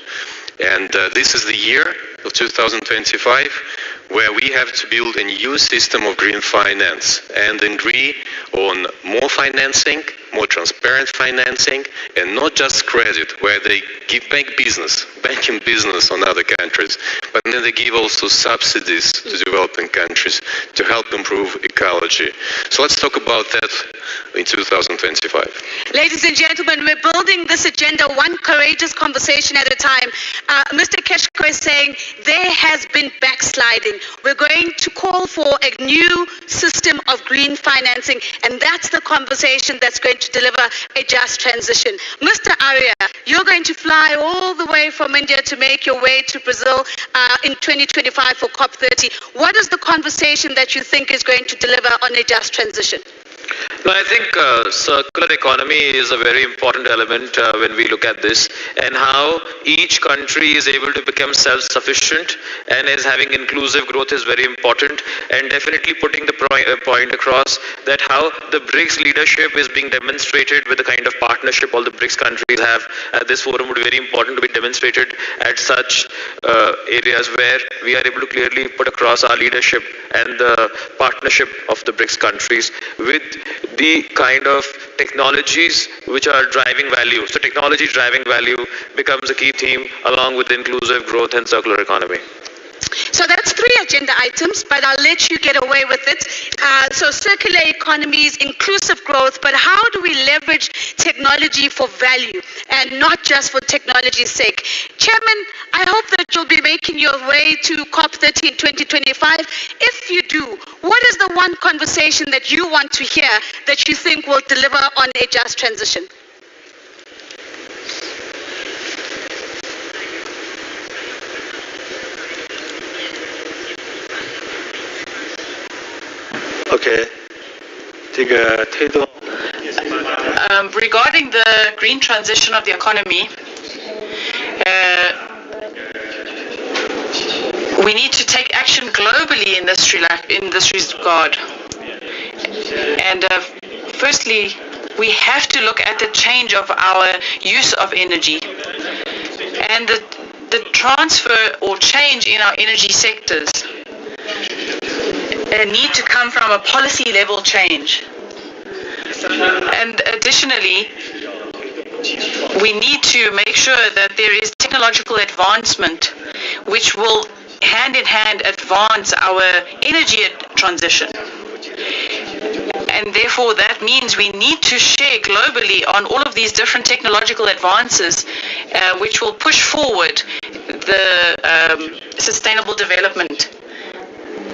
S6: And this is the year of 2025 where we have to build a new system of green finance and agree on more financing more transparent financing, and not just credit, where they give banking business on other countries, but then they give also subsidies to developing countries to help improve ecology. So let's talk about that in 2025.
S5: Ladies and gentlemen, we're building this agenda one courageous conversation at a time. Mr. Keshko is saying there has been backsliding. We're going to call for a new system of green financing, and that's the conversation that's going to deliver a just transition. Mr. Arya, you're going to fly all the way from India to make your way to Brazil in 2025 for COP30. What is the conversation that you think is going to deliver on a just transition?
S18: No, I think circular economy is a very important element when we look at this, and how each country is able to become self-sufficient and is having inclusive growth is very important, and definitely putting the point across that how the Brics leadership is being demonstrated with the kind of partnership all the Brics countries have at this forum would be very important to be demonstrated at such areas where we are able to clearly put across our leadership and the partnership of the Brics countries with the kind of technologies which are driving value. So technology driving value becomes a key theme along with inclusive growth and circular economy.
S5: So that's 3 agenda items, but I'll let you get away with it. So circular economies, inclusive growth, but how do we leverage technology for value and not just for technology's sake? Chairman, I hope that you'll be making your way to COP30 in 2025. If you do, what is the one conversation that you want to hear that you think will deliver on a just transition?
S19: Okay.
S20: Regarding the green transition of the economy, we need to take action globally in this regard. And firstly, we have to look at the change of our use of energy and the transfer or change in our energy sectors need to come from a policy level change. And additionally, we need to make sure that there is technological advancement which will hand in hand advance our energy transition. And therefore that means we need to share globally on all of these different technological advances which will push forward the sustainable development.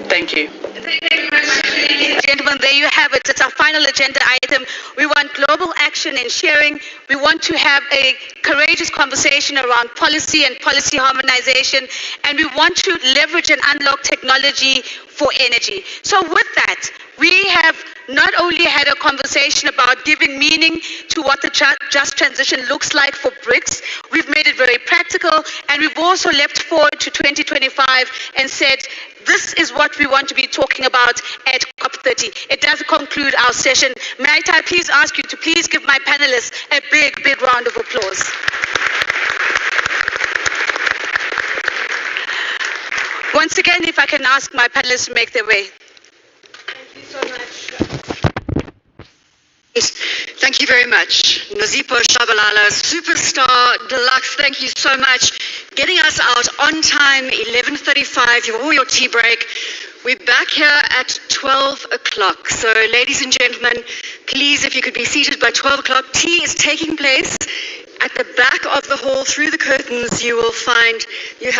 S20: Thank you.
S5: Ladies and gentlemen, there you have it. It's our final agenda item. We want global action and sharing. We want to have a courageous conversation around policy and policy harmonization. And we want to leverage and unlock technology for energy. So with that, we have not only had a conversation about giving meaning to what the just transition looks like for Brics, we've made it very practical, and we've also leapt forward to 2025 and said, this is what we want to be talking about at COP30. It does conclude our session. May I please ask you to please give my panelists a big, big round of applause. Once again, if I can ask my panelists to make their way.
S21: Thank you so much. Thank you very much. Nozipho Shabalala, Superstar Deluxe, thank you so much. Getting us out on time, 11:35, you've all your tea break. We're back here at 12 o'clock. So ladies and gentlemen, please, if you could be seated by 12 o'clock, tea is taking place at the back of the hall. Through the curtains, you will find you have